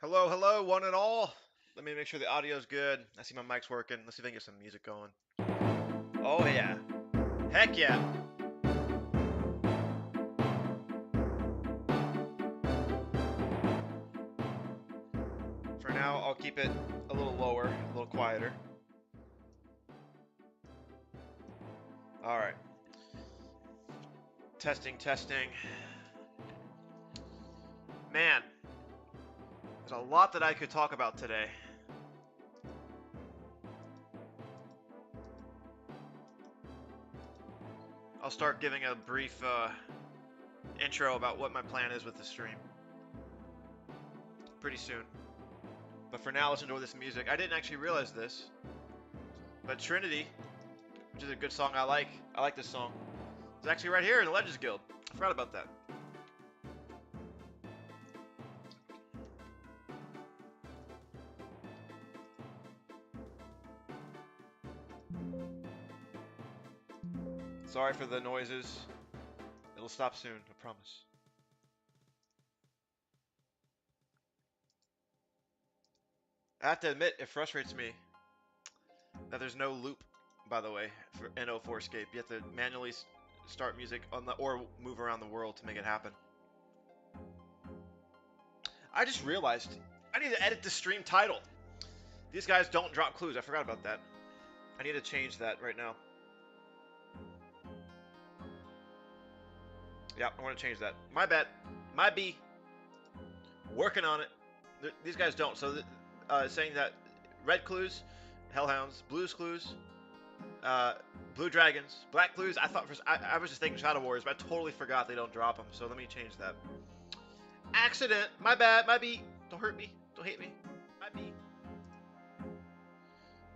Hello, hello, one and all. Let me make sure the audio's good. I see my mic's working. Let's see if I can get some music going. Oh, yeah. Heck yeah. For now, I'll keep it a little lower, a little quieter. All right. Testing, testing. Man, there's a lot that I could talk about today. I'll start giving a brief intro about what my plan is with the stream pretty soon. But for now, let's enjoy this music. I didn't actually realize this, but Trinity, which is a good song I like this song. It's actually right here in the Legends Guild. I forgot about that. Sorry for the noises. It'll stop soon, I promise. I have to admit, it frustrates me that there's no loop, by the way, for NO4 Escape. You have to manually start music on the or move around the world to make it happen. I just realized I need to edit the stream title. These guys don't drop clues. I forgot about that. I need to change that right now. Yeah, I want to change that. My bad. My B. Working on it. These guys don't. So, saying that red clues, hellhounds, blues clues, blue dragons, black clues. I was just thinking Shadow Warriors, but I totally forgot they don't drop them. So let me change that. Accident. My bad. My B. Don't hurt me. Don't hate me. My B.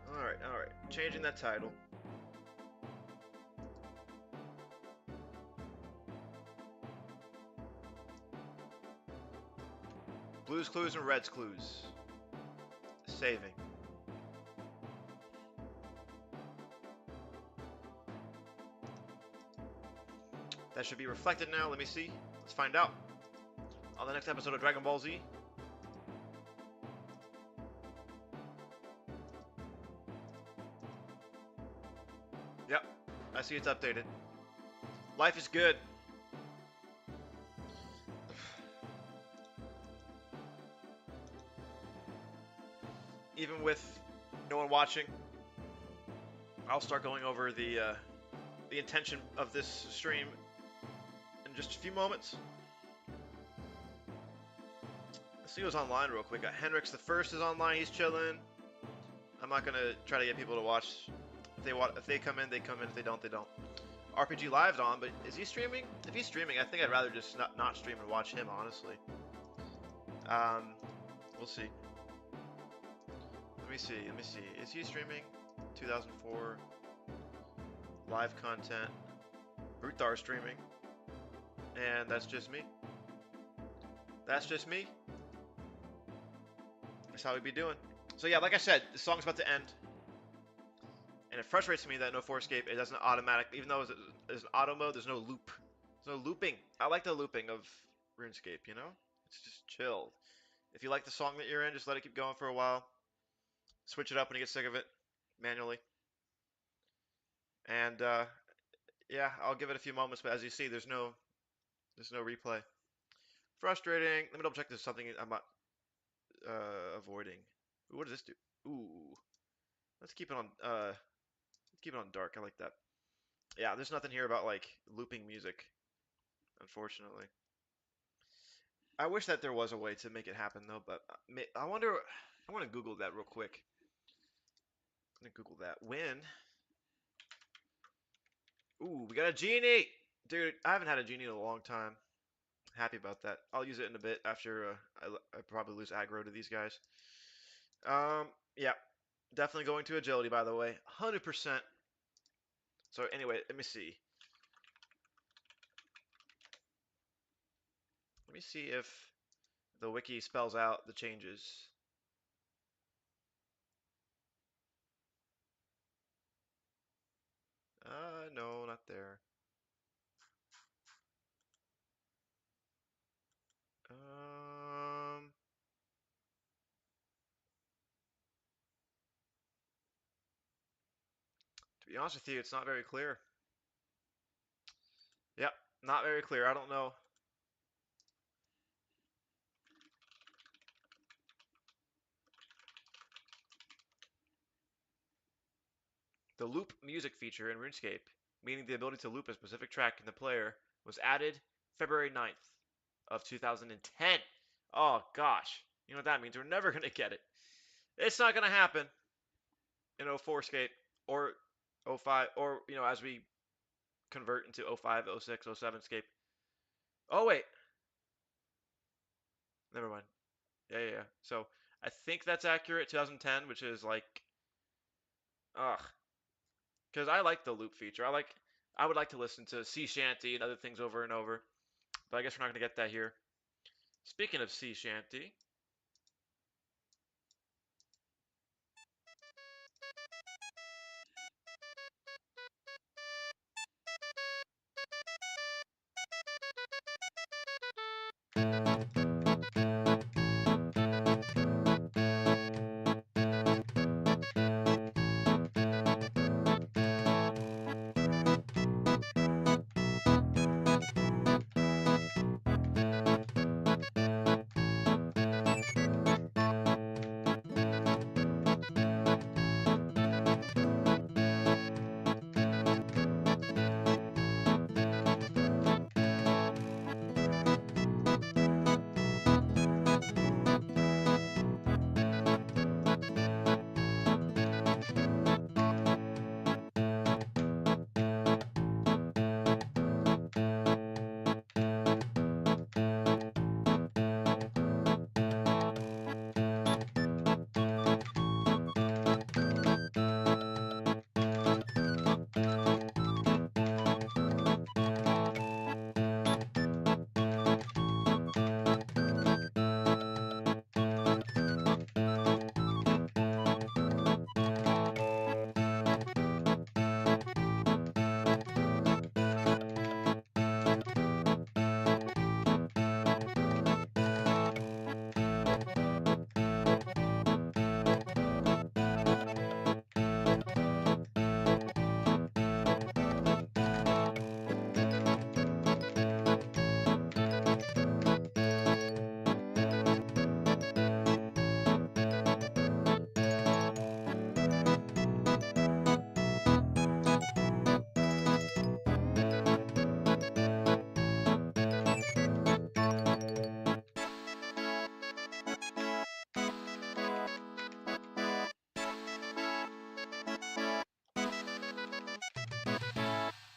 All right. All right. Changing that title. Blues clues and reds clues. Saving. That should be reflected now. Let me see. Let's find out. On the next episode of Dragon Ball Z. Yep. I see it's updated. Life is good. Even with no one watching, I'll start going over the intention of this stream in just a few moments. Let's see who's online real quick. Henrix the First is online. He's chilling. I'm not gonna try to get people to watch. If they come in, they come in. If they don't, they don't. RPG Live's on, but is he streaming? If he's streaming, I think I'd rather just not stream and watch him, honestly. We'll see. Let me see. Let me see. Is he streaming? 2004 live content. Bruthar streaming, and that's just me. That's just me. That's how we be doing. So yeah, like I said, the song's about to end, and it frustrates me that NO4 Escape it doesn't automatic, even though there's an auto mode, there's no loop, there's no looping. I like the looping of RuneScape. You know, it's just chill. If you like the song that you're in, just let it keep going for a while. Switch it up when you get sick of it, manually. And yeah, I'll give it a few moments, but as you see, there's no replay. Frustrating. Let me double check there's something I'm not avoiding. Ooh, what does this do? Ooh. Let's keep it on dark. I like that. Yeah, there's nothing here about like looping music, unfortunately. I wish that there was a way to make it happen though, but I wonder I want to Google that real quick. I'm gonna Google that. When Ooh, we got a genie! Dude, I haven't had a genie in a long time. Happy about that. I'll use it in a bit after I probably lose aggro to these guys. Yeah, definitely going to agility, by the way. 100%. So anyway, let me see. Let me see if the wiki spells out the changes. No, not there. Um, be honest with you, it's not very clear. Yep, not very clear. I don't know. The loop music feature in RuneScape, meaning the ability to loop a specific track in the player, was added February 9th of 2010. Oh gosh. You know what that means? We're never going to get it. It's not going to happen in 04 Scape or 05 or as we convert into 05, 06, 07 Scape. Oh wait. Never mind. Yeah. So, I think that's accurate 2010, which is like ugh, cuz I like the loop feature. I would like to listen to Sea Shanty and other things over and over. But I guess we're not going to get that here. Speaking of sea shanty,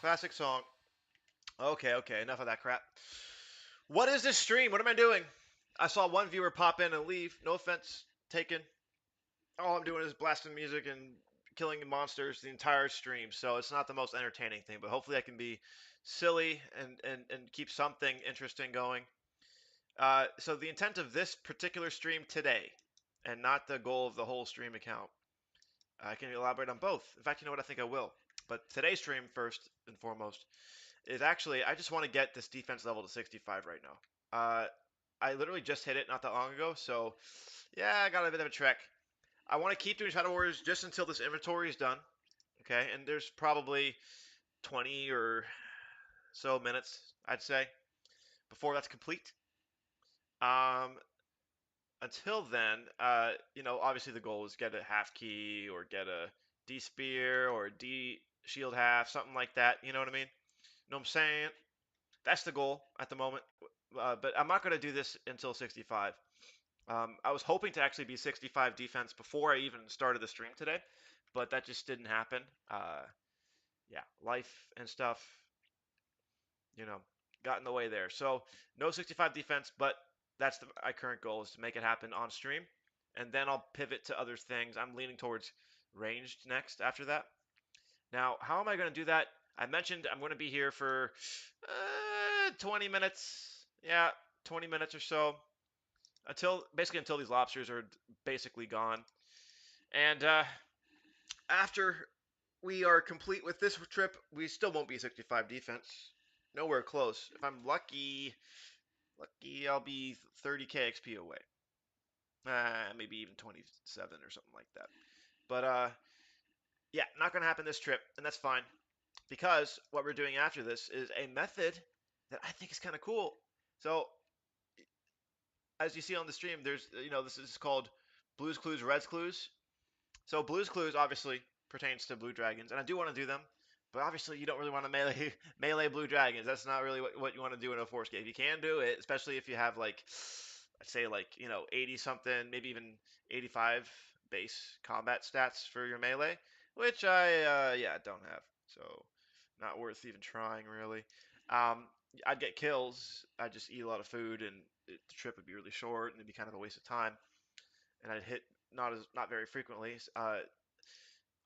classic song. Okay, enough of that crap. What is this stream? What am I doing? I saw one viewer pop in and leave. No offense taken. All I'm doing is blasting music and killing monsters the entire stream, so it's not the most entertaining thing, but hopefully I can be silly and keep something interesting going. So the intent of this particular stream today, and not the goal of the whole stream account, I can elaborate on both. In fact, you know what? I think I will. But today's stream, first and foremost, is actually I just want to get this defense level to 65 right now. I literally just hit it not that long ago, so yeah, I got a bit of a trek. I want to keep doing Shadow Warriors just until this inventory is done. Okay, and there's probably 20 or so minutes, I'd say, before that's complete. Um, until then, obviously the goal is get a half key or get a D spear or a D shield half, something like that. You know what I mean? You know what I'm saying? That's the goal at the moment. But I'm not going to do this until 65. I was hoping to actually be 65 defense before I even started the stream today, but that just didn't happen. Yeah, life and stuff, you know, got in the way there. So no 65 defense, but that's my current goal is to make it happen on stream, and then I'll pivot to other things. I'm leaning towards ranged next after that. Now, how am I going to do that? I mentioned I'm going to be here for 20 minutes. Yeah, 20 minutes or so until these lobsters are basically gone. And after we are complete with this trip, we still won't be 65 defense. Nowhere close. If I'm lucky, I'll be 30k XP away. Maybe even 27 or something like that. But yeah, not going to happen this trip, and that's fine because what we're doing after this is a method that I think is kind of cool. So as you see on the stream, there's this is called Blues Clues, Reds Clues. So Blues Clues obviously pertains to blue dragons, and I do want to do them, but obviously you don't really want to melee blue dragons. That's not really what you want to do in a force game. You can do it, especially if you have like I'd say like 80 something, maybe even 85 base combat stats for your melee, which I yeah don't have, so not worth even trying really. Um, I'd get kills. I'd just eat a lot of food, and the trip would be really short, and it'd be kind of a waste of time. And I'd hit not very frequently.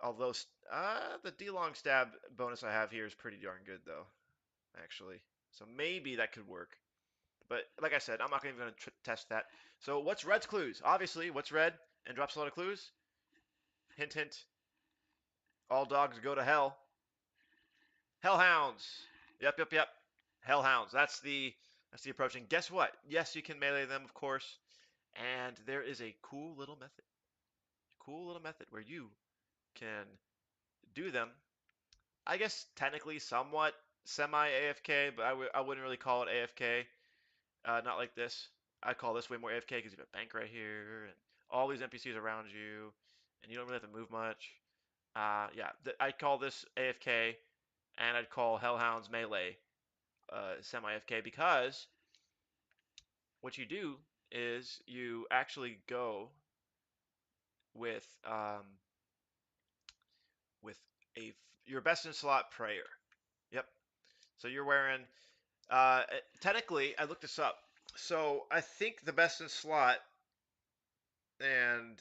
Although the D-long stab bonus I have here is pretty darn good though, actually. So maybe that could work. But like I said, I'm not even going to test that. So what's red's clues? Obviously, what's red and drops a lot of clues? Hint, hint. All dogs go to hell. Hellhounds. Yep, yep, yep. Hellhounds. That's the approach. And guess what? Yes, you can melee them, of course. And there is a cool little method. Cool little method where you can do them. I guess technically somewhat semi AFK, but I wouldn't really call it AFK. Not like this. I call this way more AFK because you have a bank right here and all these NPCs around you, and you don't really have to move much. Yeah, I call this AFK, and I'd call Hellhounds melee semi AFK because what you do is you actually go with with a your best in slot prayer. Yep. So you're wearing technically I looked this up. So I think the best in slot, and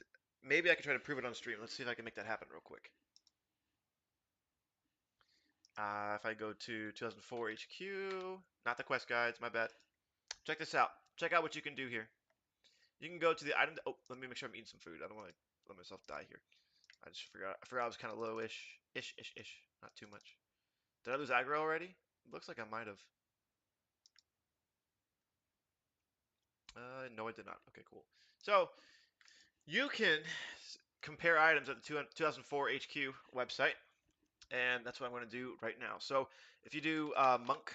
maybe I can try to prove it on stream. Let's see if I can make that happen real quick. If I go to 2004 HQ, not the quest guides, my bad. Check this out. Check out what you can do here. You can go to the item. Oh, let me make sure I'm eating some food. I don't want to let myself die here. I just forgot. I forgot I was kind of low-ish. Ish. Not too much. Did I lose aggro already? Looks like I might have. No, I did not. Okay, cool. So you can compare items at the 2004 HQ website, and that's what I'm going to do right now. So if you do monk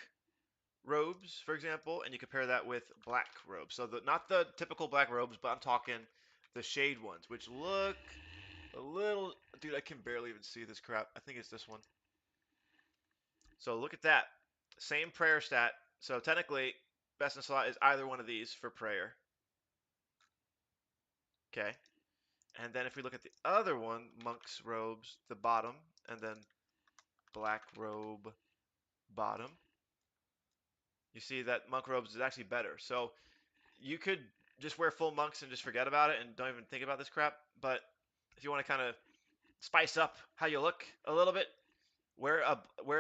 robes, for example, and you compare that with black robes, so not the typical black robes, but I'm talking the shade ones, which look a little. Dude, I can barely even see this crap. I think it's this one. So look at that. Same prayer stat. So technically, best in slot is either one of these for prayer. Okay. And then if we look at the other one, monk's robes, the bottom, and then black robe bottom, you see that monk robes is actually better. So you could just wear full monks and just forget about it and don't even think about this crap. But if you want to kind of spice up how you look a little bit, wear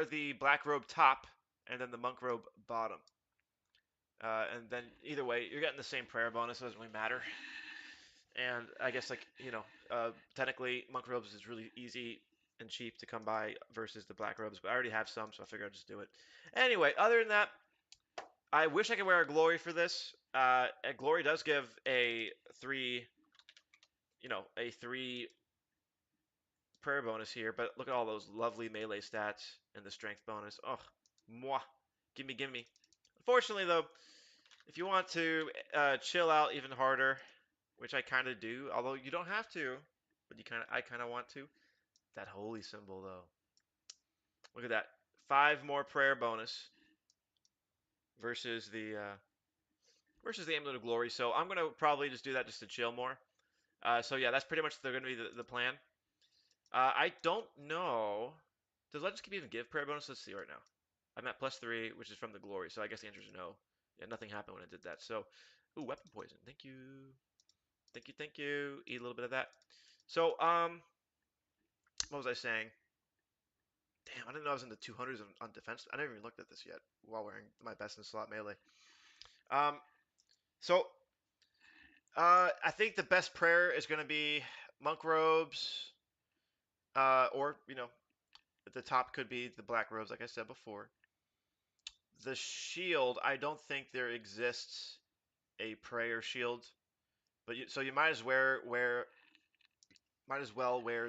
the black robe top and then the monk robe bottom. And then either way, you're getting the same prayer bonus. So it doesn't really matter. And I guess like technically monk robes is really easy and cheap to come by versus the black robes, but I already have some, so I figured I'd just do it. Anyway, other than that, I wish I could wear a glory for this. A glory does give a three prayer bonus here, but look at all those lovely melee stats and the strength bonus. Oh, moi, gimme. Unfortunately, though, if you want to chill out even harder, which I kind of do, although you don't have to, but I kind of want to. That holy symbol, though. Look at that. 5 more prayer bonus versus the Amulet of Glory. So I'm gonna probably just do that just to chill more. So yeah, that's pretty much gonna be the plan. I don't know. Does Legends Keep even give prayer bonus? Let's see right now. I'm at +3, which is from the Glory. So I guess the answer is no. Yeah, nothing happened when I did that. So, ooh, weapon poison. Thank you. Thank you. Eat a little bit of that. So, what was I saying? Damn, I didn't know I was in the 200s on defense. I never even looked at this yet while wearing my best in slot melee. Um, so I think the best prayer is going to be monk robes, or at the top could be the black robes, like I said before. The shield, I don't think there exists a prayer shield, but so you might as well wear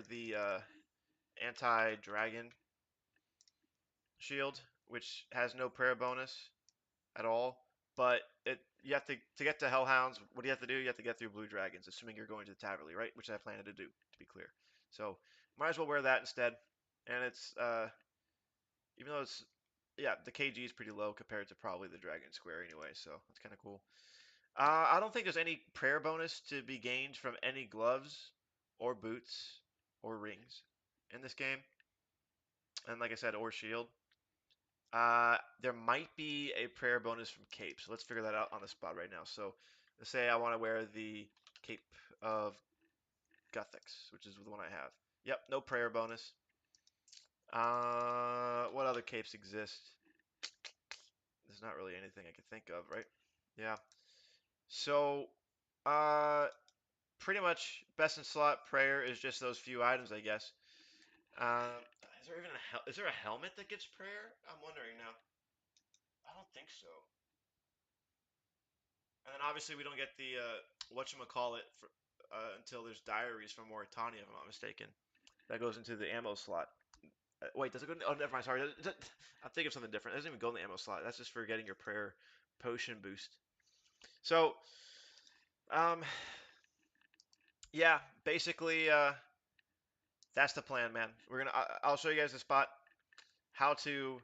the anti-dragon shield, which has no prayer bonus at all. But you have to get to Hellhounds. What do you have to do? You have to get through Blue Dragons, assuming you're going to the Taverley, right? Which I plan to do, to be clear. So might as well wear that instead. And it's even though it's yeah, the KG is pretty low compared to probably the Dragon Square anyway, so that's kind of cool. I don't think there's any prayer bonus to be gained from any gloves or boots or rings in this game, and like I said, or shield. There might be a prayer bonus from cape, so let's figure that out on the spot right now. So let's say I want to wear the Cape of Guthix, which is the one I have. Yep, no prayer bonus. What other capes exist? There's not really anything I can think of, right? Yeah. So, uh, pretty much best in slot prayer is just those few items, I guess. Um, is there even is there a helmet that gives prayer? I'm wondering now. I don't think so. And then obviously we don't get the whatchamacallit for, until there's diaries from Mauritania, if I'm not mistaken. That goes into the ammo slot. Wait, does it go? Oh, never mind. Sorry, I'm thinking of something different. It doesn't even go in the ammo slot. That's just for getting your prayer potion boost. So, um, yeah, basically, that's the plan, man. I'll show you guys the spot how to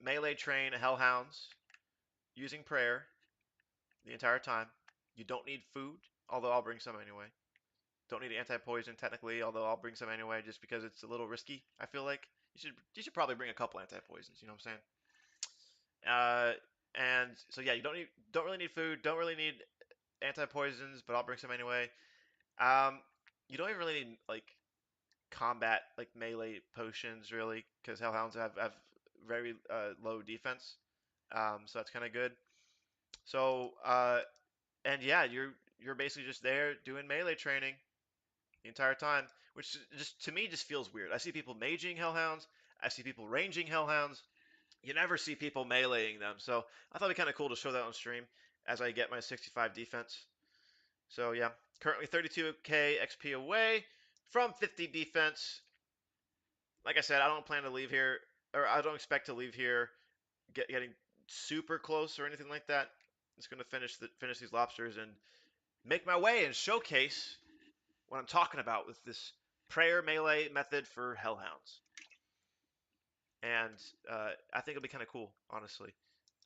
melee train hellhounds using prayer the entire time. You don't need food, although I'll bring some anyway. Don't need anti-poison technically, although I'll bring some anyway, just because it's a little risky. I feel like you should probably bring a couple anti-poisons. You know what I'm saying? And so yeah, you don't really need food, don't really need anti-poisons, but I'll bring some anyway. You don't even really need like combat like melee potions really, because hellhounds have very low defense. So that's kind of good. So and yeah, you're basically just there doing melee training the entire time, which just to me just feels weird. I see people maging hellhounds, I see people ranging hellhounds. You never see people meleeing them, so I thought it'd be kind of cool to show that on stream as I get my 65 defense. So yeah, currently 32k XP away from 50 defense. Like I said, I don't plan to leave here, or I don't expect to leave here getting super close or anything like that. I'm just gonna finish these lobsters and make my way and showcase what I'm talking about with this prayer melee method for hellhounds. And I think it'll be kind of cool, honestly.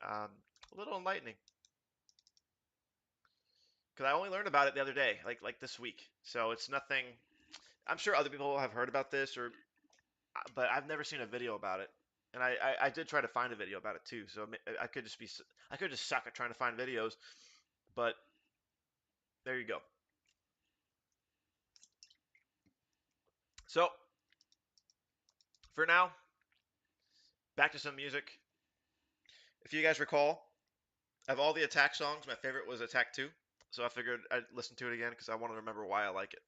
A little enlightening because I only learned about it the other day, like this week. So it's nothing. I'm sure other people have heard about this, but I've never seen a video about it. And I did try to find a video about it too. So I could just suck at trying to find videos. But there you go. So for now, back to some music. If you guys recall, of all the Attack songs, my favorite was Attack 2. So I figured I'd listen to it again because I want to remember why I like it.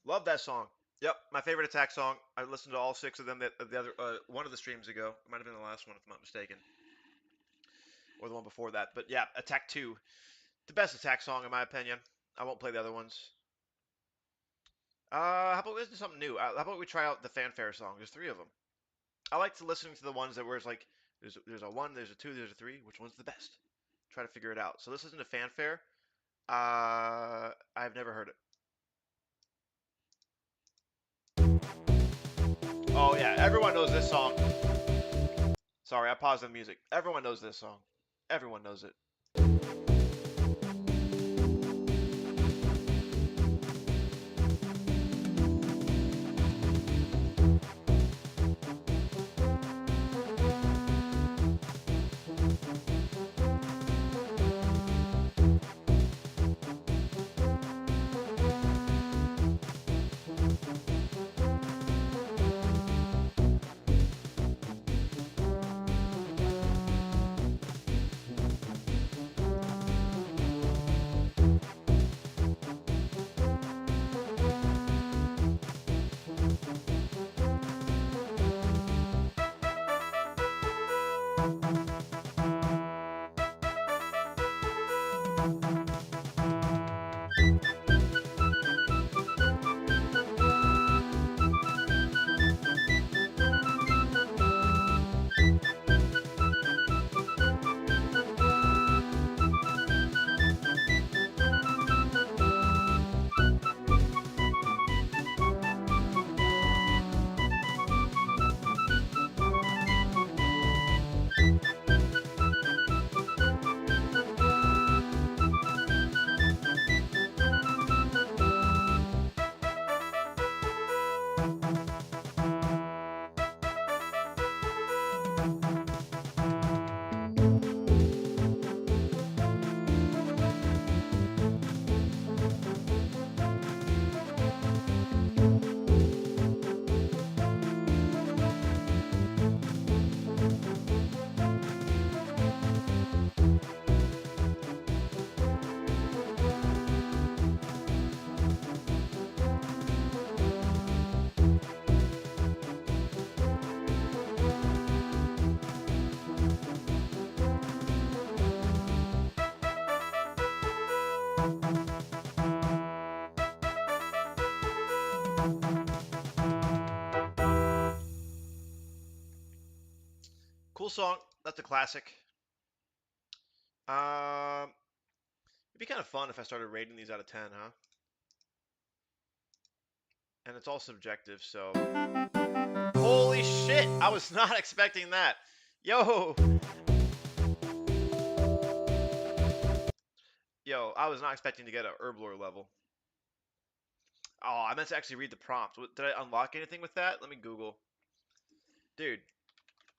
Love that song. Yep, my favorite attack song. I listened to all six of them. The other one of the streams ago. It might have been the last one, if I'm not mistaken, or the one before that. But yeah, Attack Two, the best attack song in my opinion. I won't play the other ones. How about we listen to something new? How about we try out the fanfare song? There's three of them. I like to listen to the ones that where it's like there's a one, there's a two, there's a three. Which one's the best? Try to figure it out. So let's listen to fanfare. I've never heard it. Oh yeah, everyone knows this song. Sorry, I paused the music. Everyone knows this song. Everyone knows it. Cool song. That's a classic. It'd be kind of fun if I started rating these out of 10, huh? And it's all subjective, so. Holy shit! I was not expecting that. Yo! Yo, I was not expecting to get a Herblore level. Oh, I meant to actually read the prompt. Did I unlock anything with that? Let me Google. Dude,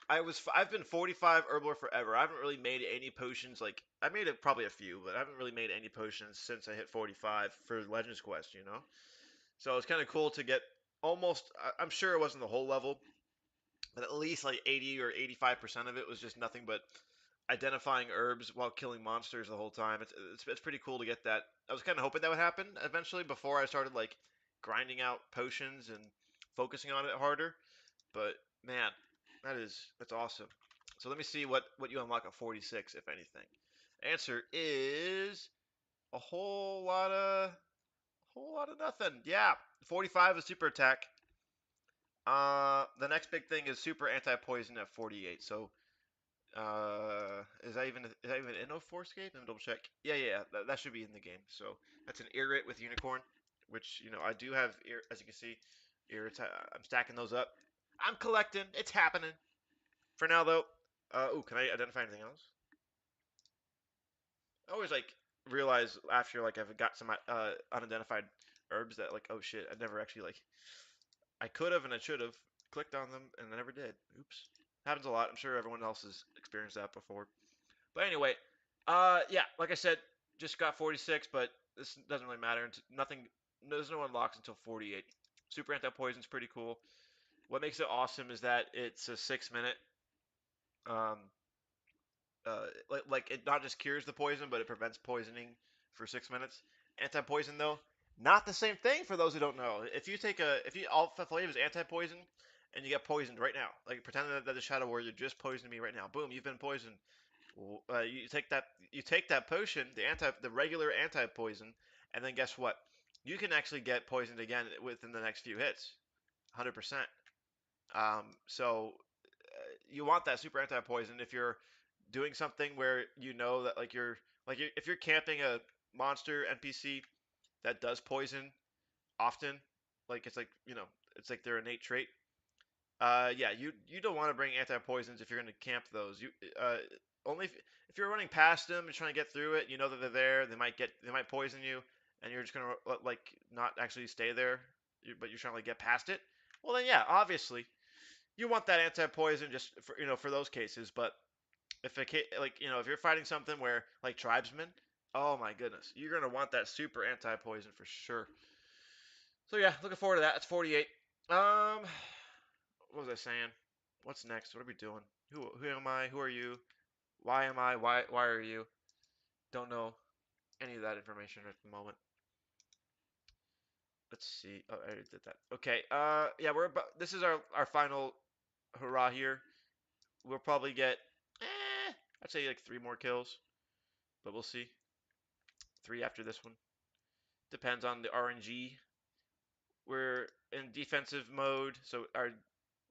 I've been 45 Herblore forever. I haven't really made any potions like I made probably a few, but I haven't really made any potions since I hit 45 for Legends Quest, you know? So it's kind of cool to get almost I'm sure it wasn't the whole level, but at least like 80 or 85% of it was just nothing but identifying herbs while killing monsters the whole time. It's pretty cool to get that. I was kind of hoping that would happen eventually before I started like grinding out potions and focusing on it harder. But man, that's awesome. So let me see what you unlock at 46, if anything. Answer is a whole lot of nothing. Yeah, 45 is super attack. The next big thing is super anti-poison at 48. So is that even in 04scape? Let me double check. Yeah, that should be in the game. So that's an Irrit with Unicorn, which I do have. As you can see, Irrits. I'm stacking those up. I'm collecting. It's happening. For now though. Can I identify anything else? I always like realize after like I've got some unidentified herbs that like oh shit I never actually like I could have and I should have clicked on them and I never did. Oops. Happens a lot. I'm sure everyone else has experienced that before. But anyway, yeah, like I said, just got 46, but this doesn't really matter. Nothing, there's no unlocks until 48. Super anti-poison's pretty cool. What makes it awesome is that it's a 6 minute, um, like it not just cures the poison, but it prevents poisoning for 6 minutes. Anti-poison though, Not the same thing for those who don't know. If you take a, if you Alpha Flame is anti-poison, and you get poisoned right now, like pretend that the Shadow Warrior just poisoned me right now. Boom, you've been poisoned. You take that potion, the regular anti-poison, and then guess what? You can actually get poisoned again within the next few hits, 100%. So you want that super anti-poison if you're doing something where you know that if you're camping a monster NPC that does poison often, like it's like their innate trait. Yeah, you don't want to bring anti-poisons if you're going to camp those. Uh, only if you're running past them and trying to get through it, you know that they're there. They might poison you, and you're just gonna like not actually stay there, but you're trying to like get past it. Well then, yeah, obviously you want that anti-poison just for for those cases. But if if you're fighting something where like tribesmen, oh my goodness, you're gonna want that super anti-poison for sure. So yeah, looking forward to that. It's 48. Um, what was I saying? What's next? What are we doing? Who am I? Who are you? Why am I? Why are you? Don't know any of that information at the moment. Let's see. Oh, I already did that. Okay. Yeah, we're about. This is our final hurrah here. We'll probably get. I'd say like 3 more kills, but we'll see. 3 after this one. Depends on the RNG. We're in defensive mode, so our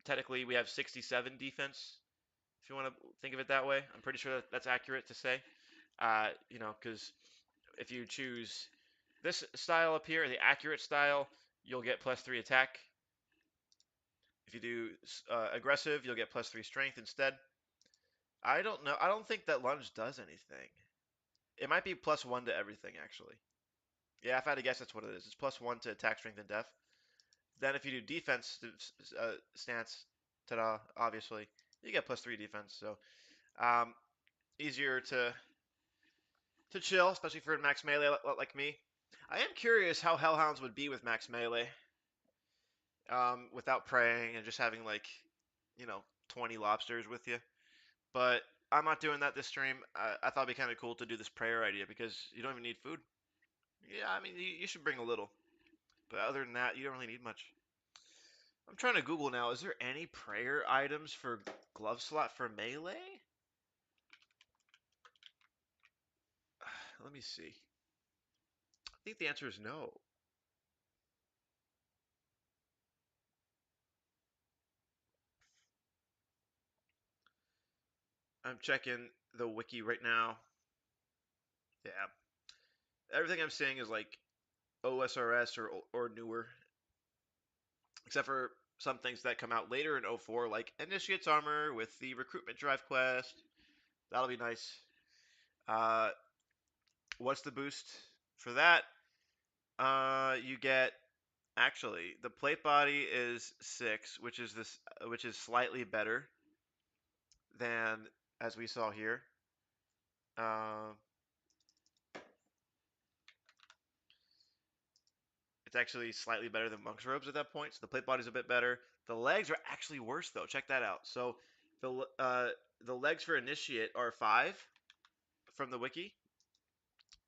technically we have 67 defense. If you want to think of it that way, I'm pretty sure that's accurate to say. Because if you choose this style up here, the accurate style, you'll get +3 attack. If you do aggressive, you'll get +3 strength instead. I don't know. I don't think that lunge does anything. It might be +1 to everything, actually. Yeah, if I had to guess, that's what it is. It's +1 to attack, strength, and def. Then if you do defense stance, ta-da, obviously, you get +3 defense. So um, easier to chill, especially for max melee like me. I am curious how Hellhounds would be with max melee, without praying and just having like, you know, 20 lobsters with you. But I'm not doing that this stream. I thought it'd be kind of cool to do this prayer idea because you don't even need food. Yeah, I mean, you should bring a little. But other than that, you don't really need much. I'm trying to Google now. Is there any prayer items for glove slot for melee? Let me see. I think the answer is no. I'm checking the wiki right now. Yeah, everything I'm seeing is like OSRS or newer, except for some things that come out later in 04, like Initiate's Armor with the Recruitment Drive quest. That'll be nice. Uh, what's the boost for that? You get actually the plate body is 6, which is slightly better than as we saw here. Uh, it's actually slightly better than monk's robes at that point, so the plate body's a bit better. The legs are actually worse though. Check that out. So the legs for initiate are 5 from the wiki,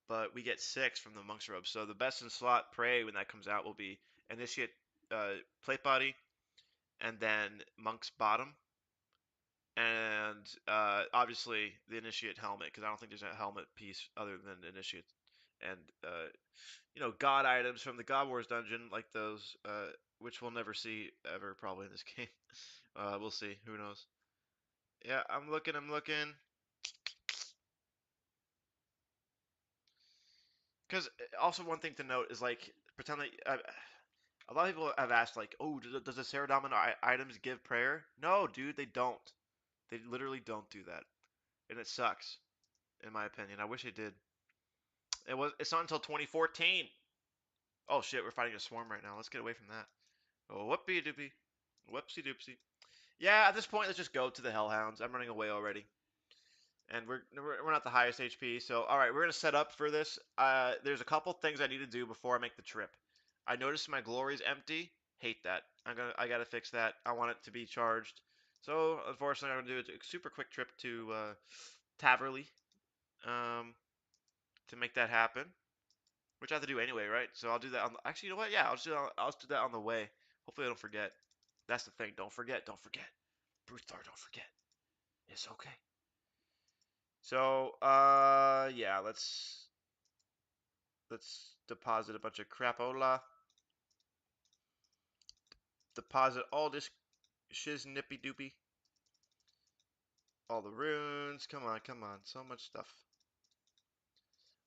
but we get 6 from the monk's robes. So the best in slot prey when that comes out will be initiate, plate body, and then monk's bottom, and obviously the initiate helmet, because I don't think there's a helmet piece other than initiate. And god items from the God Wars dungeon, like those, which we'll never see ever probably in this game. We'll see. Who knows? Yeah, I'm looking. I'm looking. Because also one thing to note is like pretend that a lot of people have asked like, oh, does the Saradomin items give prayer? No, dude, they don't. They literally don't do that, and it sucks, in my opinion. I wish it did. It's not until 2014. Oh shit, we're fighting a swarm right now. Let's get away from that. Oh, whoopie doopie. Whoopsie doopsie. Yeah, at this point, let's just go to the Hellhounds. I'm running away already. And we're not the highest HP, so all right, we're gonna set up for this. There's a couple things I need to do before I make the trip. I noticed my glory's empty. Hate that. I gotta fix that. I want it to be charged. So unfortunately, I'm gonna do a super quick trip to Taverley, um, to make that happen. which I have to do anyway, right? So I'll do that on. Actually, you know what? Yeah, I'll just do that on the way. Hopefully, I don't forget. That's the thing. Don't forget. Don't forget. Bruthar, don't forget. It's okay. So, yeah, let's deposit a bunch of crapola. Deposit all this shiz nippy doopy. All the runes. Come on, come on. So much stuff.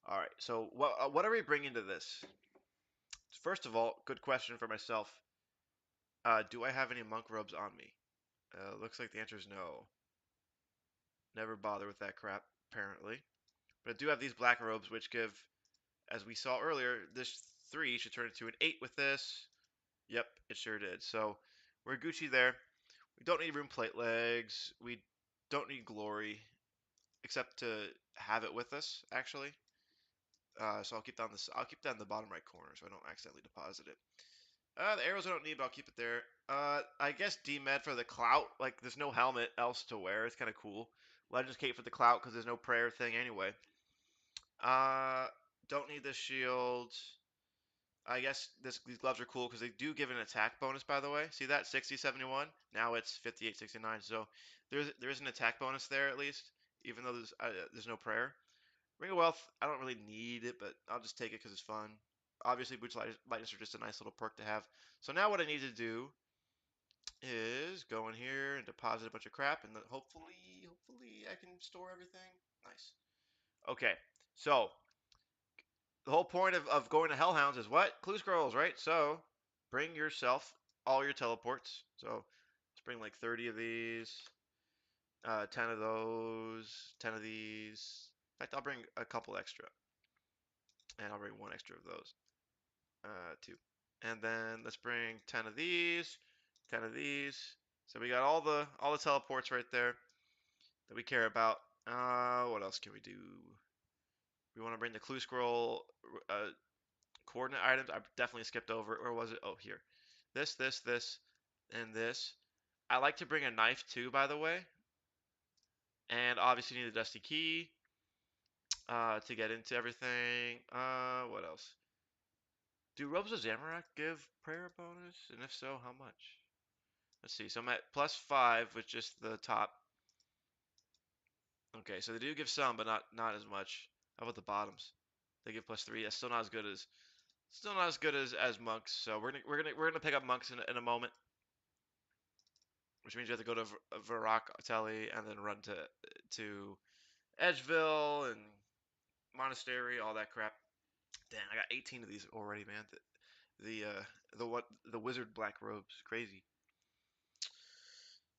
All right. So, what are we bringing to this? First of all, good question for myself. Do I have any monk robes on me? Looks like the answer is no. Never bother with that crap, apparently. But I do have these black robes, which give, as we saw earlier, this 3 should turn into an 8 with this. Yep, it sure did. So we're Gucci there. We don't need rune plate legs. We don't need glory, except to have it with us, actually. So I'll keep that I'll keep that in the bottom right corner, so I don't accidentally deposit it. The arrows I don't need, but I'll keep it there. I guess D-Med for the clout. Like, there's no helmet else to wear. It's kind of cool. Legends Cape for the clout because there's no prayer thing anyway. Uh, don't need this shield. I guess these gloves are cool because they do give an attack bonus, by the way. See that? 60, 71. Now it's 58, 69. So there's an attack bonus there at least, even though there's no prayer. Ring of Wealth, I don't really need it, but I'll just take it because it's fun. Obviously, Boots Lightness are just a nice little perk to have. So now what I need to do is go in here and deposit a bunch of crap, and then hopefully I can store everything. Nice. Okay, so the whole point of going to Hellhounds is what? Clue scrolls, right? So bring yourself all your teleports. So let's bring like 30 of these, 10 of those, 10 of these. In fact, I'll bring a couple extra, and I'll bring one extra of those, 2. And then let's bring 10 of these, 10 of these. So we got all the teleports right there that we care about. What else can we do? We want to bring the clue scroll coordinate items. I definitely skipped over. Or was it? Oh, here. This, and this. I like to bring a knife too, by the way. And obviously need a dusty key to get into everything. What else? Do Robes of Zamorak give prayer bonus? And if so, how much? Let's see. So I'm at +5 with just the top. Okay, so they do give some, but not as much. How about the bottoms? They give +3. That's still not as good as monks. So we're gonna pick up monks in a moment, which means you have to go to Varrock Telly and then run to Edgeville and Monastery, all that crap. Damn, I got 18 of these already, man. The wizard black robes, crazy.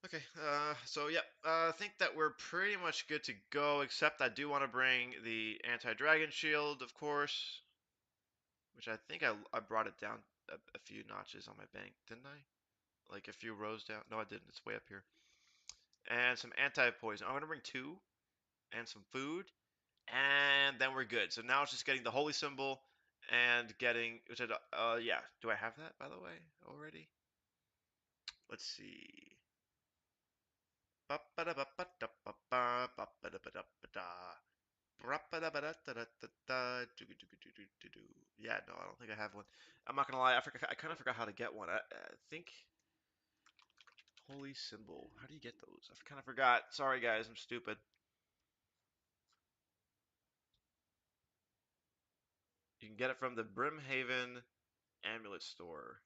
Okay, so yep, I think that we're pretty much good to go, except I do want to bring the anti-dragon shield, of course, which I think I brought it down a few notches on my bank, didn't I? Like a few rows down. No, I didn't. It's way up here. And some anti-poison. I'm gonna bring 2 and some food, and then we're good. So now it's just getting the holy symbol and getting, which yeah. Do I have that by the way already? Let's see. Yeah, no, I don't think I have one. I'm not gonna lie, I kind of forgot how to get one. I think holy symbol. How do you get those? I kind of forgot. Sorry guys, I'm stupid. You can get it from the Brimhaven Amulet Store.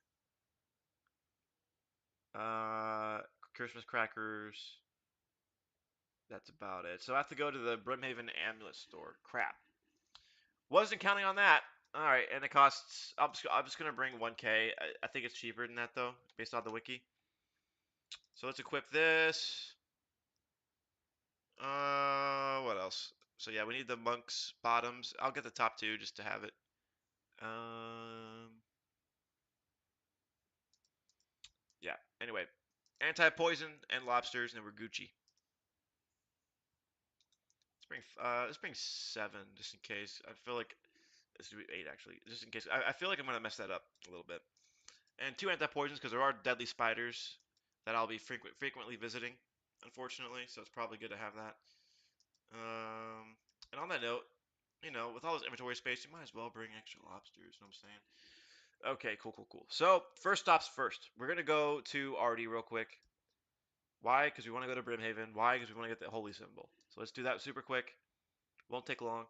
Uh, Christmas crackers. That's about it. So I have to go to the Brimhaven Amulet Store. Crap. Wasn't counting on that. All right, and it costs. I'm just gonna bring 1K. I think it's cheaper than that though, based on the wiki. So let's equip this. What else? So yeah, we need the monk's bottoms. I'll get the top 2 just to have it. Yeah. Anyway, anti-poison and lobsters, and we're Gucci. Let's bring 7 just in case. I feel like this should be 8 actually, just in case. I feel like I'm gonna mess that up a little bit. And 2 anti-poisons because there are deadly spiders that I'll be frequently visiting, unfortunately. So it's probably good to have that. And on that note, You know, with all this inventory space, you might as well bring extra lobsters. You know what I'm saying? Okay, cool. So, first stops first. We're going to go to Artie real quick. Why? Because we want to go to Brimhaven. Why? Because we want to get the holy symbol. So let's do that super quick. Won't take long.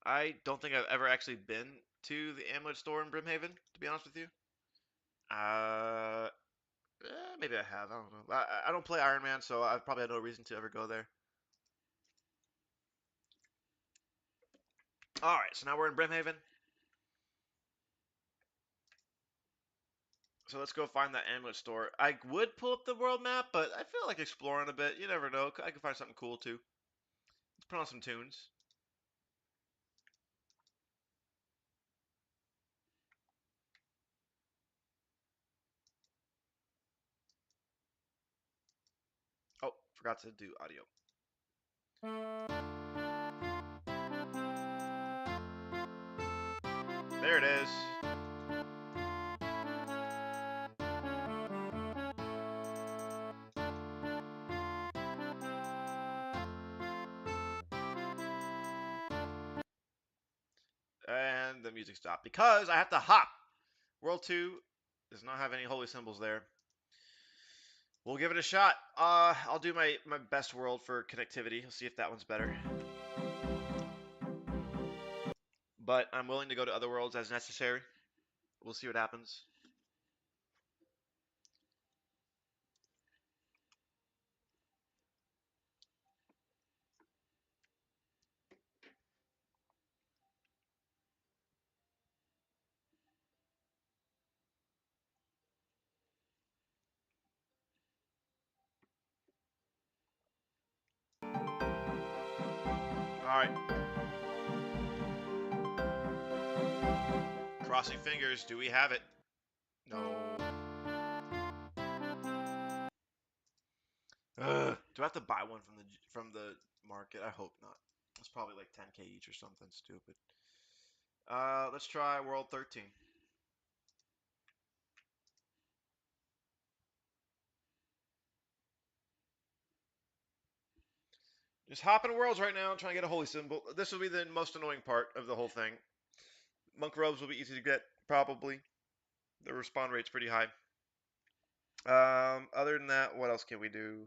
I don't think I've ever actually been to the amulet store in Brimhaven, to be honest with you. Uh, maybe I have. I don't know. I don't play Iron Man, so I probably had no reason to ever go there. All right, so now we're in Brimhaven. So let's go find that amulet store. I would pull up the world map, but I feel like exploring a bit. You never know. I could find something cool too. Let's put on some tunes. Oh, forgot to do audio. There it is. And the music stopped because I have to hop. World 2 does not have any holy symbols there. We'll give it a shot. I'll do my best world for connectivity. I'll see if that one's better. But I'm willing to go to other worlds as necessary. We'll see what happens. Alright. Crossing fingers. Do we have it? No. Do I have to buy one from the market? I hope not. It's probably like 10k each or something stupid. Let's try World 13. Just hopping worlds right now, trying to get a holy symbol. This will be the most annoying part of the whole thing. Monk robes will be easy to get, probably. The respawn rate's pretty high. Other than that, what else can we do?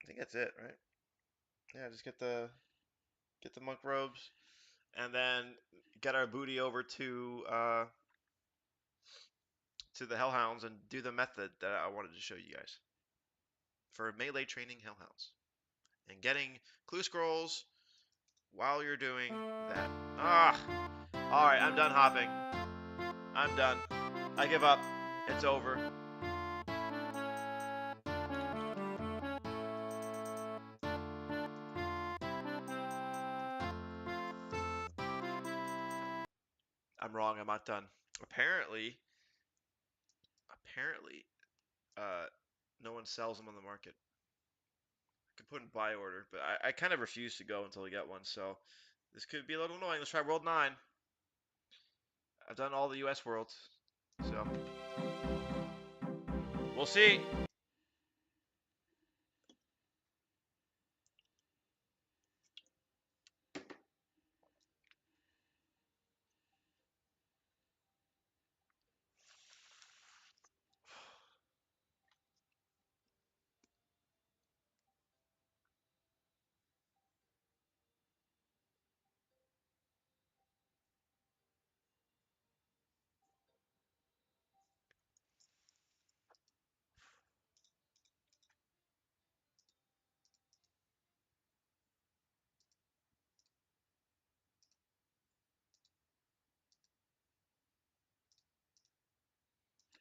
I think that's it, right? Yeah, just get the monk robes, and then get our booty over to the Hellhounds and do the method that I wanted to show you guys for melee training Hellhounds and getting clue scrolls while you're doing that. Ah, all right, I'm done hopping. I'm done. I give up. It's over. I'm wrong. I'm not done. Apparently, apparently, uh, no one sells them on the market. I could put in buy order, but I kind of refuse to go until we get one. So this could be a little annoying. Let's try World 9. I've done all the US worlds, so we'll see.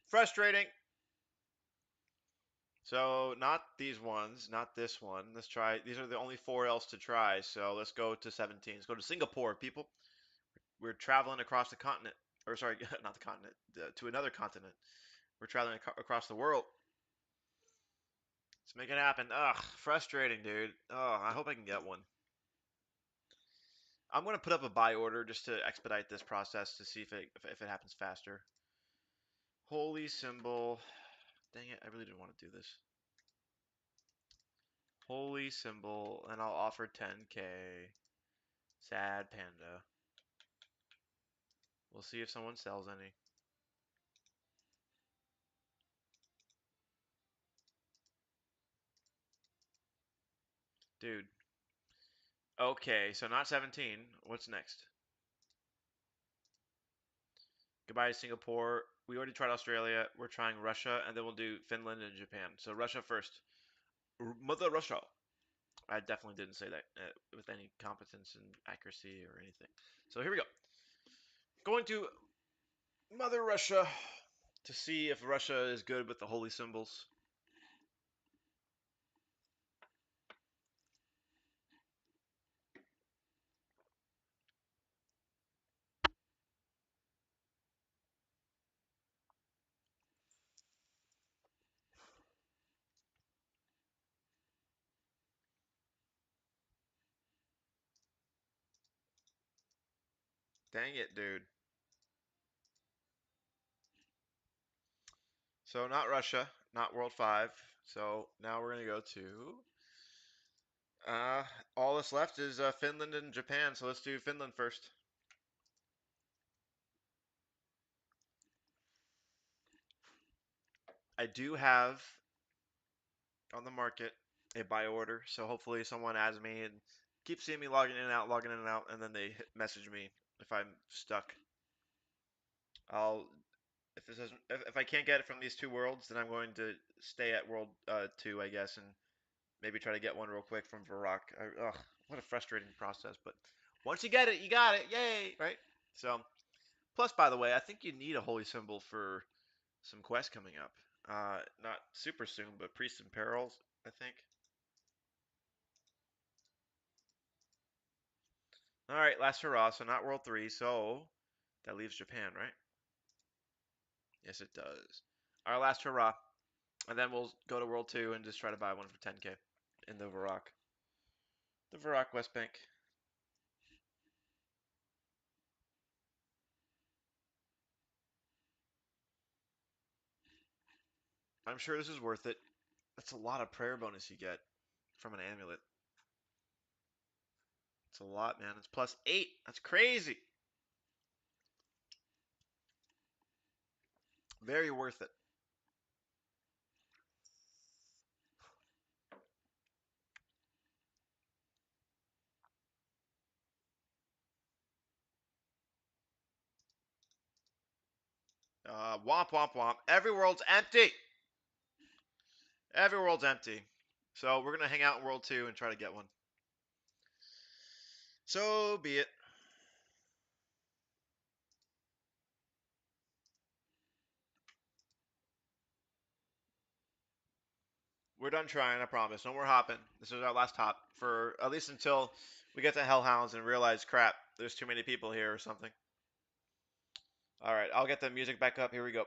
Frustrating. So not these ones, not this one. Let's try. These are the only four else to try. So let's go to 17. Let's go to Singapore, people. We're traveling across the continent, or sorry, not the continent, to another continent. We're traveling across the world. Let's make it happen. Ugh, frustrating, dude. Oh, I hope I can get one. I'm gonna put up a buy order just to expedite this process to see if it happens faster. Holy symbol. Dang it, I really didn't want to do this. Holy symbol, and I'll offer 10K. Sad panda. We'll see if someone sells any. Dude. Okay, so not 17. What's next? Goodbye, Singapore. We already tried Australia. We're trying Russia, and then we'll do Finland and Japan. So Russia first. Mother Russia. I definitely didn't say that with any competence and accuracy or anything. So here we go. Going to Mother Russia to see if Russia is good with the holy symbols. Dang it, dude. So not Russia, not World 5. So now we're going to go to uh all that's left is Finland and Japan. So let's do Finland first. I do have on the market a buy order, so hopefully someone adds me and keeps seeing me logging in and out, and then they message me if I'm stuck. I'll if this doesn't if I can't get it from these two worlds, then I'm going to stay at world 2, I guess, and maybe try to get one real quick from Varrock. Ugh, what a frustrating process, but once you get it, you got it. Yay, right? So, plus, by the way, I think you need a holy symbol for some quests coming up. Not super soon, but Priests and Perils, I think. All right, last hurrah. So not World 3. So that leaves Japan, right? Yes, it does. Our last hurrah, and then we'll go to World 2 and just try to buy one for 10K in the Varrock. The Varrock West Bank. I'm sure this is worth it. That's a lot of prayer bonus you get from an amulet. It's a lot, man. It's +8. That's crazy. Very worth it. Womp womp womp. Every world's empty. Every world's empty. So we're gonna hang out in World 2 and try to get one. So be it. We're done trying, I promise. No more hopping. This is our last hop for at least until we get to Hellhounds and realize, crap, there's too many people here or something. All right, I'll get the music back up. Here we go.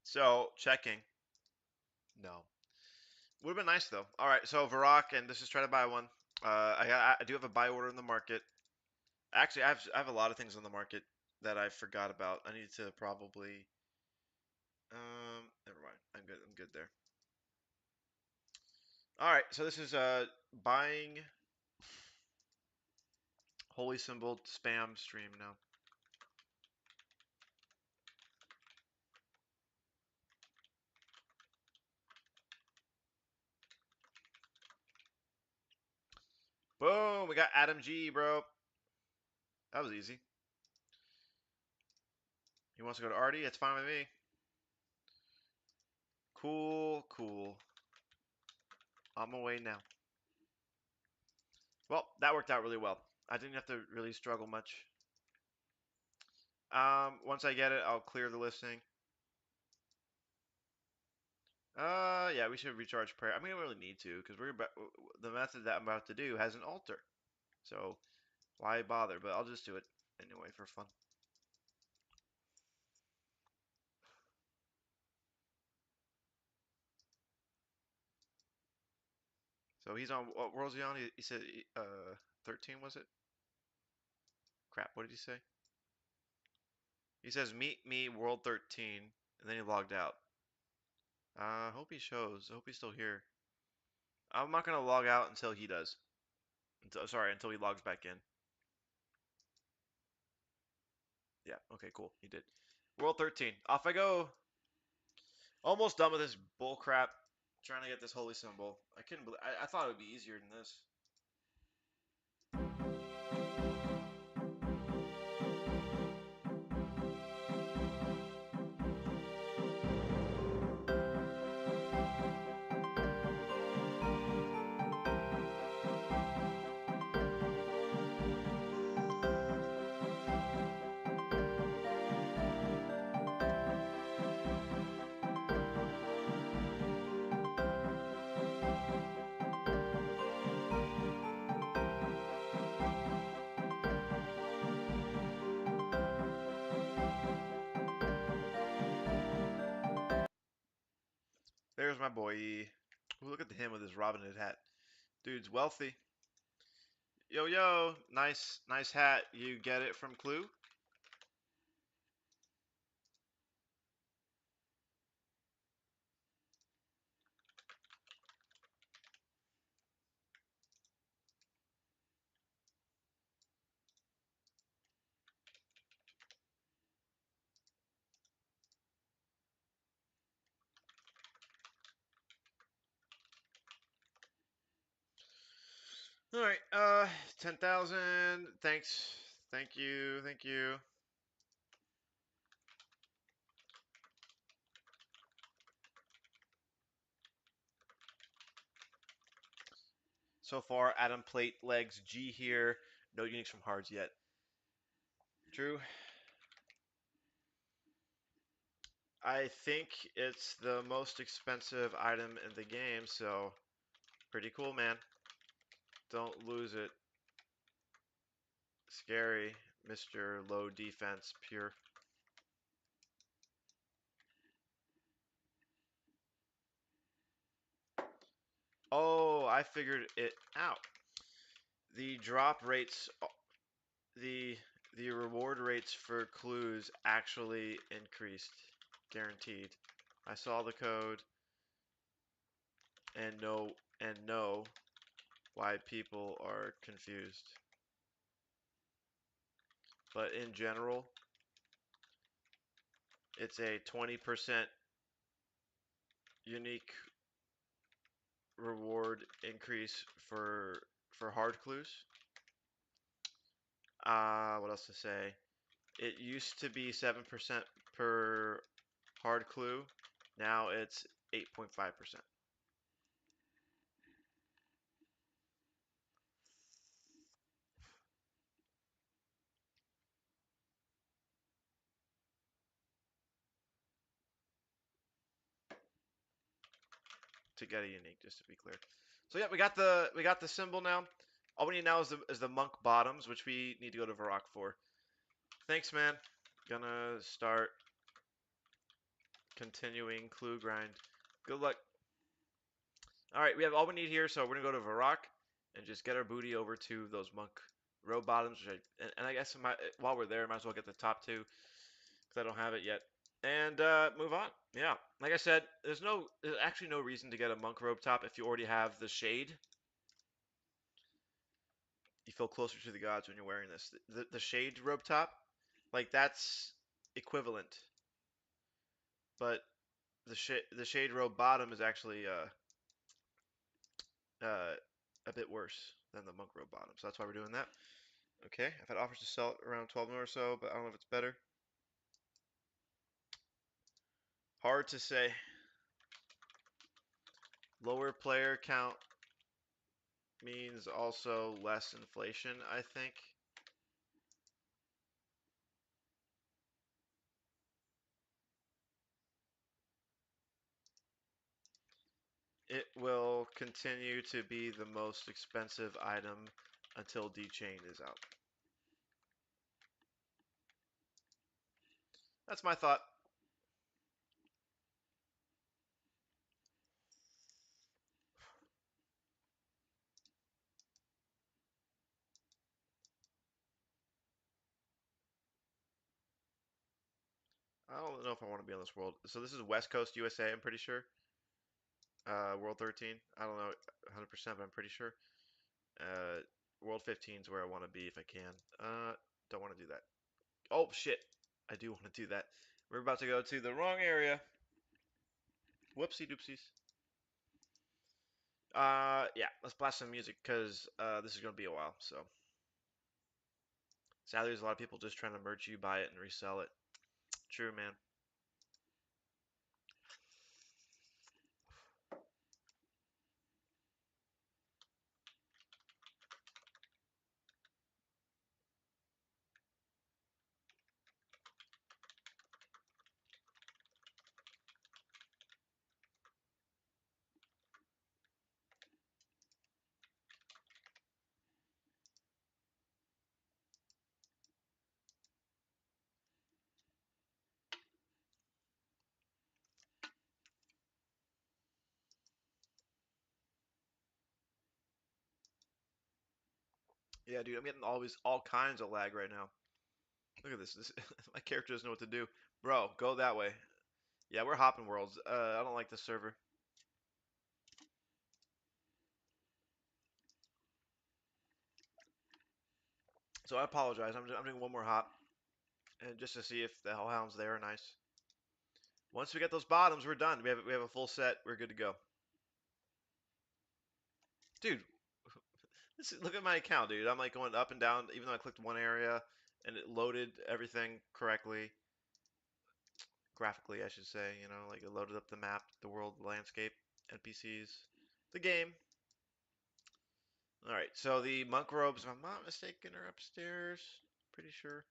So, checking. No. Would have been nice though. All right, so Varrock, and this is try to buy one. I do have a buy order in the market. Actually, I have a lot of things on the market that I forgot about. I need to probably never mind. I'm good. I'm good there. All right, so this is buying holy symbol spam stream now. Boom, we got Adam G, bro. That was easy. He wants to go to Artie. It's fine with me. Cool, cool. I'm away now. Well, that worked out really well. I didn't have to really struggle much. Once I get it, I'll clear the listing. Yeah, we should recharge prayer. I mean, we don't really need to because we're about, the method that I'm about to do has an altar. So why bother? But I'll just do it anyway for fun. So he's on, what world's he on? He said 13, was it? Crap, what did he say? He says meet me world 13, and then he logged out. I hope he shows. I hope he's still here. I'm not gonna log out until he does. Until he logs back in. Yeah, okay, cool. He did. World 13. Off I go. Almost done with this bull crap. Trying to get this holy symbol. I couldn't believe. I thought it would be easier than this. There's my boy. Ooh, look at him with his Robin Hood hat. Dude's wealthy. Yo, yo. Nice hat. You get it from Clue? All right. 10,000. Thanks. Thank you. Thank you. So far, Adam Plate legs G here. No uniques from Hards yet. True. I think it's the most expensive item in the game, so pretty cool, man. Don't lose it. Scary, Mr. Low Defense Pure. Oh, I figured it out. The drop rates, the the reward rates for clues actually increased, guaranteed. I saw the code and know why people are confused. But in general, it's a 20% unique reward increase for hard clues. What else to say? It used to be 7% per hard clue. Now it's 8.5%. To get a unique, just to be clear. So yeah, we got the symbol now. All we need now is the monk bottoms, which we need to go to Varrock for. Thanks, man. Gonna start continuing clue grind. Good luck. All right, we have all we need here, so we're gonna go to Varrock and just get our booty over to those monk row bottoms. And I guess while we're there, might as well get the top two because I don't have it yet. And move on. Yeah, like I said, there's actually no reason to get a monk robe top if you already have the shade. You feel closer to the gods when you're wearing this. The shade robe top, like that's equivalent, but the shade robe bottom is actually uh, a bit worse than the monk robe bottom. So that's why we're doing that. Okay, I've had offers to sell it around 12 mil or so, but I don't know if it's better. Hard to say. Lower player count means also less inflation, I think. It will continue to be the most expensive item until D-Chain is out. That's my thought. I don't know if I want to be on this world. So this is West Coast USA, I'm pretty sure. World 13. I don't know 100%, but I'm pretty sure. Uh, World 15 is where I want to be if I can. Don't want to do that. Oh shit, I do want to do that. We're about to go to the wrong area. Whoopsie doopsies. Yeah, let's blast some music because this is gonna be a while. So sadly, there's a lot of people just trying to merge you, buy it, and resell it. True, man. Yeah, dude, I'm getting all kinds of lag right now. Look at this. My character doesn't know what to do. Bro, go that way. Yeah, we're hopping worlds. I don't like this server. So I apologize. I'm doing one more hop, and just to see if the hellhounds there are nice. Once we get those bottoms, we're done. We have a full set. We're good to go. Dude, look at my account, dude. I'm like going up and down, even though I clicked one area and it loaded everything correctly, graphically, I should say. You know, like it loaded up the map, the world, the landscape, NPCs, the game. All right, so the monk robes, if I'm not mistaken, are upstairs. Pretty sure.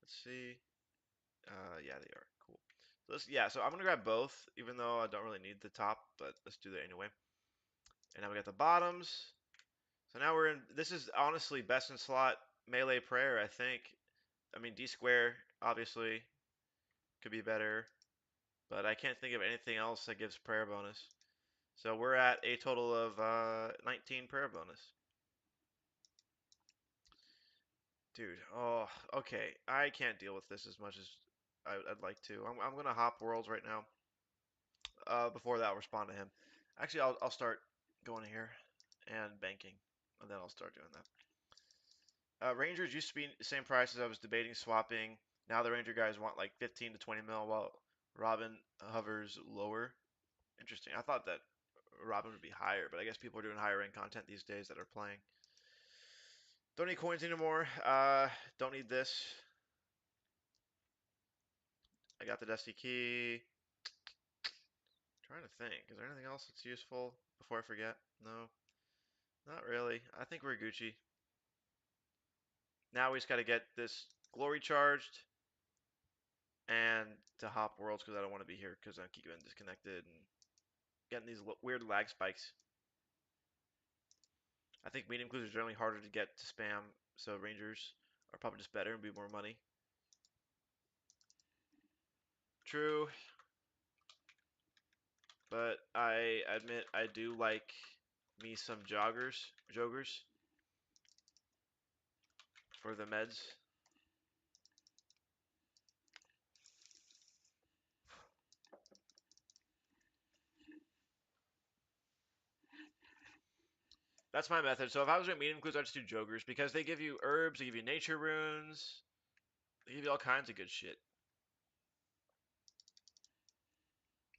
Let's see. Yeah, they are. Cool. So yeah, so I'm gonna grab both, even though I don't really need the top, but let's do that anyway. And now we got the bottoms. So now we're in. This is honestly best in slot melee prayer, I think. I mean, D square obviously could be better, but I can't think of anything else that gives prayer bonus. So we're at a total of 19 prayer bonus. Dude, oh, okay. I can't deal with this as much as I'd like to. I'm gonna hop worlds right now. Before that, I'll respond to him. Actually, I'll start going here and banking, and then I'll start doing that. Rangers used to be the same price as I was debating swapping. Now the Ranger guys want like 15 to 20 mil, while Robin hovers lower. Interesting. I thought that Robin would be higher, but I guess people are doing higher end content these days that are playing. Don't need coins anymore. Don't need this. I got the Dusty Key. Trying to think. Is there anything else that's useful before I forget? No, not really. I think we're Gucci. Now we just got to get this glory charged and to hop worlds because I don't want to be here because I keep getting disconnected and getting these weird lag spikes. I think medium clues are generally harder to get to spam, so Rangers are probably just better and be more money. True, but I admit I do like me some joggers for the meds. That's my method. So if I was doing medium clues, I'd just do joggers because they give you herbs, they give you nature runes, they give you all kinds of good shit.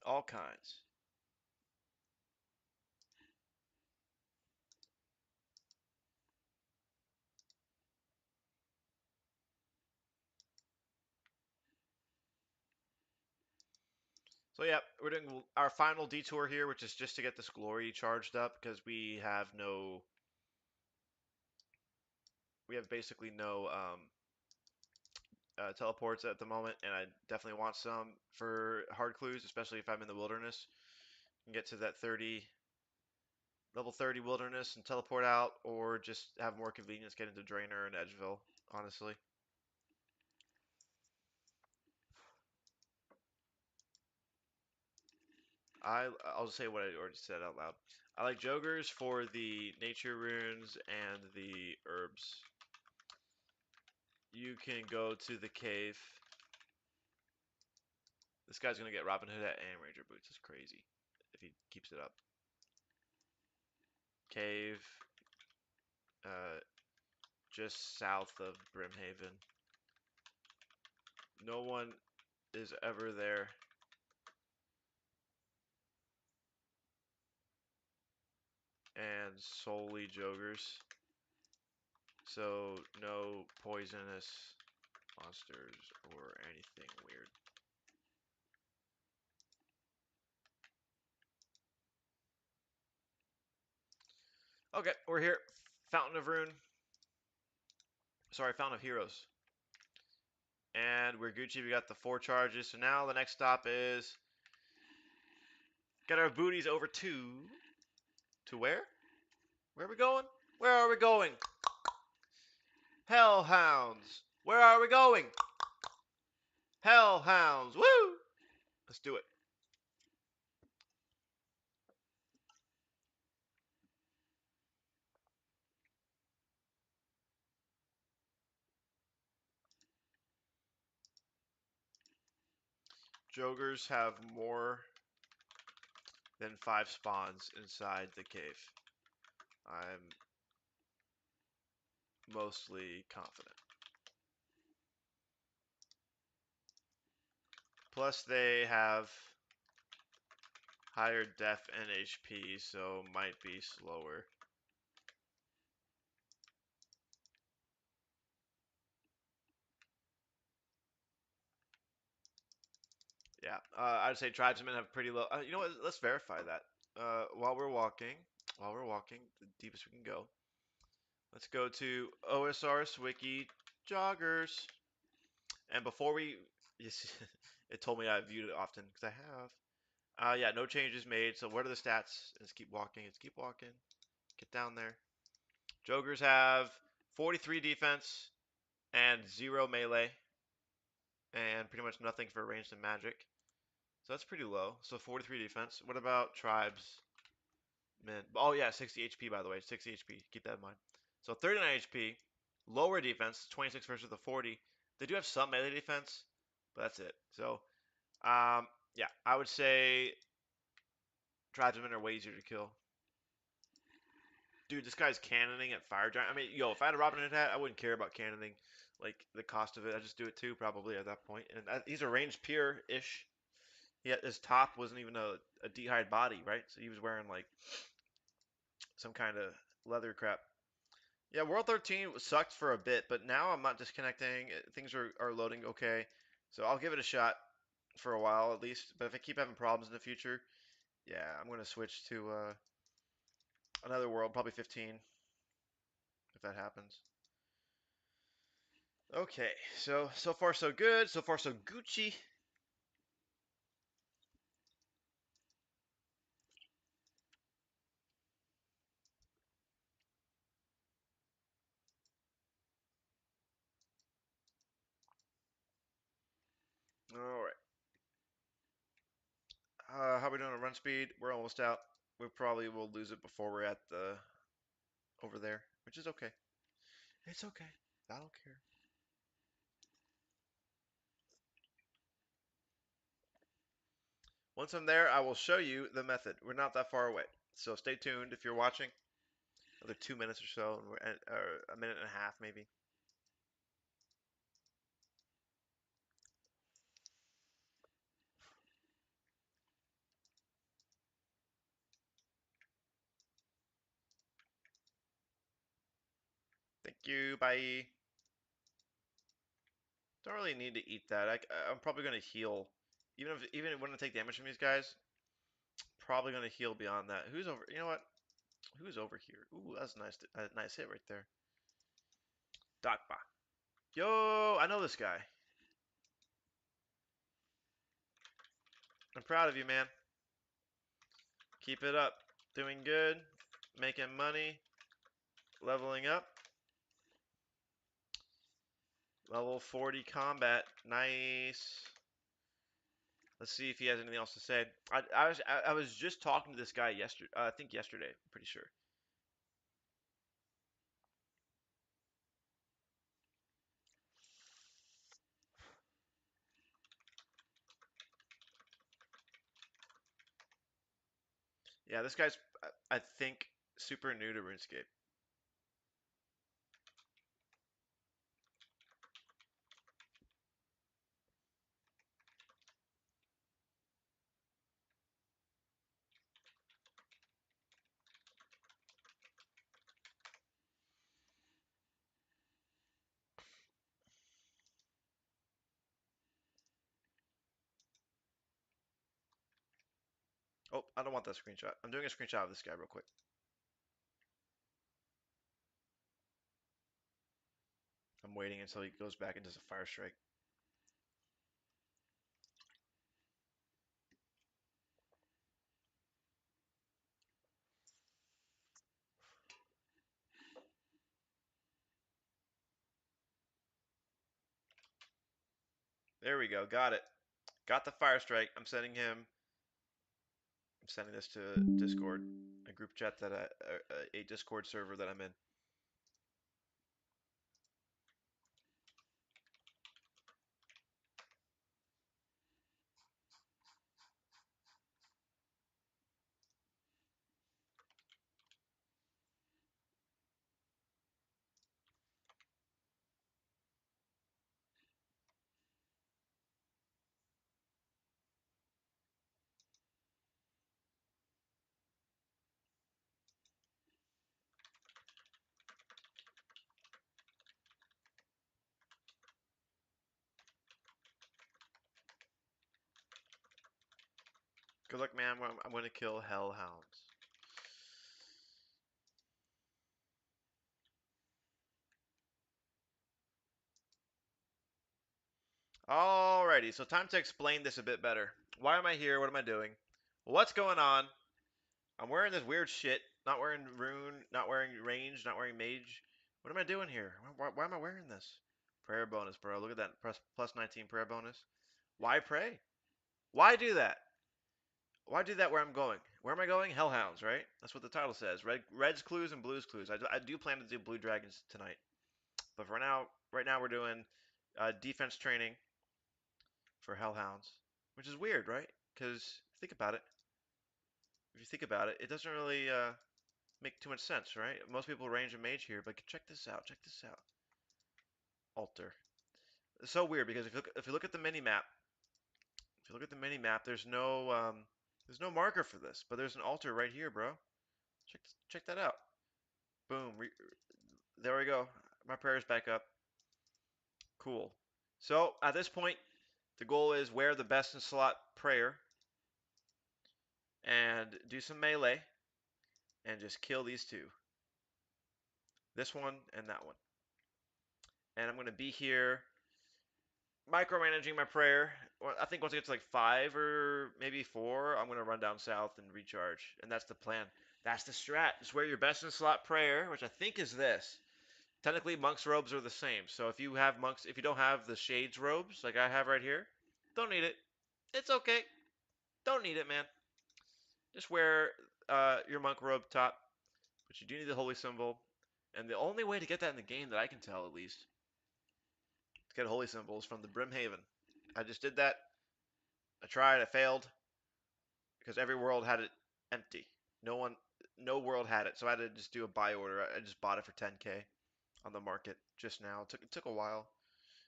All kinds. So yeah, we're doing our final detour here, which is just to get this glory charged up because we have basically no teleports at the moment, and I definitely want some for hard clues, especially if I'm in the wilderness. And get to that 30 level 30 Wilderness and teleport out, or just have more convenience getting to Draenor and Edgeville, honestly. I'll just say what I already said out loud. I like Jogers for the nature runes and the herbs. You can go to the cave. This guy's gonna get Robin Hood hat and Ranger boots. It's crazy if he keeps it up. Cave, uh, just south of Brimhaven. No one is ever there. And solely Jogers. So no poisonous monsters or anything weird. Okay, we're here. Fountain of Rune. Sorry, Fountain of Heroes. And we're Gucci. We got the 4 charges. So now the next stop is get our booties over to where? Where are we going? Where are we going? Hellhounds. Where are we going? Hellhounds. Woo! Let's do it. Jogers have more than 5 spawns inside the cave. I'm mostly confident. Plus they have higher def and HP, so might be slower. Yeah, I'd say tribesmen have pretty low. You know what? Let's verify that. While we're walking, the deepest we can go. Let's go to OSRS Wiki joggers. And before we, yes, it told me I viewed it often because I have. Yeah, no changes made. So what are the stats? Let's keep walking. Let's keep walking. Get down there. Jokers have 43 defense and 0 melee, and pretty much nothing for ranged and magic. So that's pretty low. So 43 defense. What about tribes? Men. Oh yeah, 60 HP by the way. 60 HP. Keep that in mind. So 39 HP. Lower defense. 26 versus the 40. They do have some melee defense, but that's it. So yeah, I would say tribesmen are way easier to kill. Dude, this guy's cannoning at fire giant. I mean, yo, if I had a Robin Hood hat, I wouldn't care about cannoning, like the cost of it. I just do it too, probably at that point. And he's a ranged peer ish. Yet his top wasn't even a D-hide body, right? So he was wearing like some kind of leather crap. Yeah, World 13 sucked for a bit, but now I'm not disconnecting. Things are loading okay. So I'll give it a shot for a while at least. But if I keep having problems in the future, yeah, I'm going to switch to another world, probably 15, if that happens. Okay, so far so good. So far so Gucci. All right. How are we doing on run speed? We're almost out. We probably will lose it before we're at the over there, which is okay. It's okay. I don't care. Once I'm there, I will show you the method. We're not that far away, so stay tuned if you're watching. Another 2 minutes or so, and we're at, or a minute and a half maybe. Thank you. Bye. Don't really need to eat that. I'm probably gonna heal, even when I take damage from these guys. Probably gonna heal beyond that. Who's over? You know what? Who's over here? Ooh, that's nice. A nice hit right there. Dakba. Yo, I know this guy. I'm proud of you, man. Keep it up. Doing good. making money, leveling up. Level 40 combat, nice. Let's see if he has anything else to say. I was just talking to this guy yesterday. I think yesterday. I'm pretty sure. Yeah, this guy's I think super new to RuneScape. Oh, I don't want that screenshot. I'm doing a screenshot of this guy real quick. I'm waiting until he goes back and does a fire strike. There we go. Got it. Got the fire strike. I'm sending this to Discord, a group chat that a Discord server that I'm in. Good luck, man. I'm going to kill hellhounds. Alrighty, so time to explain this a bit better. Why am I here? What am I doing? What's going on? I'm wearing this weird shit. Not wearing rune, not wearing range, not wearing mage. What am I doing here? Why am I wearing this? Prayer bonus, bro. Look at that. Plus 19 prayer bonus. Why pray? Why do that? Why do that where I'm going? Where am I going? Hellhounds, right? That's what the title says. Red's clues and blues clues. I do plan to do blue dragons tonight. But for now, right now we're doing defense training for hellhounds, which is weird, right? Because think about it. If you think about it, it doesn't really make too much sense, right? Most people range and mage here, but check this out. Check this out. Altar. It's so weird because if you look at the mini map, if you look at the mini map, there's no marker for this, but there's an altar right here, bro. Check that out. Boom. There we go. My prayer's back up. Cool. So at this point, the goal is wear the best in slot prayer and do some melee and just kill these two. This one and that one. And I'm going to be here micromanaging my prayer. I think once I get to like 5 or maybe 4, I'm going to run down south and recharge. And that's the plan. That's the strat. Just wear your best in slot prayer, which I think is this. Technically, monk's robes are the same. So if you don't have the shades robes like I have right here, don't need it. It's okay. Don't need it, man. Just wear your monk robe top, but you do need the holy symbol. And the only way to get that in the game that I can tell, at least, to get holy symbols from the Brimhaven. I just did that. I tried. I failed because every world had it empty. No world had it, so I had to just do a buy order. I just bought it for 10K on the market just now. It took a while.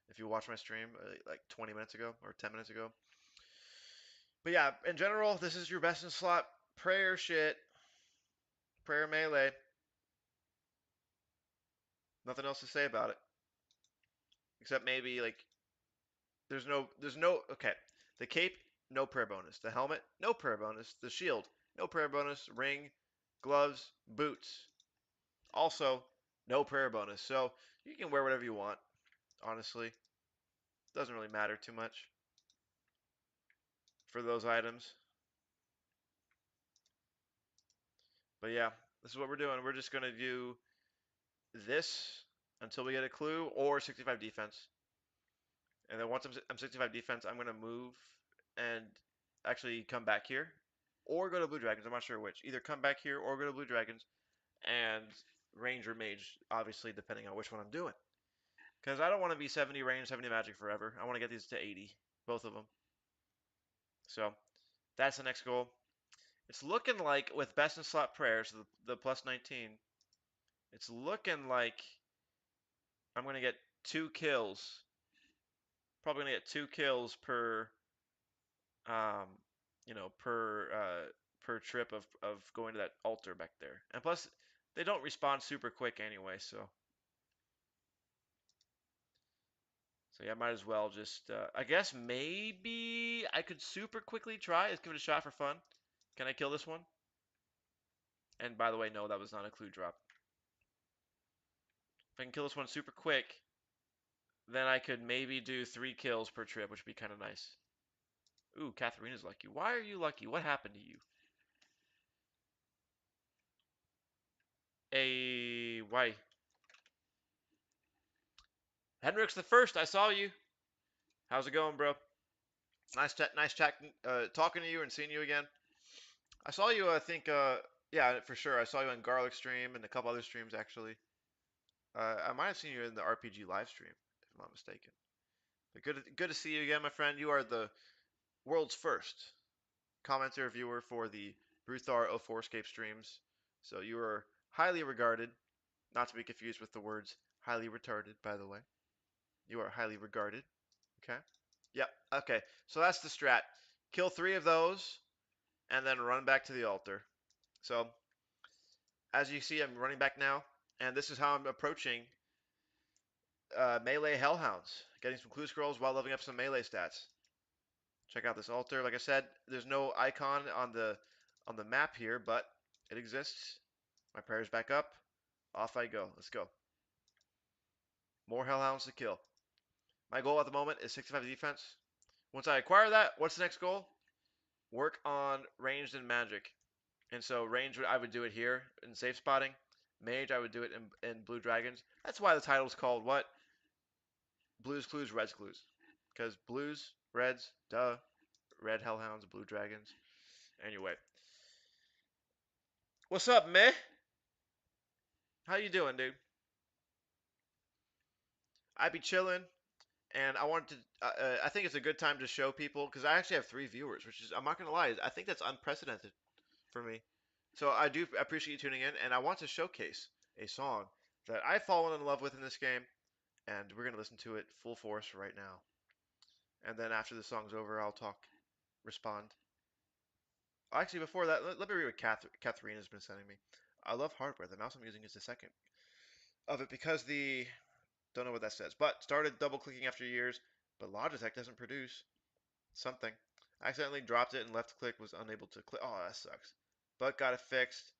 If you watch my stream like 20 minutes ago or 10 minutes ago. But yeah, in general, this is your best in slot prayer shit. Prayer melee. Nothing else to say about it. Except maybe like there's no okay. The cape, no prayer bonus. The helmet, no prayer bonus. The shield, no prayer bonus. Ring, gloves, boots. Also, no prayer bonus. So you can wear whatever you want, honestly. Doesn't really matter too much for those items. But yeah. This is what we're doing. We're just going to do this until we get a clue or 65 defense. And then once I'm 65 defense, I'm going to move and actually come back here or go to Blue Dragons. I'm not sure which. Either come back here or go to Blue Dragons and range or mage, obviously, depending on which one I'm doing. Because I don't want to be 70 range, 70 magic forever. I want to get these to 80, both of them. So that's the next goal. It's looking like with best in slot prayers, the plus 19, it's looking like I'm going to get 2 kills. Probably going to get 2 kills per, you know, per trip of going to that altar back there. And plus, they don't respawn super quick anyway, so. So yeah, might as well just, I guess maybe I could super quickly try. Let's give it a shot for fun. Can I kill this one? And by the way, no, that was not a clue drop. If I can kill this one super quick, then I could maybe do 3 kills per trip, which would be kind of nice. Ooh, Katharina's lucky. Why are you lucky? What happened to you? Why? Henrik's the first. I saw you. How's it going, bro? Nice chat, talking to you and seeing you again. I saw you, I think, yeah, for sure. I saw you on Garlic stream and a couple other streams, actually. I might have seen you in the RPG live stream, if I'm not mistaken. But good to see you again, my friend. You are the world's first commenter viewer for the Bruthar 04scape streams. So you are highly regarded, not to be confused with the words highly retarded, by the way. You are highly regarded. Okay? Yep. Okay. So that's the strat. Kill 3 of those, and then run back to the altar. So, as you see, I'm running back now, and this is how I'm approaching melee hellhounds. Getting some clue scrolls while leveling up some melee stats. Check out this altar. Like I said, there's no icon on the map here, but it exists. My prayer's back up. Off I go. Let's go. More hellhounds to kill. My goal at the moment is 65 defense. Once I acquire that, what's the next goal? Work on ranged and magic. And so range, I would do it here in safe spotting. Mage, I would do it in Blue Dragons. That's why the title's called what? Blues Clues, Reds Clues. Because blues, reds, duh. Red Hellhounds, Blue Dragons. Anyway. What's up, meh? How you doing, dude? I be chilling, and I wanted to. I think it's a good time to show people because I actually have 3 viewers, which is I'm not gonna lie, I think that's unprecedented for me. So I do appreciate you tuning in, and I want to showcase a song that I've fallen in love with in this game, and we're gonna listen to it full force right now. And then after the song's over, I'll respond. Actually, before that, let me read what Katharina's been sending me. I love hardware. The mouse I'm using is the second of it because the don't know what that says, but started double clicking after years, but Logitech doesn't produce something. I accidentally dropped it and left click was unable to click. Oh, that sucks. But got it fixed.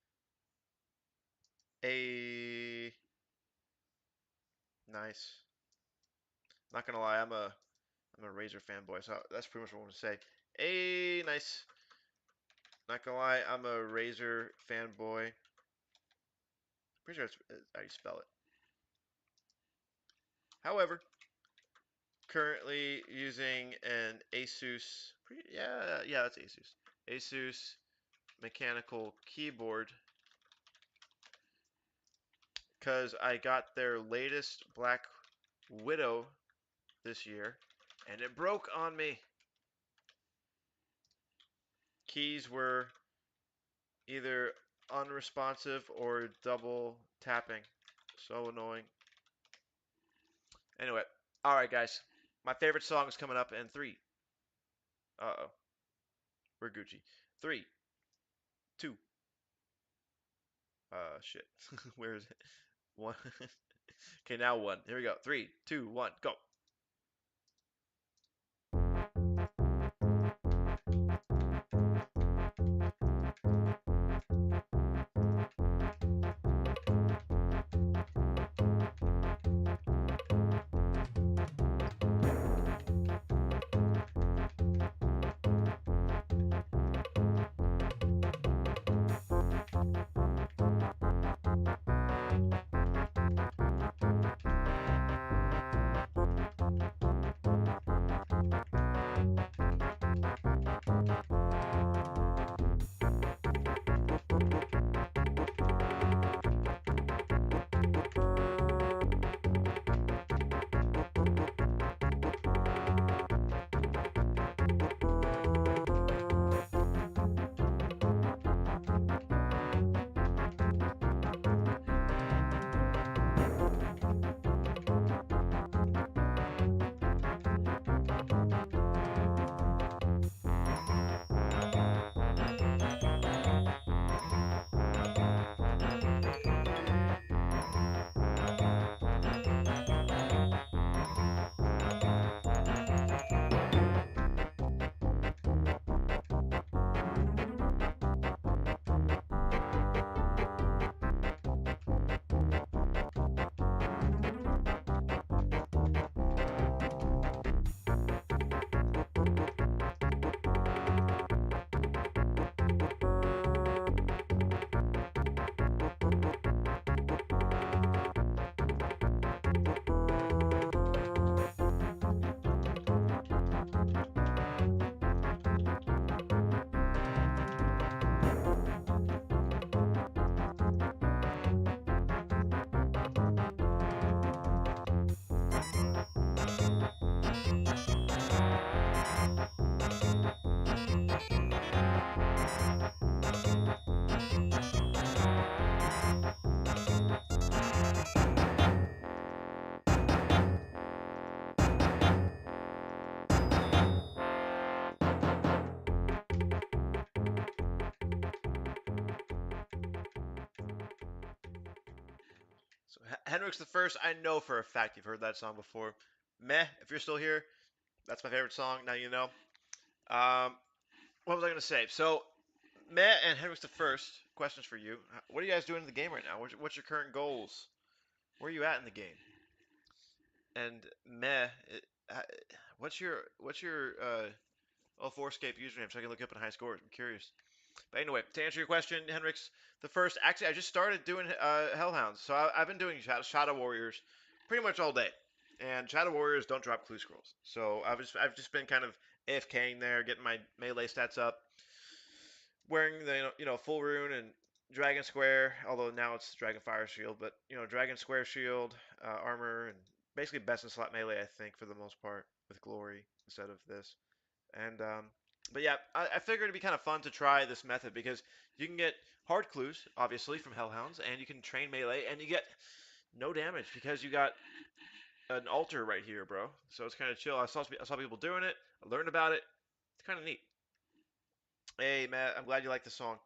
Nice. Not gonna lie, I'm a Razer fanboy, so that's pretty much what I want to say. Nice. Not gonna lie, I'm a Razer fanboy. Pretty sure it's how you spell it. However, currently using an Asus. Yeah, that's Asus. Asus mechanical keyboard because I got their latest Black Widow this year and it broke on me. Keys were either unresponsive or double tapping. So annoying. Anyway, alright guys. My favorite song is coming up in 3. Uh-oh. We're Gucci. 3, 2. Shit. Where is it? 1. Okay, now 1. Here we go. 3, 2, 1, go. Henrik's the First. I know for a fact you've heard that song before. Meh, if you're still here, that's my favorite song. Now you know. Um, what was I gonna say? So, Meh and Henrik's the First. Questions for you. What are you guys doing in the game right now? What's your current goals? Where are you at in the game? And Meh, what's your Forescape username so I can look up in high scores? I'm curious. But anyway, to answer your question, Henrik's the First. Actually, I just started doing Hellhounds, so I've been doing Shadow Warriors pretty much all day. And Shadow Warriors don't drop clue scrolls, so I've just been kind of AFKing there, getting my melee stats up, wearing the full rune and Dragon Square. Although now it's Dragon Fire Shield, but Dragon Square Shield, armor, and basically best in slot melee, I think, for the most part, with Glory instead of this. And but yeah, I figured it'd be kind of fun to try this method because you can get hard clues, obviously, from Hellhounds, and you can train melee, and you get no damage because you got an altar right here, bro. So it's kind of chill. I saw people doing it. I learned about it. It's kind of neat. Hey, Matt, I'm glad you like the song.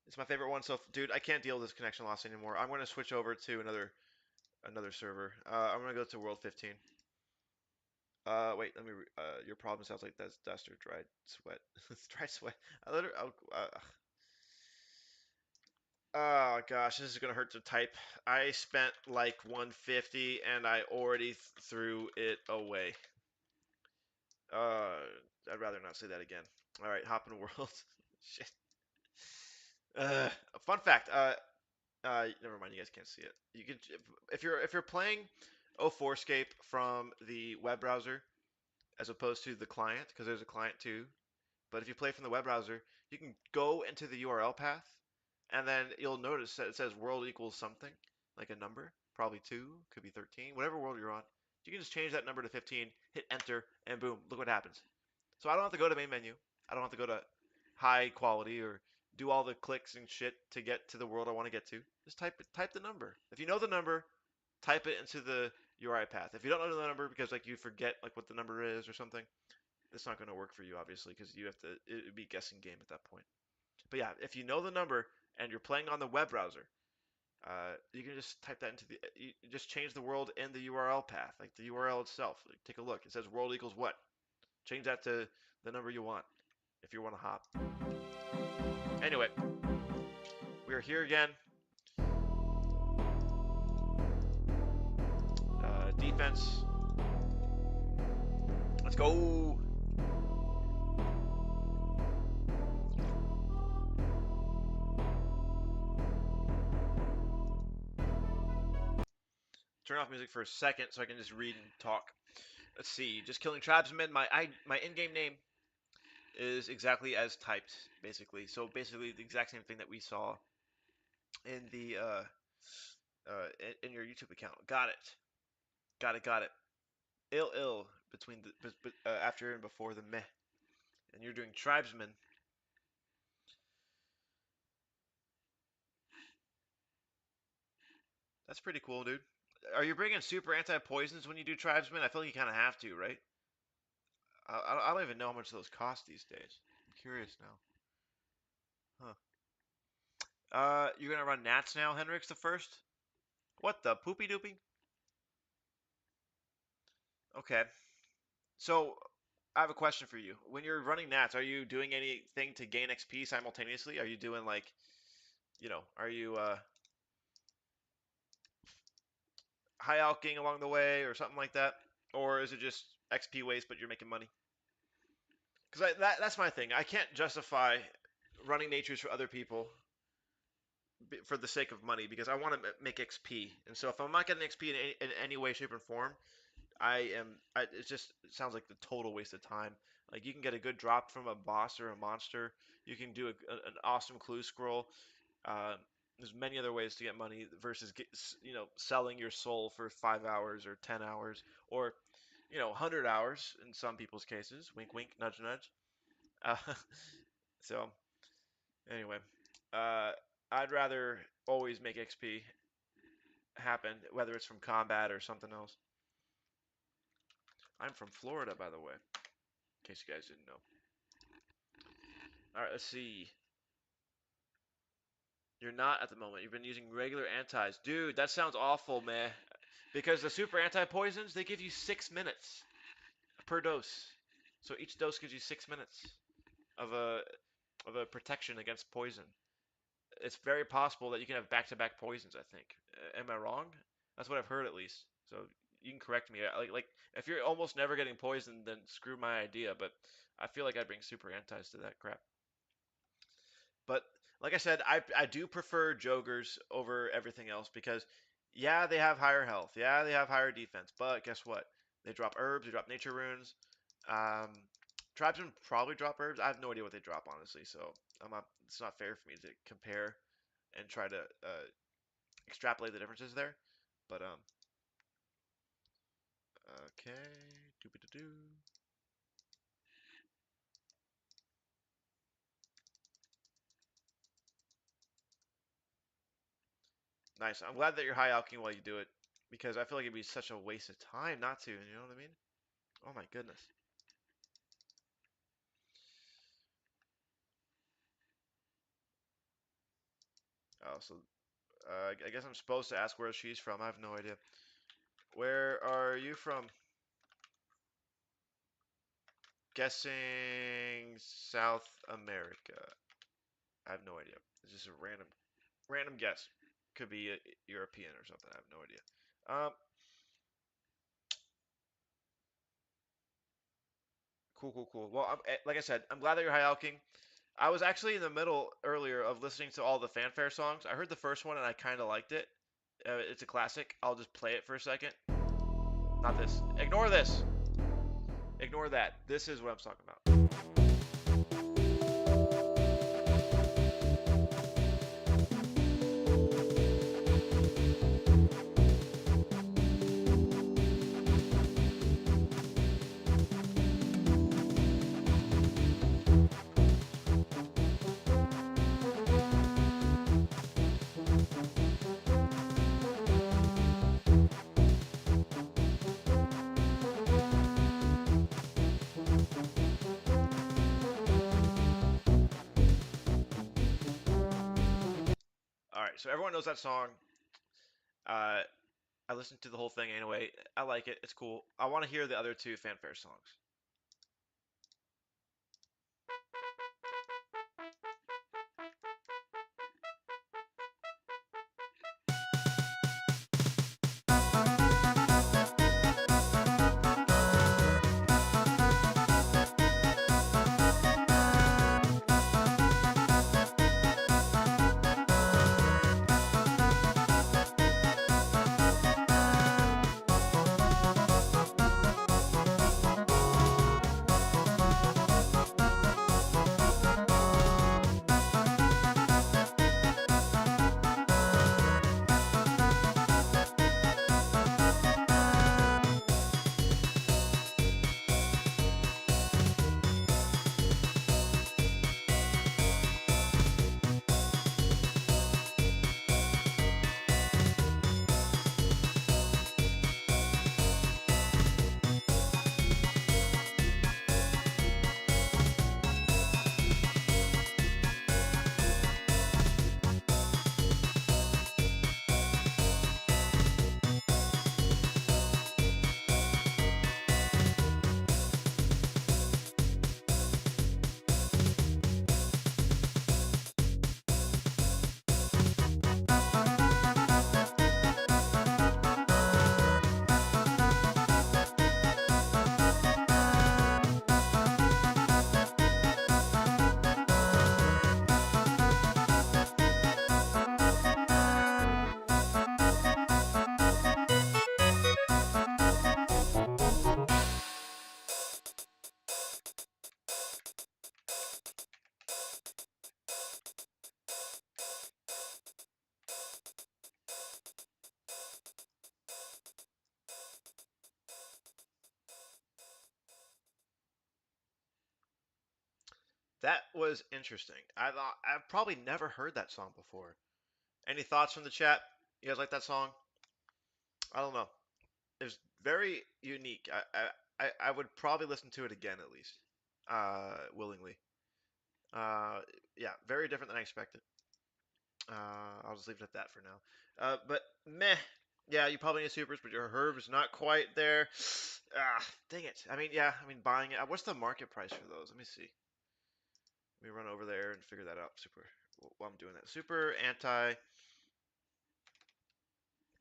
It's my favorite one. So, dude, I can't deal with this connection loss anymore. I'm gonna switch over to another server. I'm gonna go to World 15. Wait, let me. Your problem sounds like that's dust or dried sweat. It's dried sweat. I literally. Oh gosh, this is gonna hurt to type. I spent like 150 and I already threw it away. Uh, I'd rather not say that again. All right, hop in world. Shit. Uh, fun fact. Never mind. You guys can't see it. You can if you're playing O4scape from the web browser as opposed to the client, because there's a client too. But if you play from the web browser, you can go into the URL path, and then you'll notice that it says world equals something, like a number, probably 2, could be 13, whatever world you're on. You can just change that number to 15, hit enter, and boom, look what happens. So I don't have to go to main menu. I don't have to go to high quality or do all the clicks and shit to get to the world I want to get to. Just type the number. If you know the number, type it into the URI path. If you don't know the number because like you forget like what the number is or something, it's not going to work for you obviously because you have to it would be guessing game at that point. But yeah, if you know the number and you're playing on the web browser, you can just type that into you just change the world in the URL path, like the URL itself. Like, take a look. It says world equals what? Change that to the number you want if you want to hop. Anyway, we are here again. Defense. Let's go. Turn off music for a second so I can just read and talk. Let's see. Just killing tribesmen. My in-game name is exactly as typed, basically. So basically the exact same thing that we saw in the in your YouTube account. Got it. Got it. Ill between the after and before the meh. And you're doing tribesmen. That's pretty cool, dude. Are you bringing super anti-poisons when you do tribesmen? I feel like you kind of have to, right? I don't even know how much those cost these days. I'm curious now. Huh. You're gonna run Nats now, Henrik's the First? What the poopy doopy? Okay. So I have a question for you. When you're running Nats, are you doing anything to gain XP simultaneously? Are you doing like, are you high alking along the way or something like that? Or is it just XP waste but you're making money? Because that's my thing. I can't justify running natures for other people for the sake of money because I want to make XP. And so if I'm not getting XP in any way, shape, or form, it sounds like the total waste of time. Like you can get a good drop from a boss or a monster. You can do an awesome clue scroll. Uh, there's many other ways to get money versus selling your soul for 5 hours or 10 hours or 100 hours in some people's cases. Wink, wink, nudge, nudge. Uh, so anyway, uh, I'd rather always make XP happen, whether it's from combat or something else. I'm from Florida, by the way, in case you guys didn't know. All right, let's see. You're not at the moment. You've been using regular antis. Dude, that sounds awful, man. Because the super anti-poisons, they give you 6 minutes per dose. So each dose gives you 6 minutes of a protection against poison. It's very possible that you can have back-to-back poisons, I think. Am I wrong? That's what I've heard at least. So you can correct me. Like if you're almost never getting poisoned, then screw my idea, but I feel like I bring super antis to that crap. But like I said, I do prefer Jogers over everything else because yeah, they have higher health. Yeah, they have higher defense. But guess what? They drop herbs, they drop nature runes. Um, Tribesmen probably drop herbs. I have no idea what they drop honestly, so it's not fair for me to compare and try to extrapolate the differences there. But okay, doobie doo. Nice. I'm glad that you're high alching while you do it because I feel like it'd be such a waste of time not to. You know what I mean? Oh my goodness. Oh, so I guess I'm supposed to ask where she's from. I have no idea. Where are you from? Guessing South America. I have no idea. It's just a random guess. Could be a European or something. I have no idea. Cool. Well, like I said, I'm glad that you're high alking. I was actually in the middle earlier of listening to all the fanfare songs. I heard the first one and I kind of liked it. It's a classic. I'll just play it for a second. Not this. Ignore this. Ignore that. This is what I'm talking about. All right, so everyone knows that song. Uh, I listened to the whole thing anyway. I like it. It's cool. I want to hear the other two fanfare songs. That was interesting. I've probably never heard that song before. Any thoughts from the chat? You guys like that song? I don't know. It's very unique. I would probably listen to it again at least, willingly. Uh, yeah, very different than I expected. I'll just leave it at that for now. But meh. Yeah, you probably need supers, but your herb's not quite there. Dang it. I mean, yeah, I mean, buying it. What's the market price for those? Let me see. Let me run over there and figure that out. Super. While I'm doing that. Super anti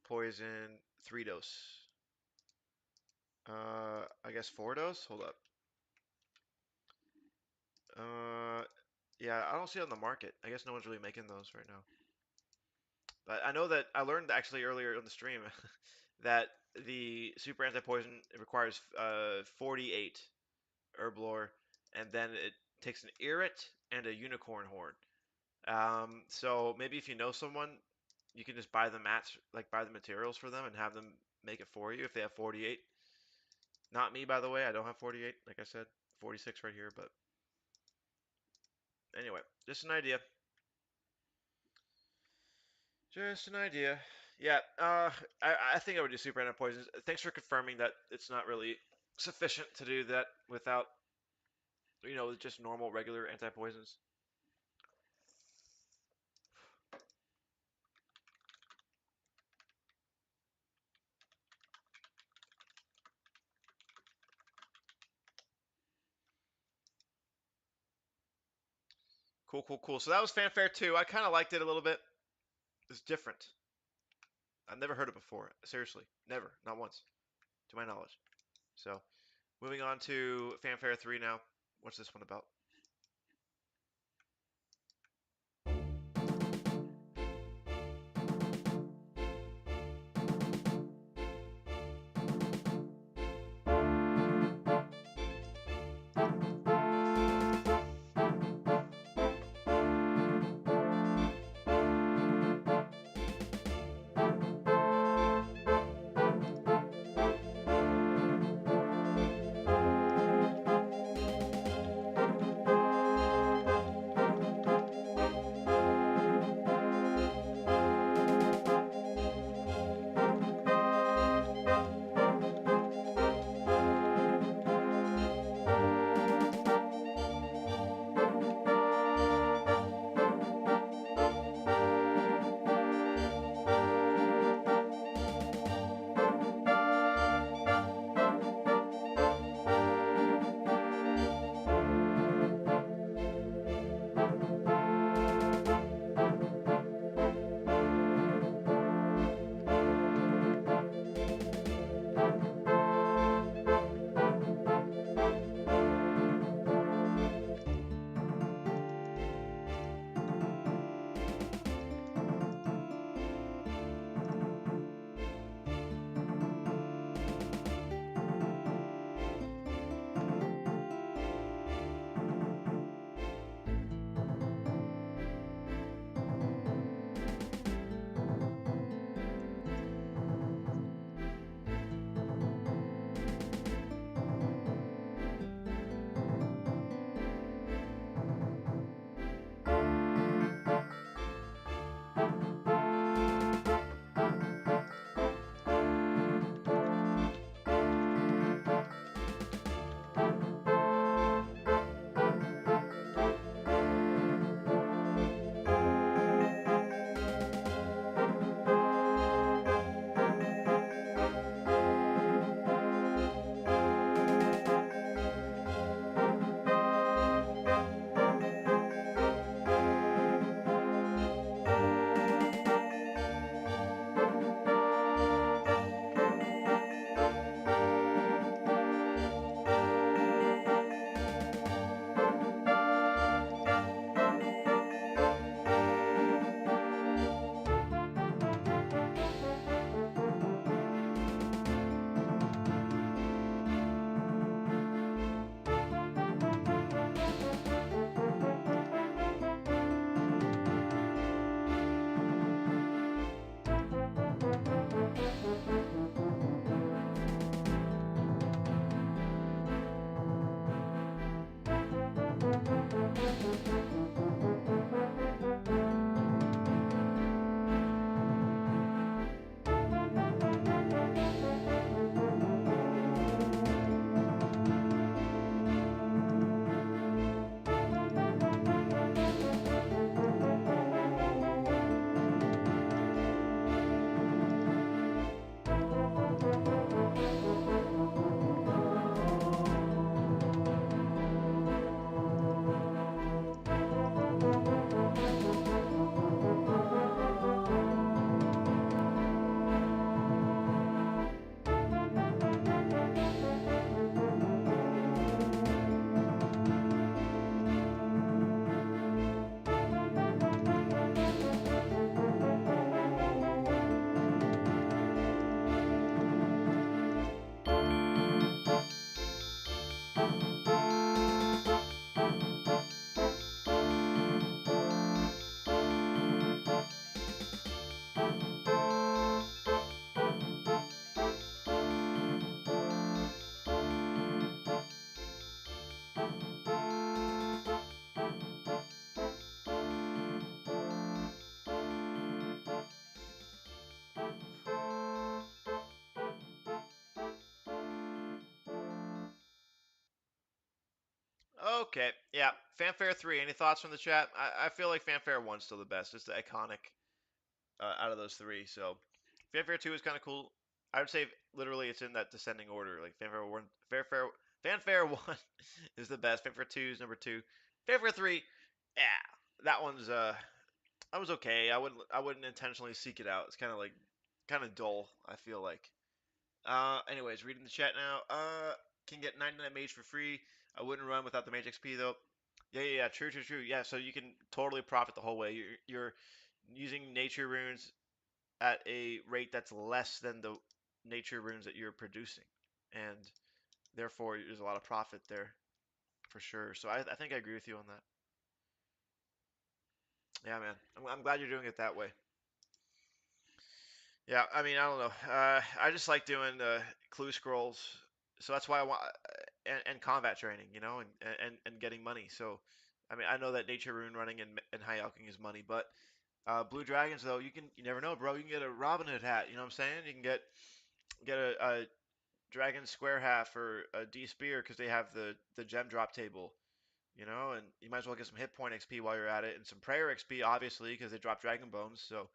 poison 3 dose. I guess 4 dose. Hold up. Uh, yeah, I don't see it on the market. I guess no one's really making those right now. But I know that I learned actually earlier on the stream that the super anti-poison requires 48 herblore, and then it takes an irrit and a unicorn horn. So maybe if you know someone, you can just buy the mats, like buy the materials for them and have them make it for you if they have 48. Not me, by the way. I don't have 48. Like I said, 46 right here. But anyway, just an idea. Just an idea. Yeah, I think I would do super anti-poisons. Thanks for confirming that it's not really sufficient to do that without, just normal, regular anti-poisons. Cool, cool, cool. So that was Fanfare 2. I kind of liked it a little bit. It's different. I've never heard it before. Seriously, never, not once, to my knowledge. So, moving on to Fanfare 3 now. What's this one about? Okay, yeah. Fanfare 3, any thoughts from the chat? I feel like Fanfare 1's still the best. It's the iconic out of those three. So Fanfare 2 is kind of cool. I would say literally it's in that descending order. Like Fanfare 1 is the best. Fanfare 2 is number 2. Fanfare 3, yeah, that one's that was okay. I wouldn't intentionally seek it out. It's kind of dull, I feel like. Anyways, reading the chat now. Can get 99 mage for free. I wouldn't run without the mage XP though. Yeah. True, true, true. Yeah, so you can totally profit the whole way. You're using nature runes at a rate that's less than the nature runes that you're producing, and therefore there's a lot of profit there for sure. So I think I agree with you on that. Yeah, man. I'm glad you're doing it that way. Yeah, I mean, I don't know. I just like doing clue scrolls, so that's why I want and combat training, and getting money. So, I mean, I know that nature rune running and high alching is money, but blue dragons though, you never know, bro. You can get a Robin Hood hat. You know what I'm saying? You can get a dragon square half or a D spear because they have the gem drop table. And you might as well get some hit point XP while you're at it, and some prayer XP obviously because they drop dragon bones. So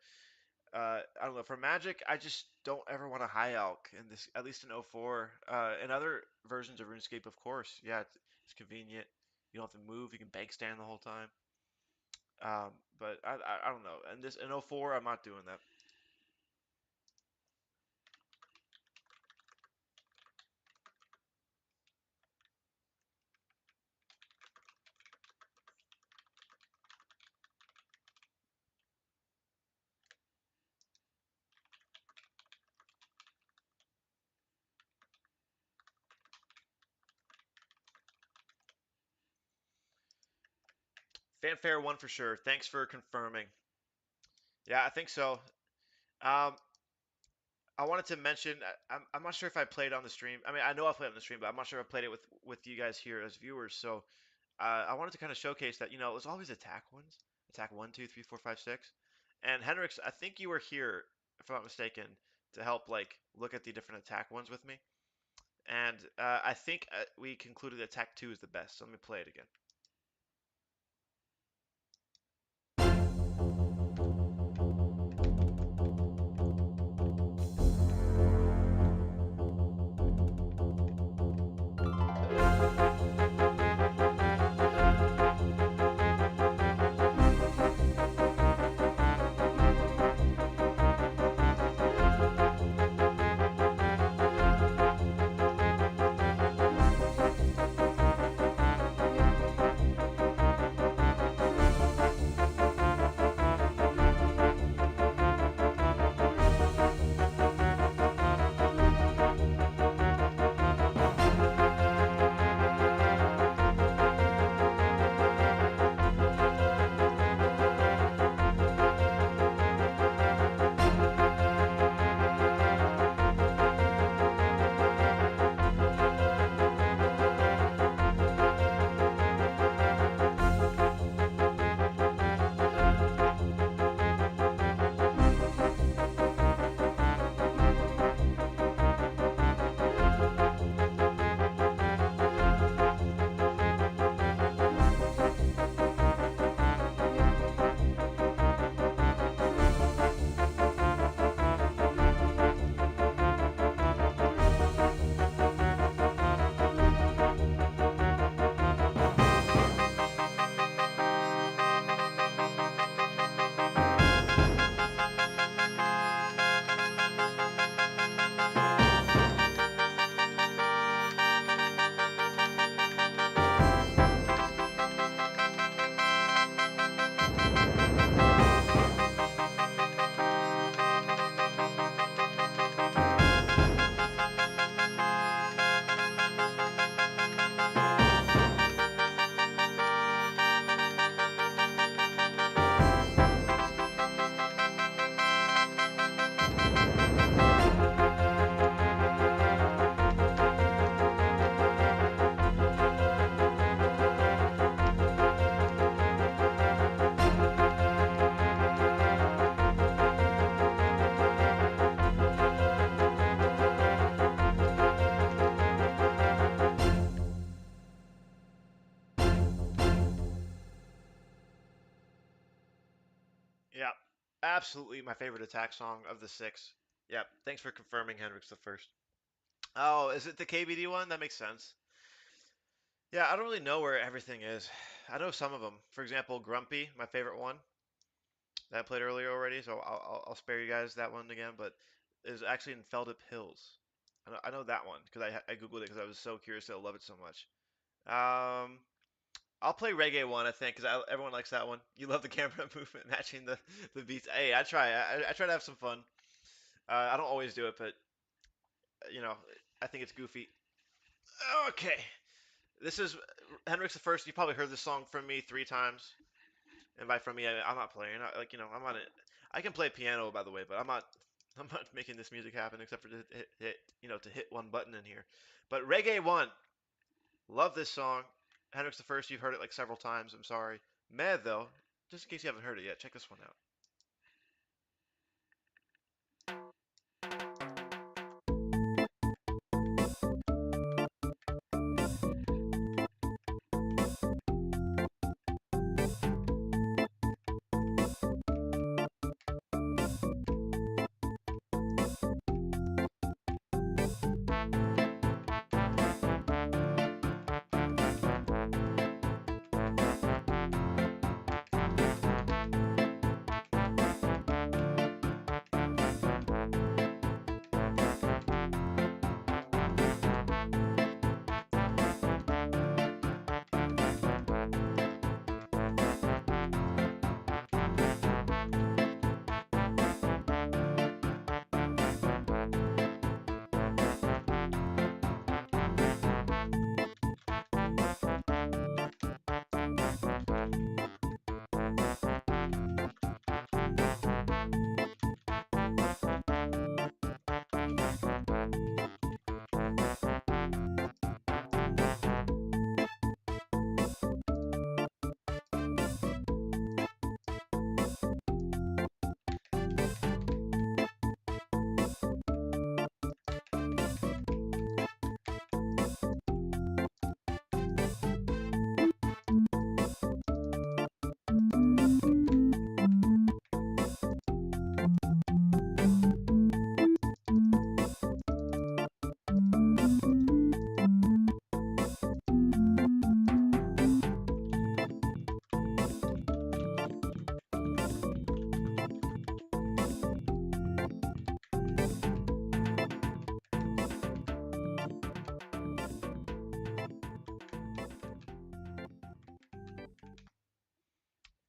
I don't know. For Magic, I just don't ever want to high alch in this, at least in 04. In other versions of RuneScape, of course, yeah, it's convenient. You don't have to move. You can bank stand the whole time. But I don't know. And this in 04, I'm not doing that. Fanfare 1 for sure. Thanks for confirming. Yeah, I think so. Um, I wanted to mention. I'm not sure if I played on the stream. I mean, I know I played on the stream, but I'm not sure if I played it with you guys here as viewers. So I wanted to kind of showcase that, it was always attack ones, attack 1, 2, 3, 4, 5, 6. And Hendrix, I think you were here, if I'm not mistaken, to help like look at the different attack ones with me. And I think we concluded attack 2 is the best. So let me play it again. Yeah, absolutely my favorite attack song of the six. Yep, thanks for confirming Hendrix the First. Oh, is it the KBD one? That makes sense. Yeah, I don't really know where everything is. I know some of them. For example, Grumpy, my favorite one that I played earlier already, so I'll spare you guys that one again, but is actually in Feldip Hills. I know that one because I googled it because I was so curious to love it so much. Um, I'll play Reggae one, I think, because everyone likes that one. You love the camera movement matching the beats. Hey, I try. I try to have some fun. I don't always do it, but you know, I think it's goofy. Okay, this is Hendrix the First. You probably heard this song from me 3 times, and by from me, I'm not playing. Like I'm on it. I can play piano, by the way, but I'm not. I'm not making this music happen except for to hit one button in here. But Reggae One, love this song. Hendrix the First. You've heard it like several times. I'm sorry. Meh though, just in case you haven't heard it yet, check this one out.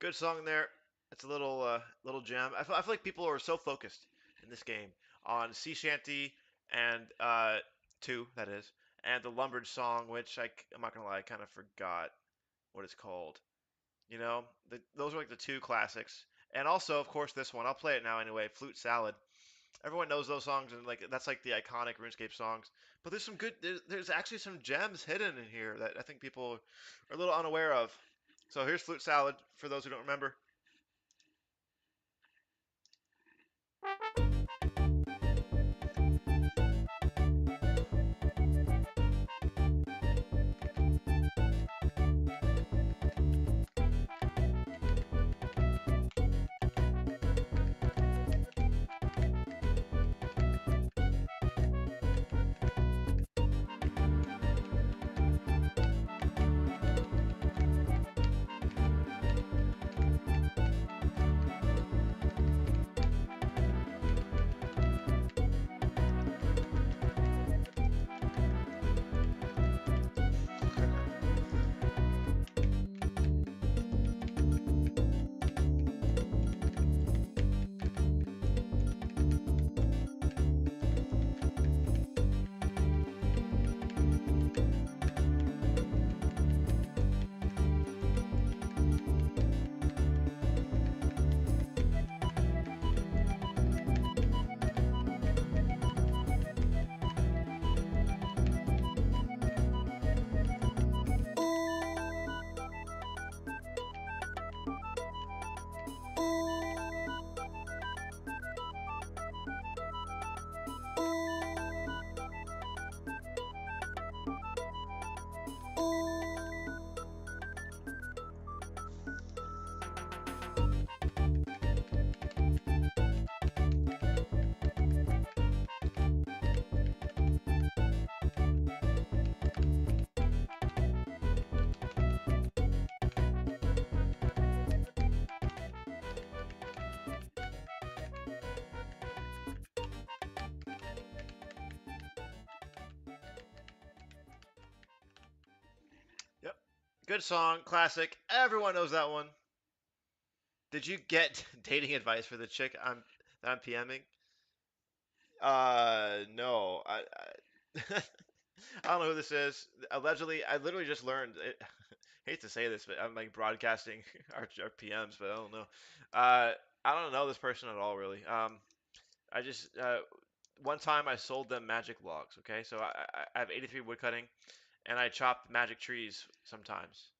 Good song there. It's a little gem. I feel like people are so focused in this game on sea shanty and two that is, and the Lumbridge song, which I'm not gonna lie, I kind of forgot what it's called. Those are like the two classics. And also, of course, this one. I'll play it now anyway. Flute Salad. Everyone knows those songs, and like that's like the iconic RuneScape songs. But there's some good. There's actually some gems hidden in here that I think people are a little unaware of. So here's Flute Salad for those who don't remember. Good song, classic. Everyone knows that one. Did you get dating advice for the chick that I'm PMing? No. I don't know who this is. Allegedly, I literally just learned. Hate to say this, but I'm like broadcasting our PMs, but I don't know. Uh, I don't know this person at all, really. I just one time I sold them magic logs. Okay, so I have 83 wood cutting, and I chop magic trees sometimes.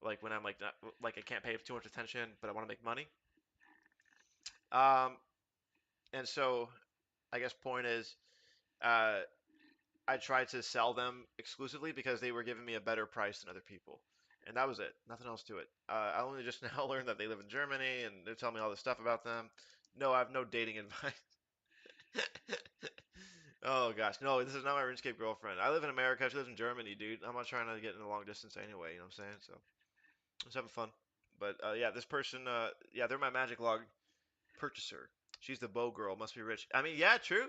Like when I'm like not, like I can't pay too much attention, but I want to make money. Um, and so I guess point is, uh, I tried to sell them exclusively because they were giving me a better price than other people. And that was it. Nothing else to it. I only just now learned that they live in Germany and they're telling me all this stuff about them. No, I have no dating advice. Oh gosh, no, this is not my RuneScape girlfriend. I live in America. She lives in Germany, dude. I'm not trying to get in a long distance anyway. You know what I'm saying? So just having fun. But yeah, this person, yeah, they're my magic log purchaser. She's the bow girl. Must be rich. I mean, yeah, true.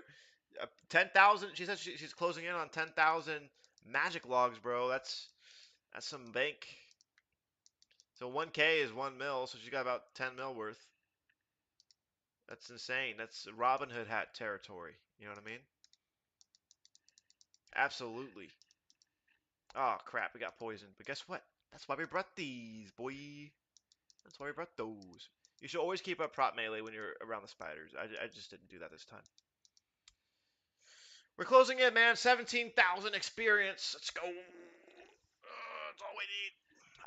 10,000. She says she's closing in on 10,000 magic logs, bro. That's some bank. So 1K is 1 mil, so she got about 10 mil worth. That's insane. That's Robin Hood hat territory. You know what I mean? Absolutely. Oh crap, we got poisoned. But guess what? That's why we brought these, boy. That's why we brought those. You should always keep up prop melee when you're around the spiders. I just didn't do that this time. We're closing in, man. 17,000 experience. Let's go. That's all we need.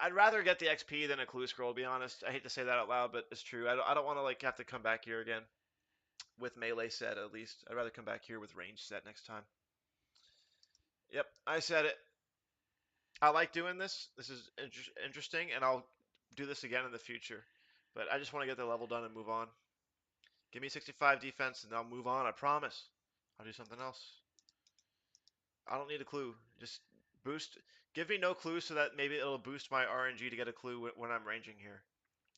I'd rather get the XP than a clue scroll, to be honest. I hate to say that out loud, but it's true. I don't want to like have to come back here again with melee set at least. I'd rather come back here with range set next time. Yep, I said it. I like doing this. This is interesting, and I'll do this again in the future. But I just want to get the level done and move on. Give me 65 defense, and I'll move on. I promise. I'll do something else. I don't need a clue. Just boost. Give me no clue so that maybe it'll boost my RNG to get a clue when I'm ranging here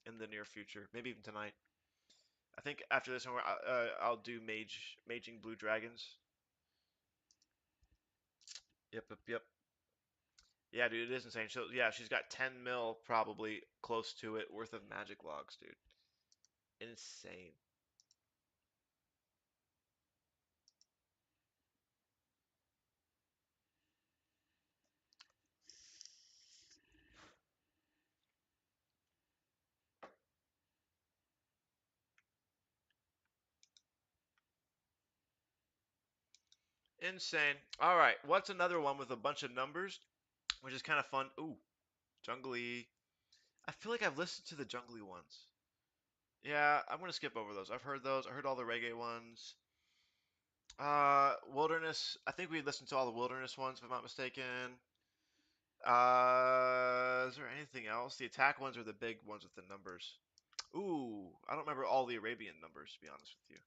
in the near future. Maybe even tonight. I think after this one, I'll do maging blue dragons. Yep. Yeah, dude, it is insane. So yeah, she's got 10 mil probably close to it worth of magic logs, dude. Insane. Insane. All right, what's another one with a bunch of numbers, which is kind of fun? Ooh, jungly. I feel like I've listened to the jungly ones. Yeah, I'm gonna skip over those. I've heard those. I heard all the reggae ones. Wilderness. I think we listened to all the wilderness ones, if I'm not mistaken. Is there anything else? The attack ones are the big ones with the numbers. Ooh, I don't remember all the Arabian numbers, to be honest with you.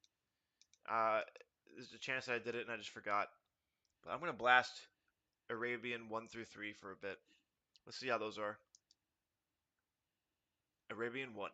There's a chance that I did it and I just forgot. But I'm gonna blast Arabian 1 through 3 for a bit. Let's see how those are. Arabian 1.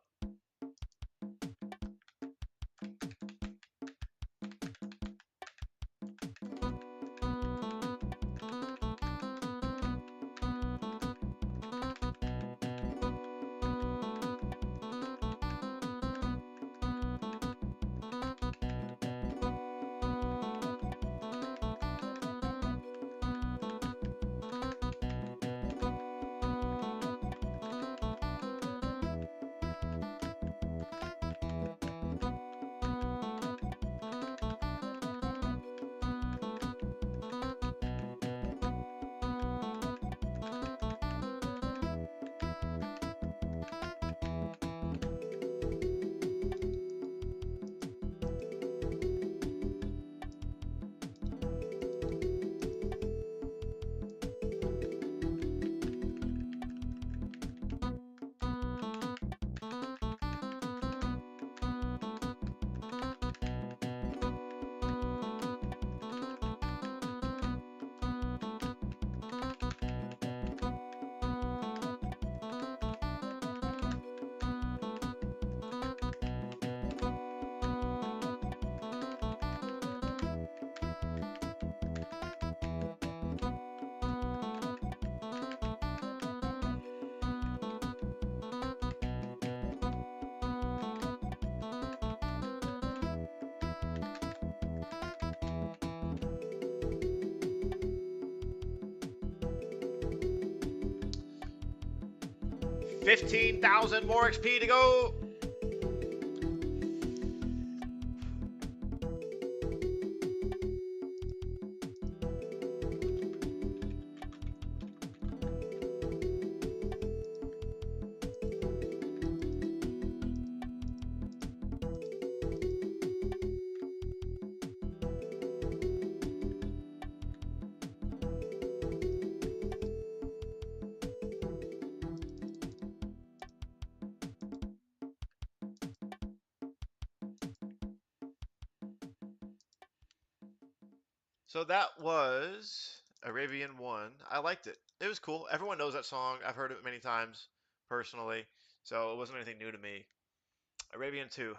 15,000 more XP to go. So that was Arabian 1. I liked it. It was cool. Everyone knows that song. I've heard it many times personally, so it wasn't anything new to me. Arabian 2.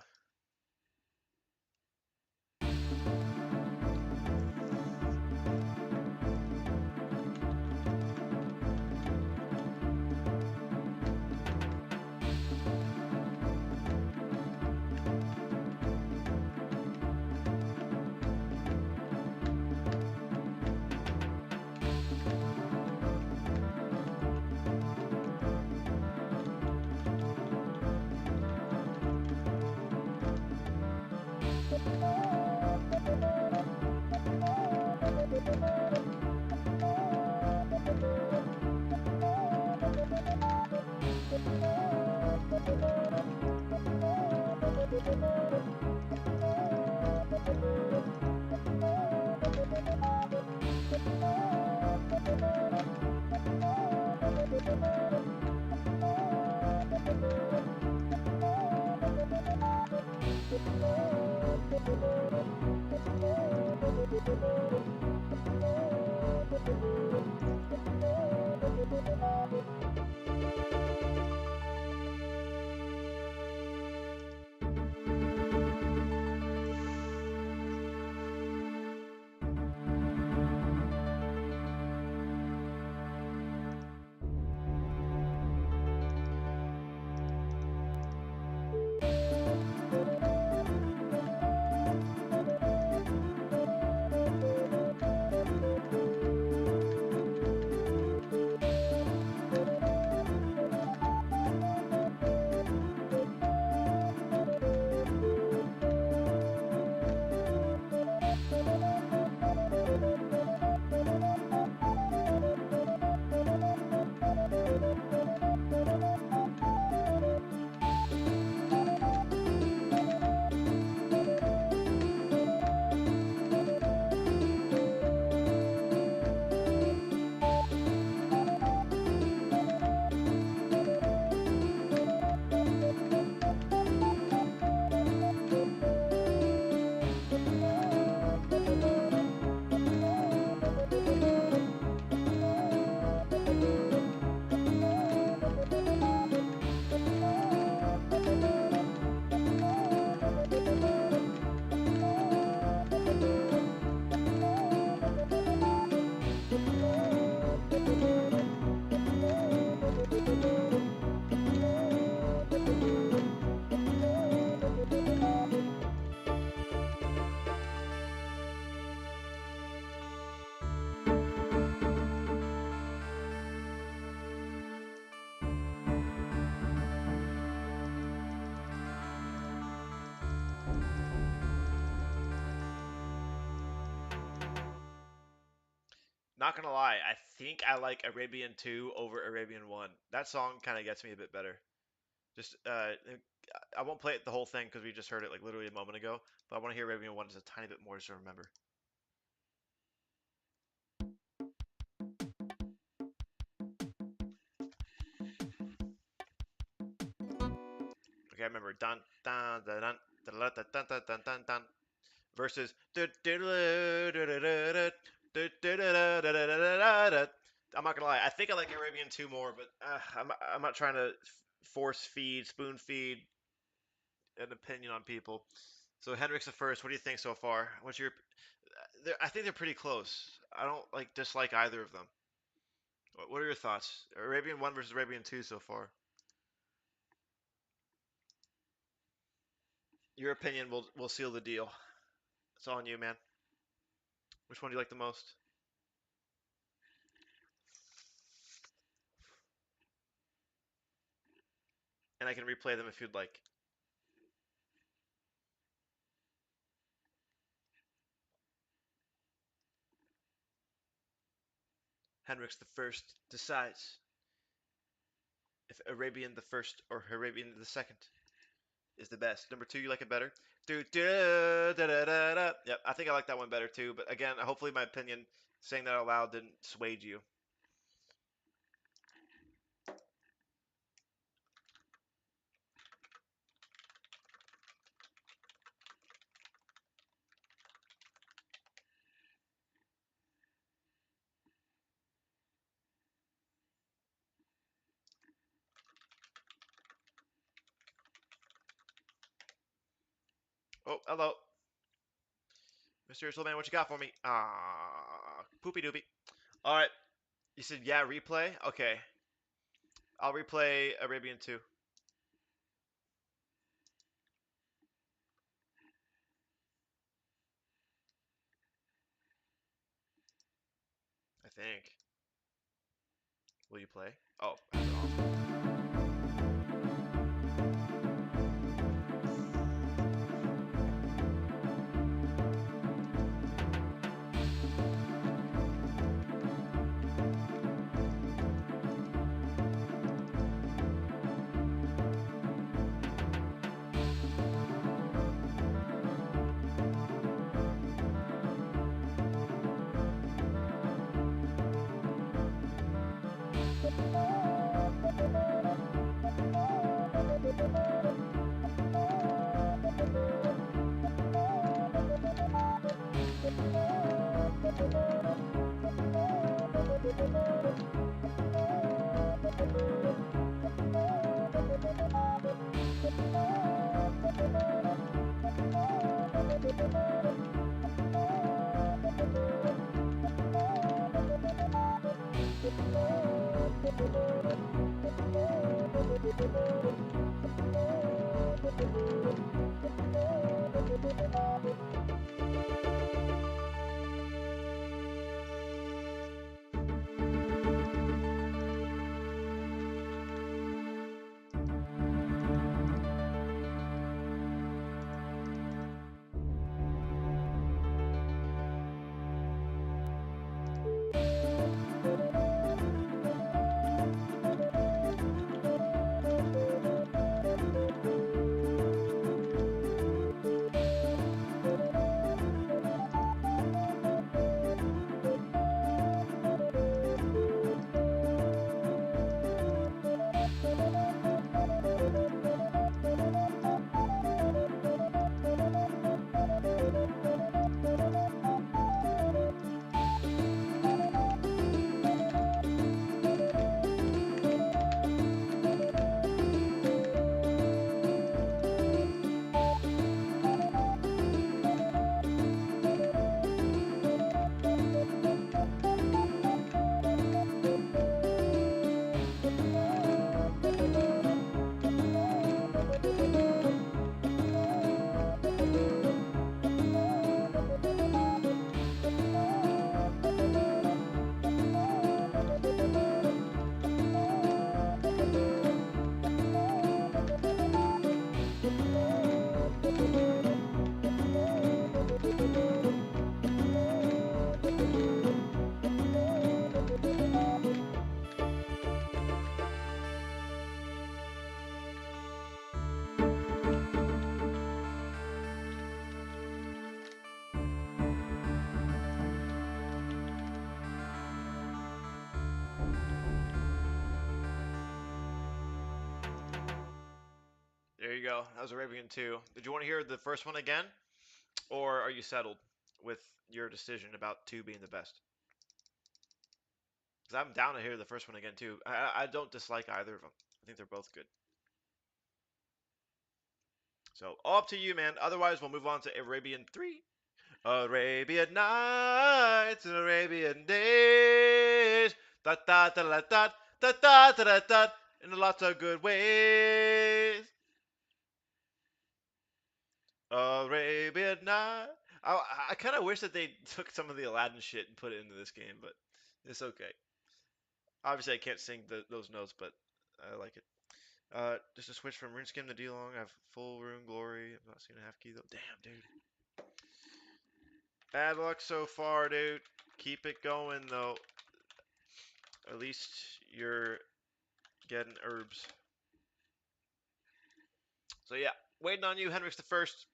Not gonna lie, I think I like Arabian 2 over Arabian 1. That song kind of gets me a bit better. Just I won't play it the whole thing because we just heard it like literally a moment ago, but I want to hear Arabian 1 just a tiny bit more just to remember. Okay, I remember dun dun dun dun dun dun dun dun dun dun dun versus I'm not gonna lie, I think I like Arabian 2 more, but I'm not trying to force feed, spoon feed an opinion on people. So Hendrix the first, what do you think so far? What's your? I think they're pretty close. I don't like dislike either of them. What are your thoughts? Arabian 1 versus Arabian 2 so far. Your opinion will seal the deal. It's all on you, man. Which one do you like the most? and I can replay them if you'd like. Henrik the First decides if Arabian the First or Arabian the Second is the best. Number two, you like it better? Do da da da da da. Yep, I think I like that one better too. But again, hopefully my opinion, saying that out loud, didn't sway you. Oh, hello, Mysterious Old Man. What you got for me? Ah, poopy doopy. All right, you said yeah, replay. Okay, I'll replay Arabian 2. I think. Will you play? Oh, I have it off. There you go. That was Arabian 2. Did you want to hear the first one again? Or are you settled with your decision about 2 being the best? Because I'm down to hear the first one again, too. I don't dislike either of them. I think they're both good. So, all up to you, man. Otherwise, we'll move on to Arabian 3. Arabian nights and Arabian days. Da da da da da da da da da da. In lots of good ways. Arabian Night. I kind of wish that they took some of the Aladdin shit and put it into this game, but it's okay. Obviously, I can't sing those notes, but I like it. Just a switch from RuneSkim to D-Long. I have full Rune Glory. I'm not seeing a half key though. Damn, dude. Bad luck so far, dude. Keep it going though. At least you're getting herbs. So yeah, waiting on you, Henrix the First.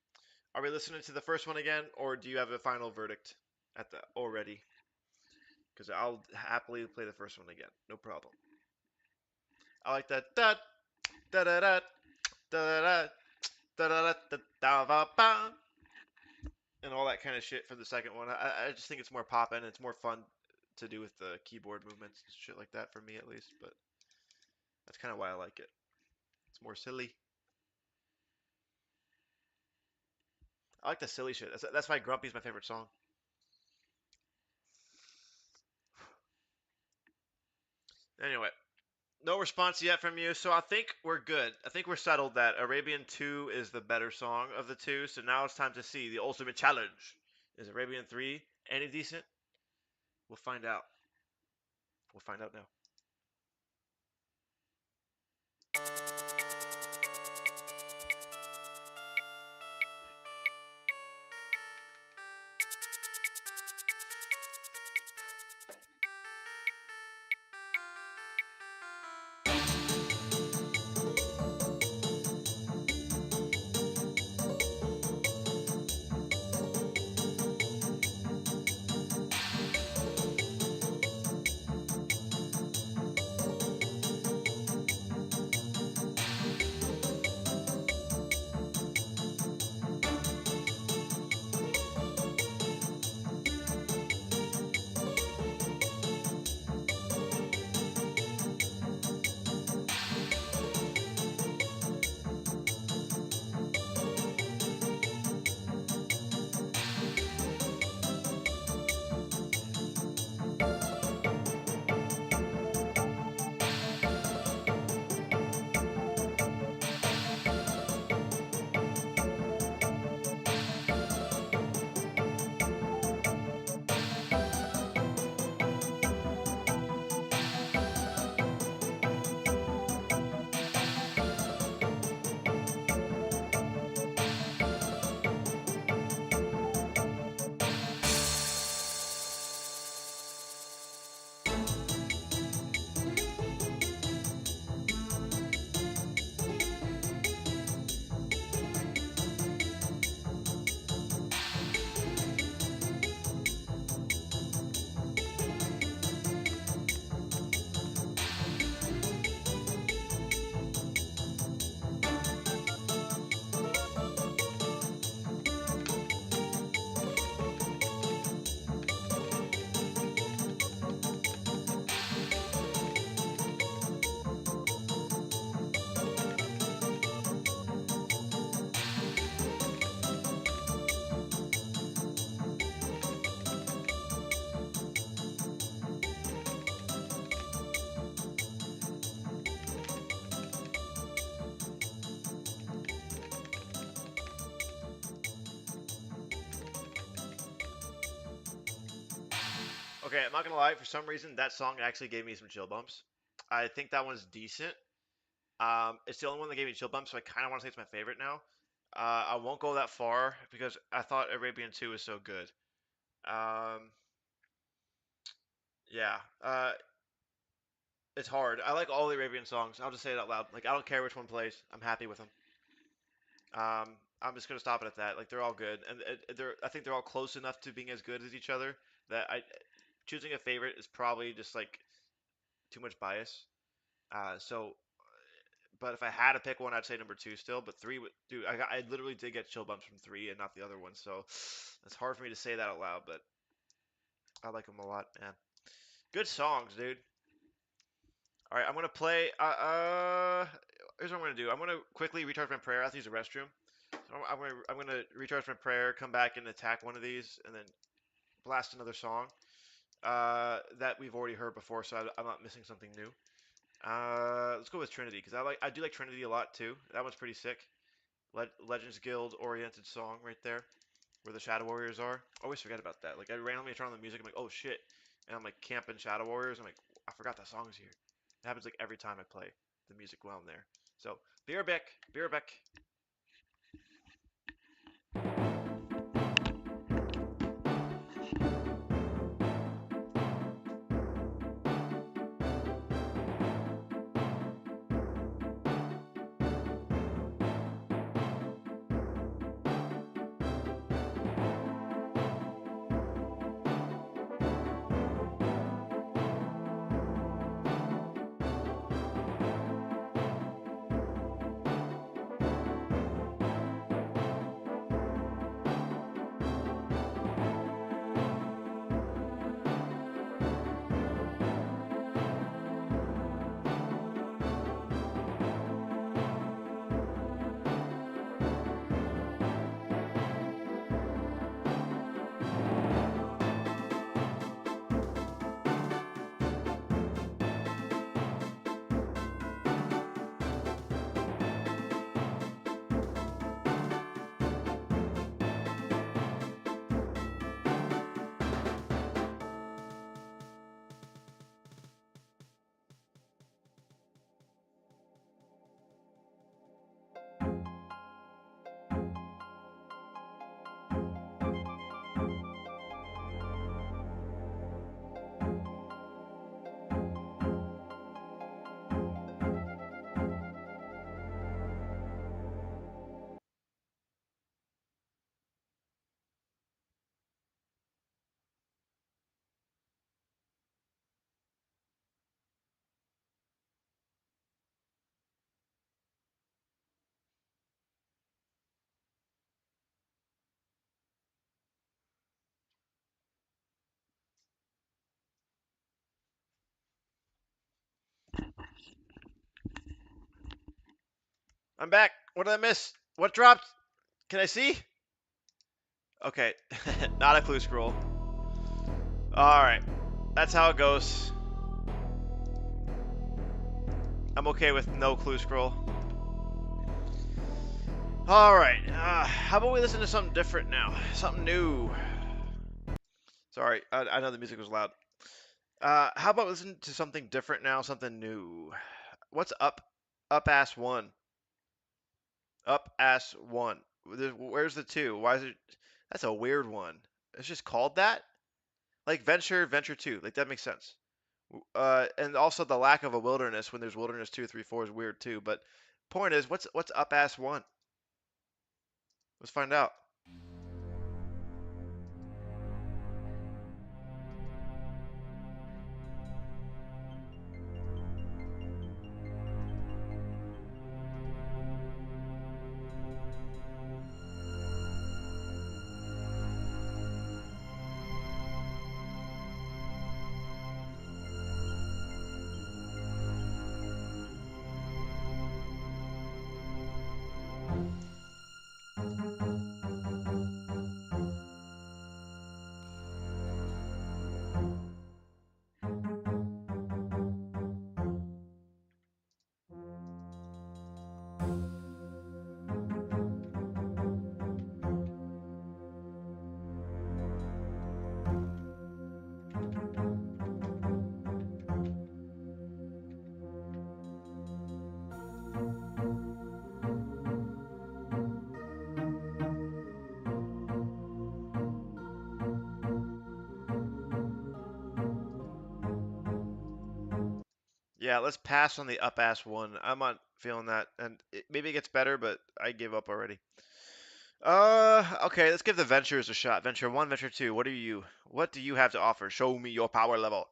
Are we listening to the first one again, or do you have a final verdict at the already? Because I'll happily play the first one again, no problem. I like that da da da da da da da da da da da da and all that kind of shit for the second one. I just think it's more poppin'. It's more fun to do with the keyboard movements and shit like that for me at least. But that's kind of why I like it. It's more silly. I like the silly shit. That's why Grumpy's my favorite song. Anyway, no response yet from you, so I think we're good. I think we're settled that Arabian 2 is the better song of the two. So now it's time to see the ultimate challenge. Is Arabian 3 any decent? We'll find out. We'll find out now. Okay, I'm not gonna lie. For some reason, that song actually gave me some chill bumps. I think that one's decent. It's the only one that gave me chill bumps, so I kind of want to say it's my favorite now. I won't go that far because I thought Arabian 2 was so good. Um, yeah, it's hard. I like all the Arabian songs. I'll just say it out loud. Like I don't care which one plays. I'm happy with them. I'm just gonna stop it at that. Like they're all good, and they're I think they're all close enough to being as good as each other that I choosing a favorite is probably just like too much bias. So but if I had to pick one, I'd say number two still. But three, dude, I literally did get chill bumps from three and not the other one. So it's hard for me to say that out loud, but I like them a lot, man. Good songs, dude. All right, I'm gonna play. Here's what I'm gonna do. I'm gonna quickly recharge my prayer. I have to use the restroom. So I'm gonna recharge my prayer, come back and attack one of these, and then blast another song that we've already heard before, so I'm not missing something new. Let's go with Trinity because I do like Trinity a lot too. That one's pretty sick. Legends Guild oriented song right there, where the Shadow Warriors are. Always forget about that. Like I randomly turn on the music, I'm like, oh shit, and I'm like camping Shadow Warriors. I'm like, I forgot that song's here. It happens like every time I play the music while I'm there. So, be right back. Be right back. I'm back. What did I miss? What dropped? Can I see? Okay, not a clue scroll. Alright, that's how it goes. I'm okay with no clue scroll. Alright, how about we listen to something different now? Something new. Sorry, I know the music was loud. How about listen to something different now, something new? What's up? Up ass one. Up ass one. Where's the two? Why is it? That's a weird one. It's just called that? Like Venture, Venture 2. Like that makes sense. And also the lack of a wilderness when there's wilderness 2, 3, 4 is weird too. But point is, what's up ass one? Let's find out. Yeah, let's pass on the up ass one. I'm not feeling that, and maybe it gets better, but I gave up already. Okay, let's give the ventures a shot. Venture one, venture two. What are you? What do you have to offer? Show me your power level.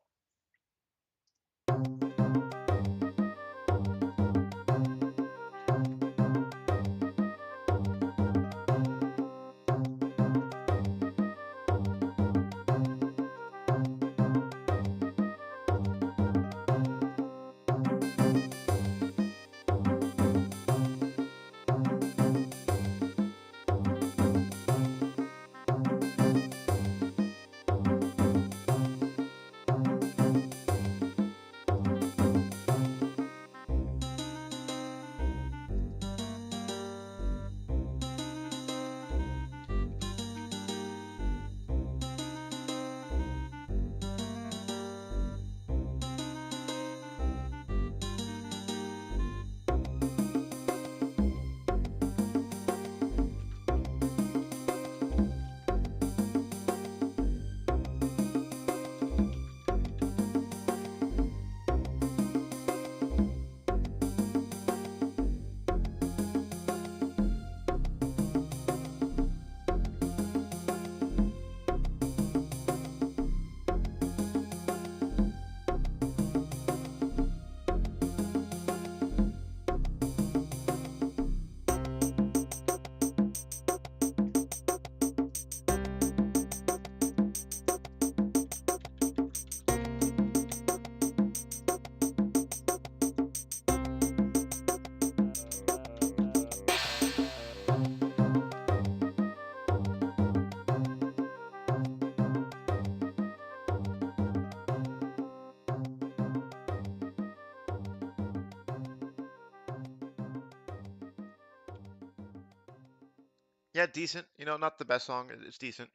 Yeah, decent. You know, not the best song. It's decent.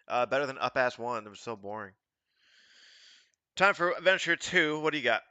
Better than Up Ass One. It was so boring. Time for Adventure 2. What do you got?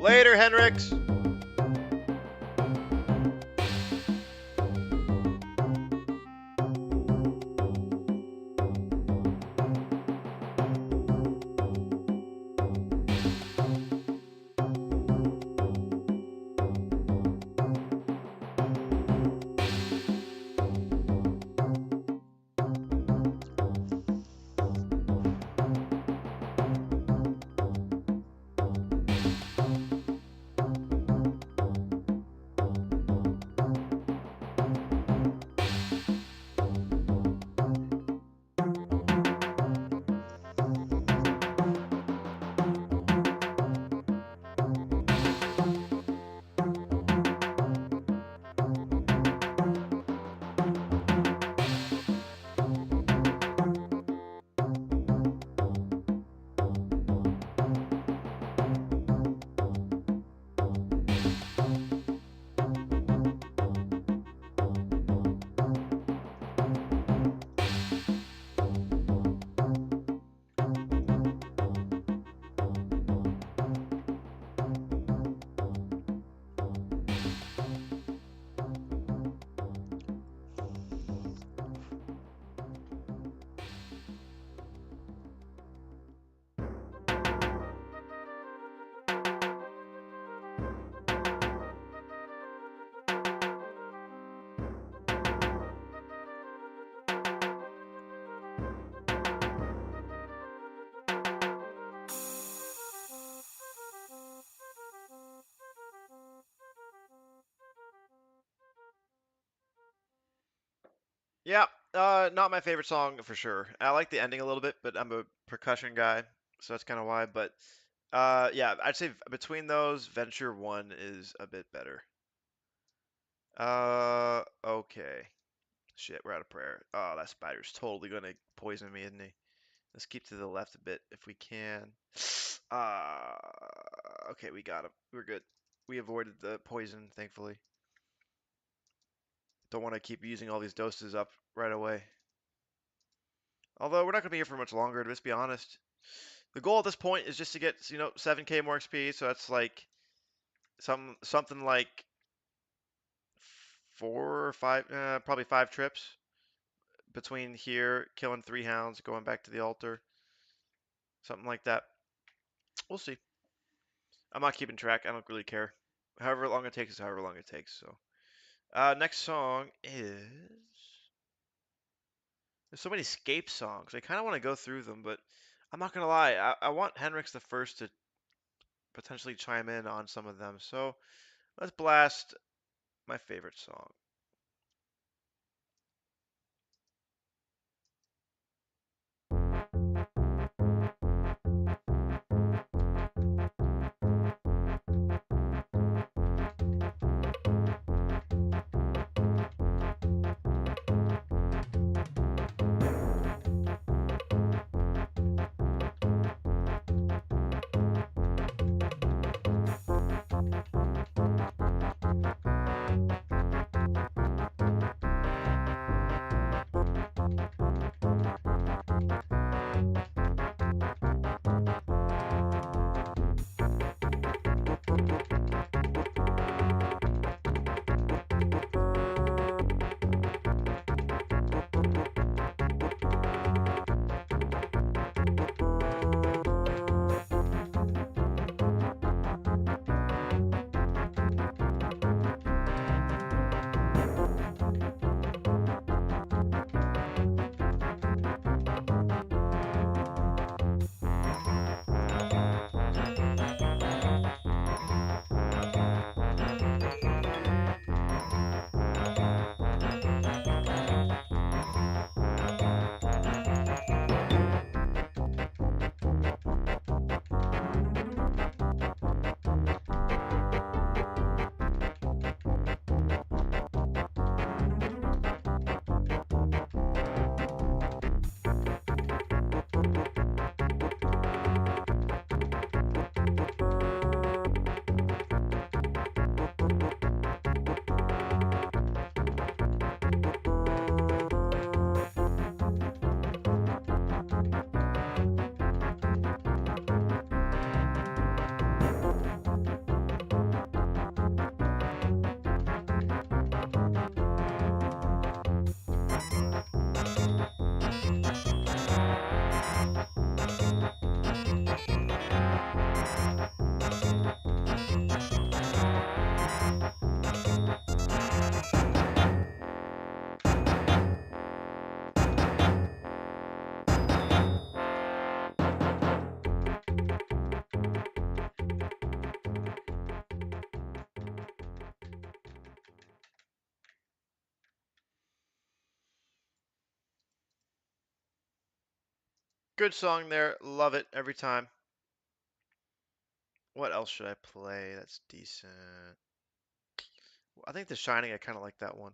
Later, Henrix. Yeah, not my favorite song for sure. I like the ending a little bit, but I'm a percussion guy, so that's kind of why. But yeah, I'd say between those, Venture One is a bit better. Okay. Shit, we're out of prayer. Oh, that spider's totally gonna poison me, isn't he? Let's keep to the left a bit if we can. Uh, okay, we got him. We're good. We avoided the poison, thankfully. Don't want to keep using all these doses up right away. Although we're not gonna be here for much longer, to just be honest. The goal at this point is just to get, 7K more XP, so that's like something like 4 or 5, probably 5 trips between here, killing 3 hounds, going back to the altar, something like that. We'll see. I'm not keeping track. I don't really care. However long it takes is however long it takes. So, next song is. There's so many Scape songs. I kind of want to go through them, but I'm not gonna lie. I want Henrix the First to potentially chime in on some of them. So let's blast my favorite song. Good song there. Love it every time. What else should I play that's decent? I think The Shining, I kind of like that one.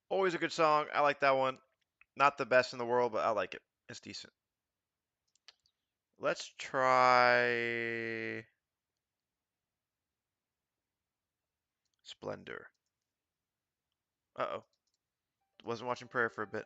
Always a good song. I like that one. Not the best in the world, but I like it. It's decent. Let's try Splendor. Uh-oh. Wasn't watching Prayer for a bit.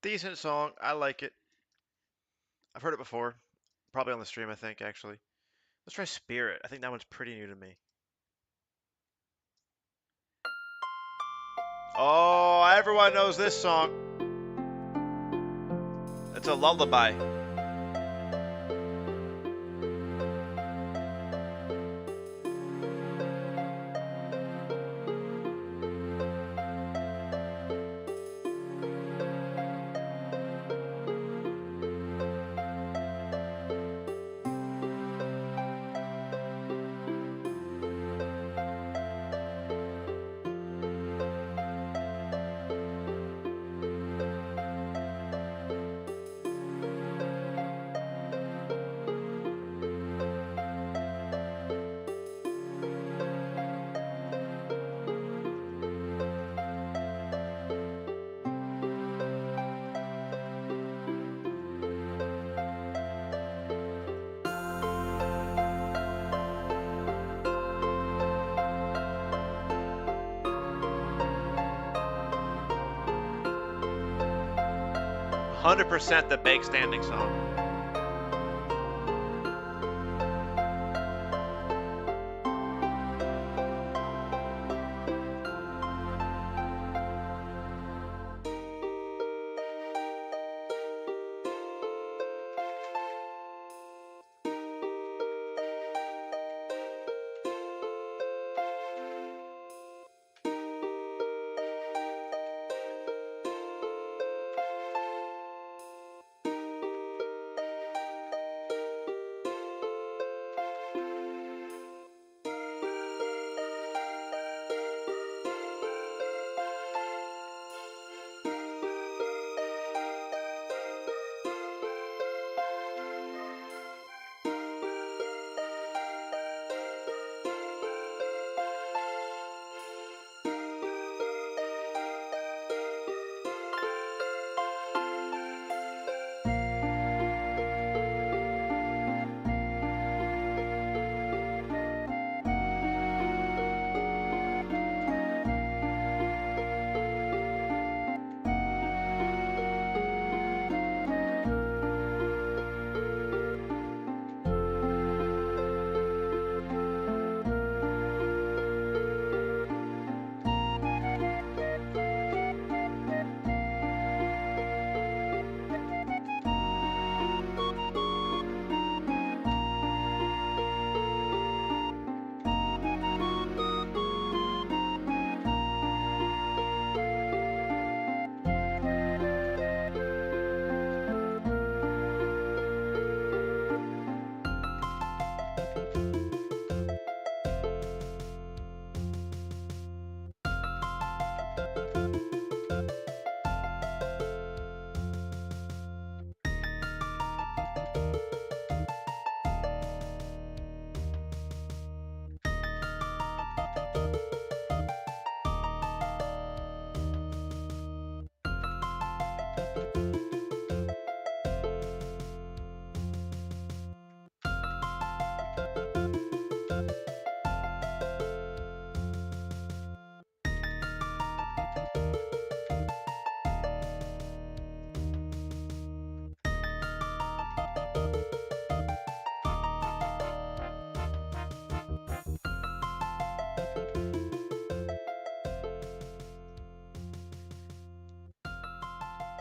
Decent song. I like it. I've heard it before. Probably on the stream, I think, actually. Let's try Spirit. I think that one's pretty new to me. Oh, everyone knows this song. It's a lullaby. 100% the Bank Standing song.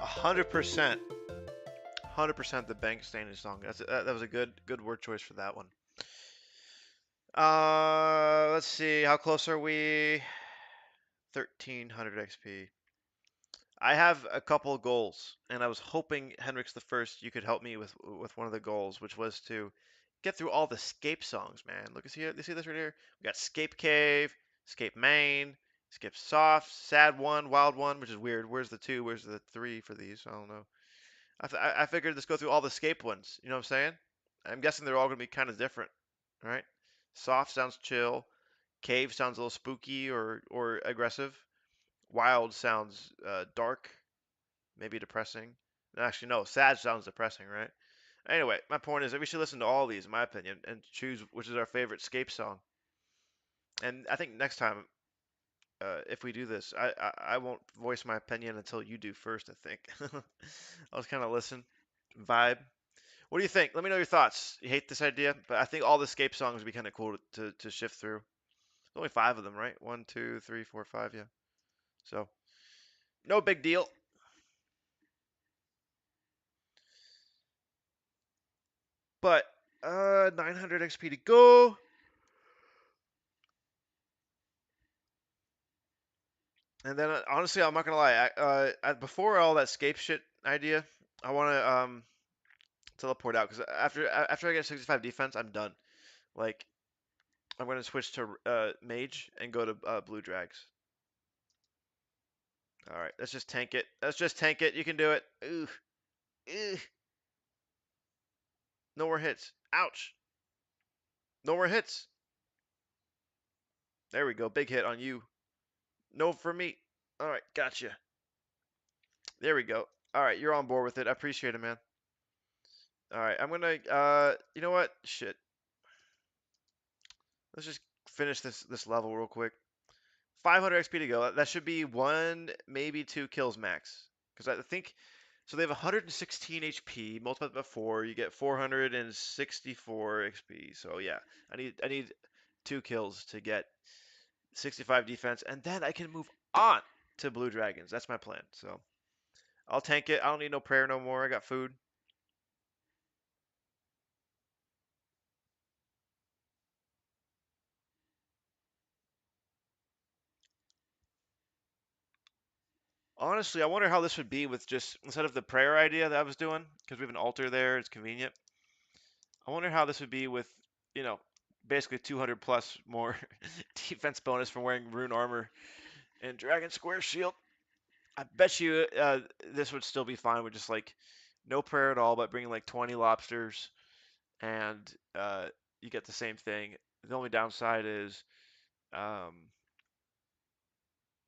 A 100%. 100% the Bank Standing song. That was a good word choice for that one. Let's see. How close are we? 1300 XP. I have a couple goals, and I was hoping Hendrix the First, you could help me with one of the goals, which was to get through all the Scape songs, man. Look, you see this right here? We got Scape Cave, Scape Main, Scape Soft, Sad One, Wild One, which is weird. Where's the two? Where's the three for these? I don't know. I figured let's go through all the Scape ones. You know what I'm saying? I'm guessing they're all gonna be kind of different, right? Soft sounds chill. Cave sounds a little spooky or aggressive. Wild sounds dark, maybe depressing. Actually, no, sad sounds depressing, right? Anyway, my point is that we should listen to all these, in my opinion, and choose which is our favorite Scape song. And I think next time, if we do this, I won't voice my opinion until you do first, I think. I'll just kind of listen, vibe. What do you think? Let me know your thoughts. You hate this idea, but I think all the Scape songs would be kind of cool to shift through. There's only five of them, right? One, two, three, four, five, yeah. So, no big deal. But 900 XP to go. And then honestly, I'm not gonna lie. Before all that scape shit idea, I want to teleport out because after I get 65 defense, I'm done. Like I'm gonna switch to mage and go to blue drags. All right, let's just tank it. Let's just tank it. You can do it. Ooh, ooh. No more hits. Ouch. No more hits. There we go. Big hit on you. No for me. All right, gotcha. There we go. All right, you're on board with it. I appreciate it, man. All right, I'm gonna. You know what? Shit. Let's just finish this level real quick. 500 XP to go. That should be one, maybe two kills max. Because I think So they have 116 HP. Multiplied by 4, you get 464 XP. So yeah, I need 2 kills to get 65 defense, and then I can move on to Blue Dragons. That's my plan. So I'll tank it. I don't need no prayer no more. I got food. Honestly, I wonder how this would be with just instead of the prayer idea that I was doing, because we have an altar there. It's convenient. I wonder how this would be with, you know, basically 200 plus more defense bonus from wearing rune armor and Dragon Square Shield. I bet you this would still be fine with just like no prayer at all, but bringing like 20 lobsters and you get the same thing. The only downside is um,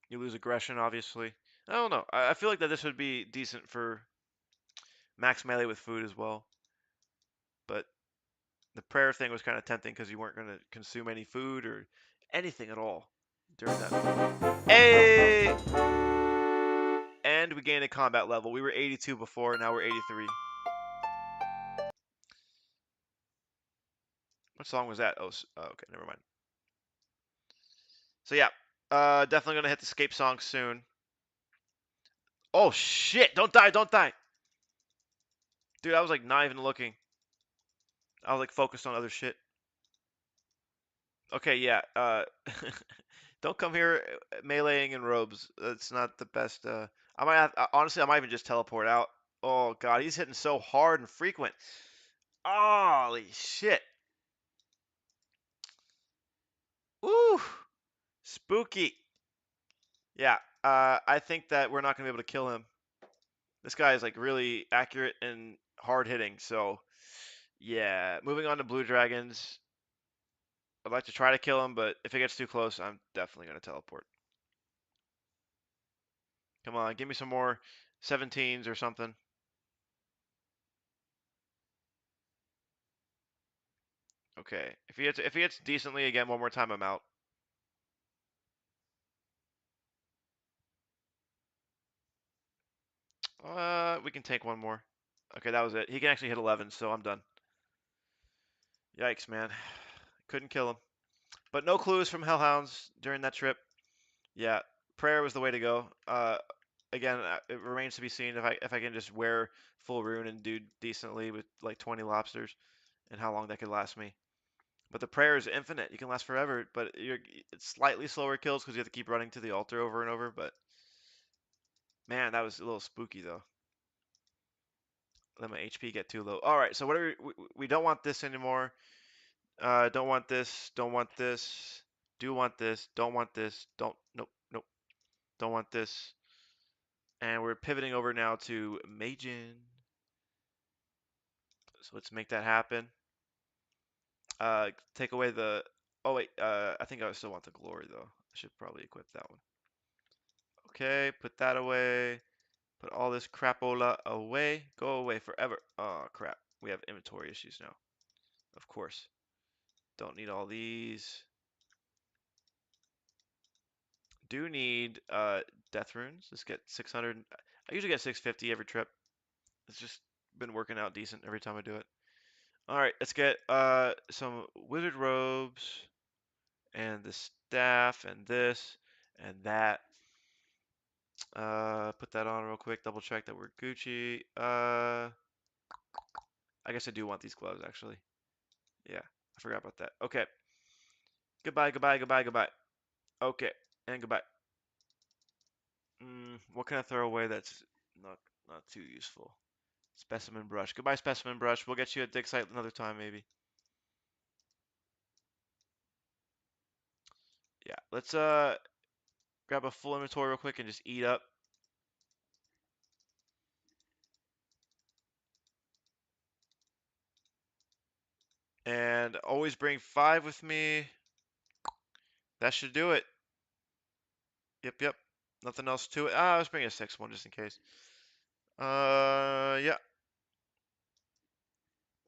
you lose aggression, obviously. I don't know. I feel like that this would be decent for max melee with food as well, but the prayer thing was kind of tempting because you weren't going to consume any food or anything at all during that. Hey! And we gained a combat level. We were 82 before, now we're 83. What song was that? Oh, okay, never mind. So yeah, definitely gonna hit the escape song soon. Oh shit! Don't die! Don't die! Dude, I was like not even looking. I was like focused on other shit. Okay, yeah. Don't come here meleeing in robes. That's not the best. I might have, honestly, I might even just teleport out. Oh god, he's hitting so hard and frequent. Holy shit! Woo! Spooky. Yeah. I think that we're not gonna be able to kill him. This guy is like really accurate and hard hitting. So yeah, moving on to Blue Dragons. I'd like to try to kill him, but if it gets too close, I'm definitely gonna teleport. Come on, give me some more 17s or something. Okay. If he hits decently again one more time, I'm out. We can take one more. Okay, that was it. He can actually hit 11, so I'm done. Yikes, man. Couldn't kill him. But no clues from Hellhounds during that trip. Yeah, prayer was the way to go. Again, it remains to be seen if I can just wear full rune and do decently with like 20 lobsters and how long that could last me. But the prayer is infinite. You can last forever, but it's slightly slower kills because you have to keep running to the altar over and over. But man, that was a little spooky though. Let my HP get too low. All right, so whatever we don't want this anymore. Don't want this. Don't want this. Do want this. Don't want this. Don't. Nope. Nope. Don't want this. And we're pivoting over now to Majin. So let's make that happen. Take away the. Oh wait. I think I still want the glory though. I should probably equip that one. Okay. Put that away. Put all this crapola away. Go away forever. Oh crap. We have inventory issues now. Of course. Don't need all these. Do need death runes. Let's get 600. I usually get 650 every trip. It's just been working out decent every time I do it. All right, let's get some wizard robes and the staff and this and that. Put that on real quick. Double check that we're Gucci. I guess I do want these gloves actually. Yeah, I forgot about that. Okay. Goodbye, goodbye, goodbye, goodbye. Okay, and goodbye. What can I throw away that's not not too useful? Specimen brush. Goodbye, specimen brush. We'll get you a dig site another time, maybe. Yeah, let's grab a full inventory real quick and just eat up. And always bring 5 with me. That should do it. Yep, yep. Nothing else to it. Let's bring a 6th one just in case. Yeah.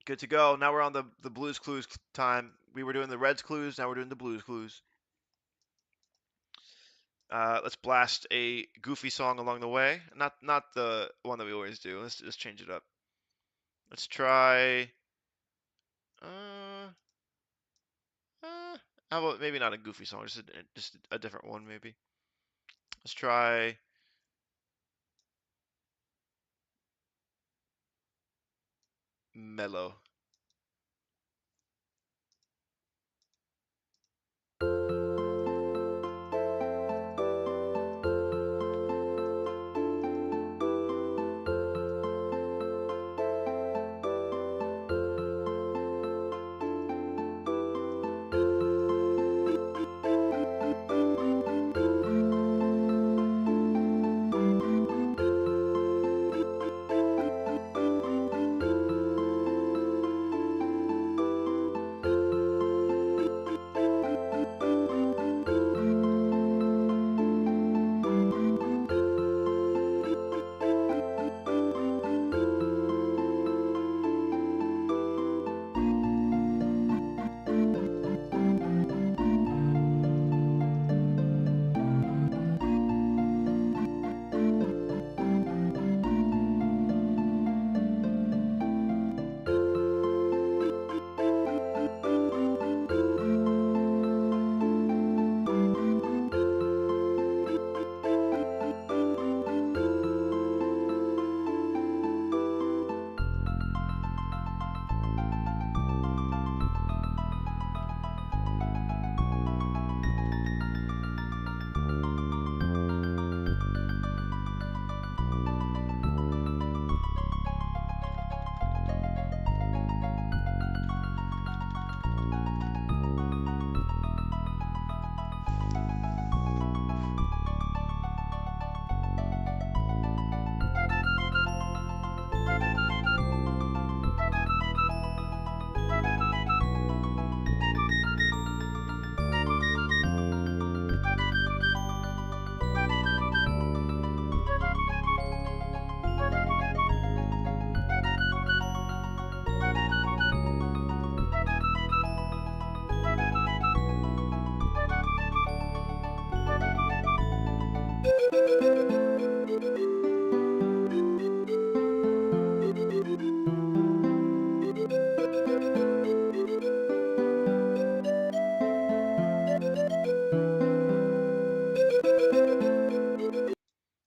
Good to go. Now we're on the Blues Clues time. We were doing the Reds Clues, now we're doing the Blues Clues. Let's blast a goofy song along the way. Not the one that we always do. Let's just change it up. Let's try. Uh, how about maybe not a goofy song, just a different one maybe. Let's try. Mellow.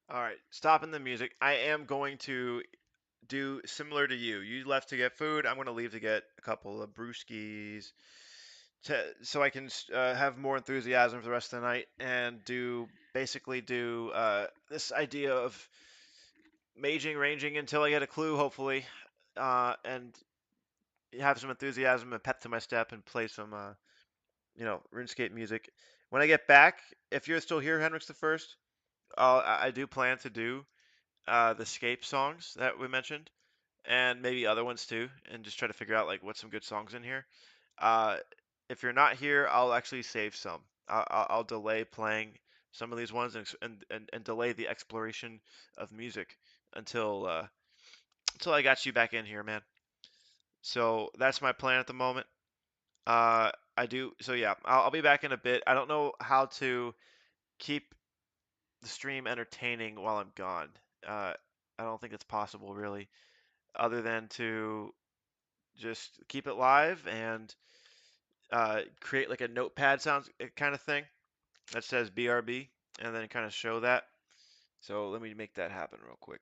All right, stopping the music. I am going to do similar to you. You left to get food. I'm going to leave to get a couple of brewskis so I can have more enthusiasm for the rest of the night and basically do this idea of maging, ranging until I get a clue, hopefully, and have some enthusiasm and pep to my step and play some, RuneScape music. When I get back, if you're still here, Henrix the First, I do plan to do the Scape songs that we mentioned, and maybe other ones too, and just try to figure out like what's some good songs in here. Uh, if you're not here, I'll actually save some. I'll delay playing some of these ones and delay the exploration of music until until I got you back in here, man. So that's my plan at the moment. I do. So yeah, I'll be back in a bit. I don't know how to keep the stream entertaining while I'm gone. Uh, I don't think it's possible really, other than to just keep it live and create like a notepad sounds kind of thing that says BRB and then kind of show that. So let me make that happen real quick,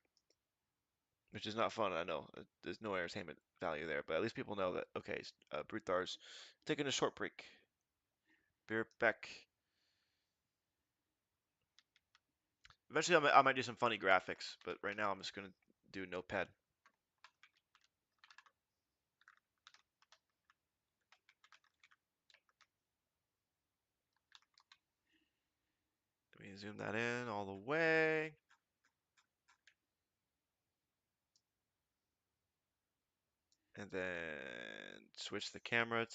which is not fun. I know there's no entertainment value there, but at least people know that okay, Bruthar's taking a short break. Be right back. Eventually, I might do some funny graphics, but right now I'm just gonna do notepad. Let me zoom that in all the way. And then switch the camera.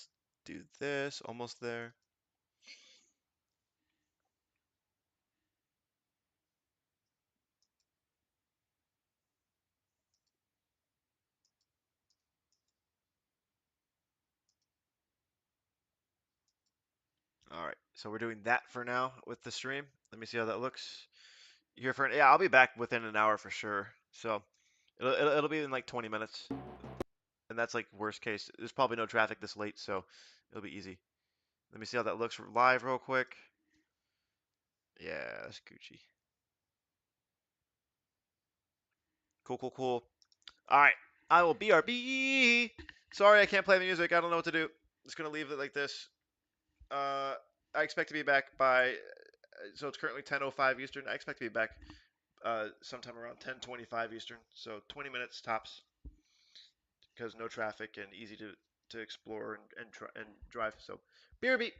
Do this. Almost there. All right, so we're doing that for now with the stream. Let me see how that looks. Here for yeah, I'll be back within an hour for sure. So it'll be in like 20 minutes, and that's like worst case. There's probably no traffic this late, so it'll be easy. Let me see how that looks live real quick. Yeah, that's Gucci. Cool, cool, cool. All right, I will BRB. Sorry, I can't play the music. I don't know what to do. Just gonna leave it like this. Uh, I expect to be back by. So it's currently 10:05 Eastern. I expect to be back sometime around 10:25 Eastern. So 20 minutes tops, because no traffic and easy to explore and drive. So BRB.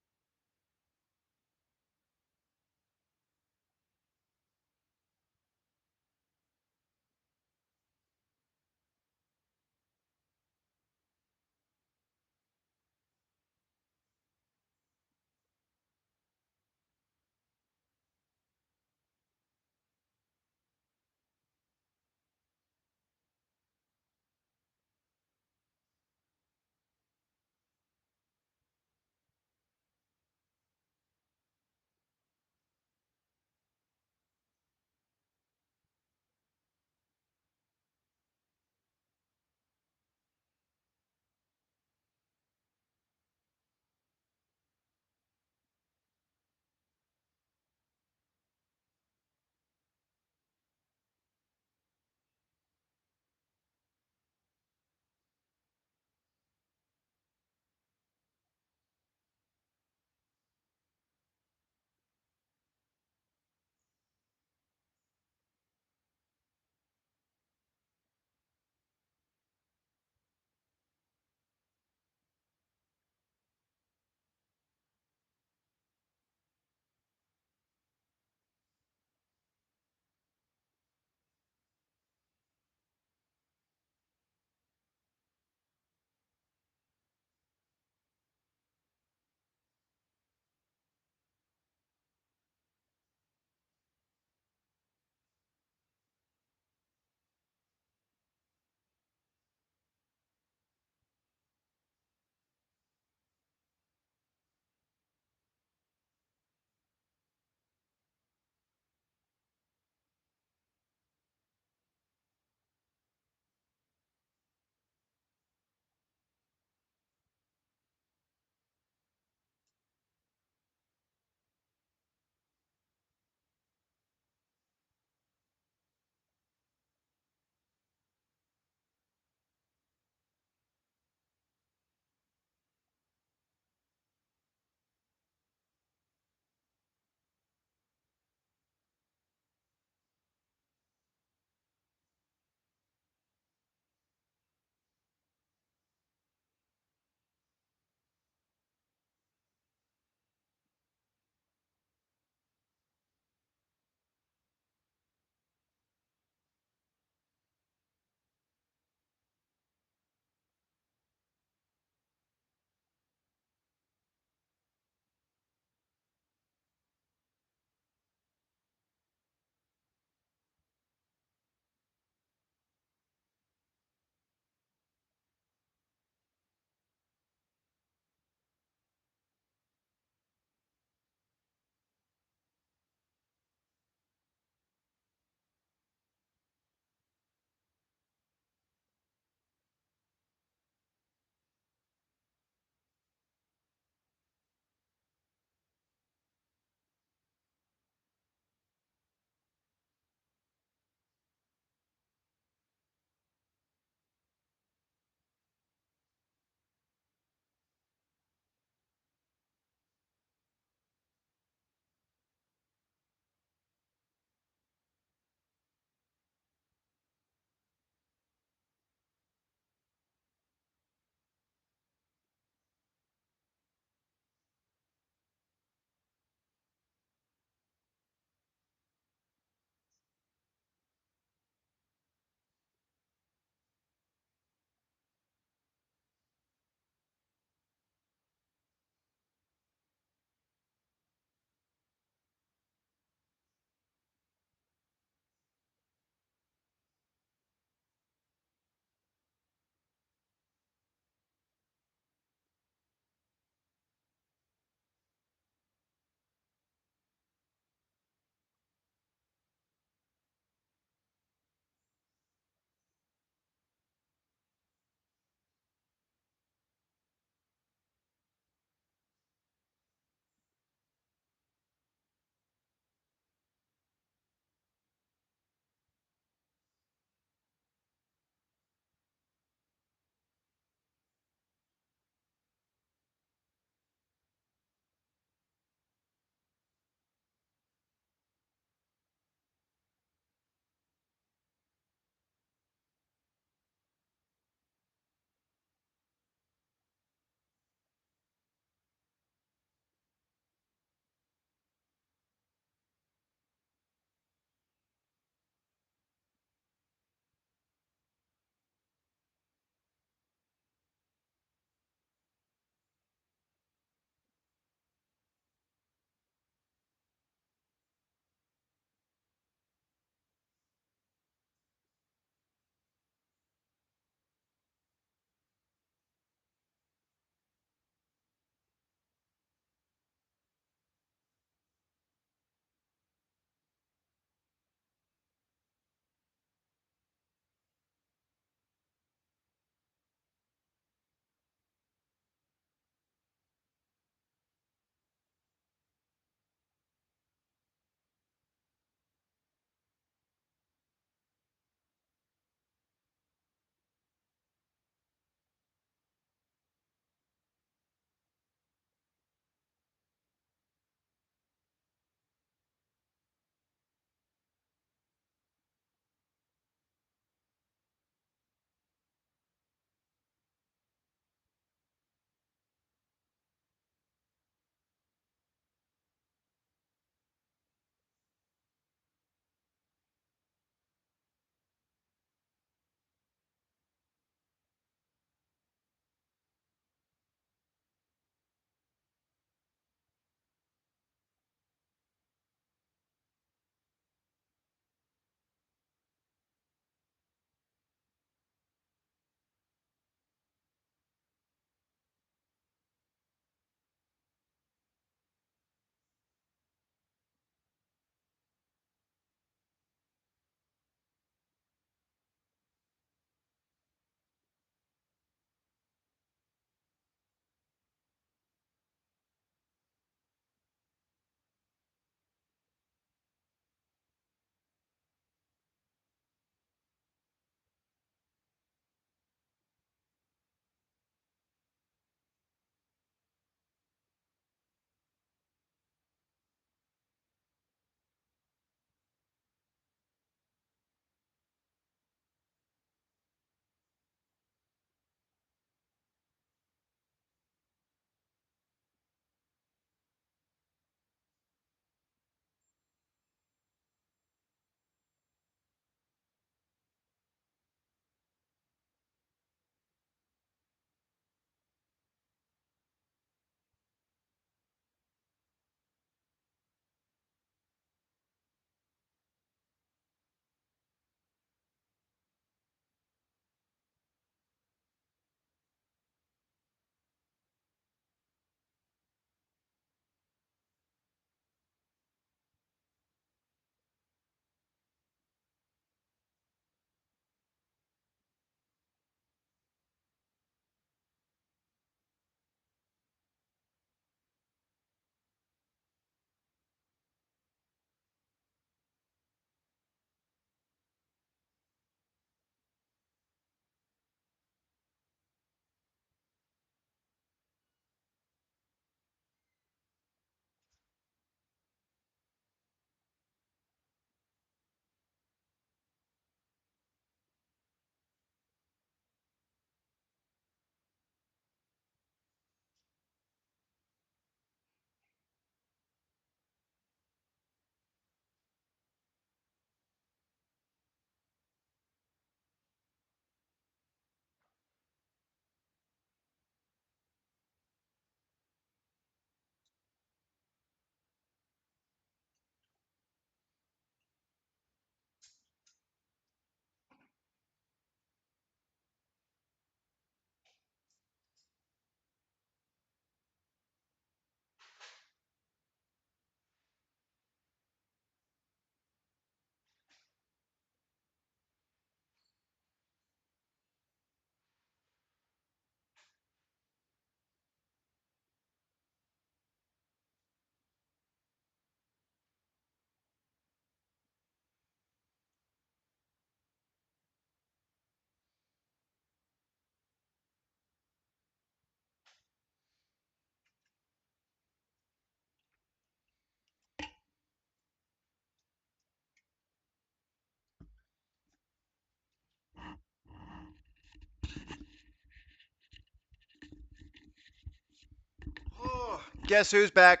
Guess who's back?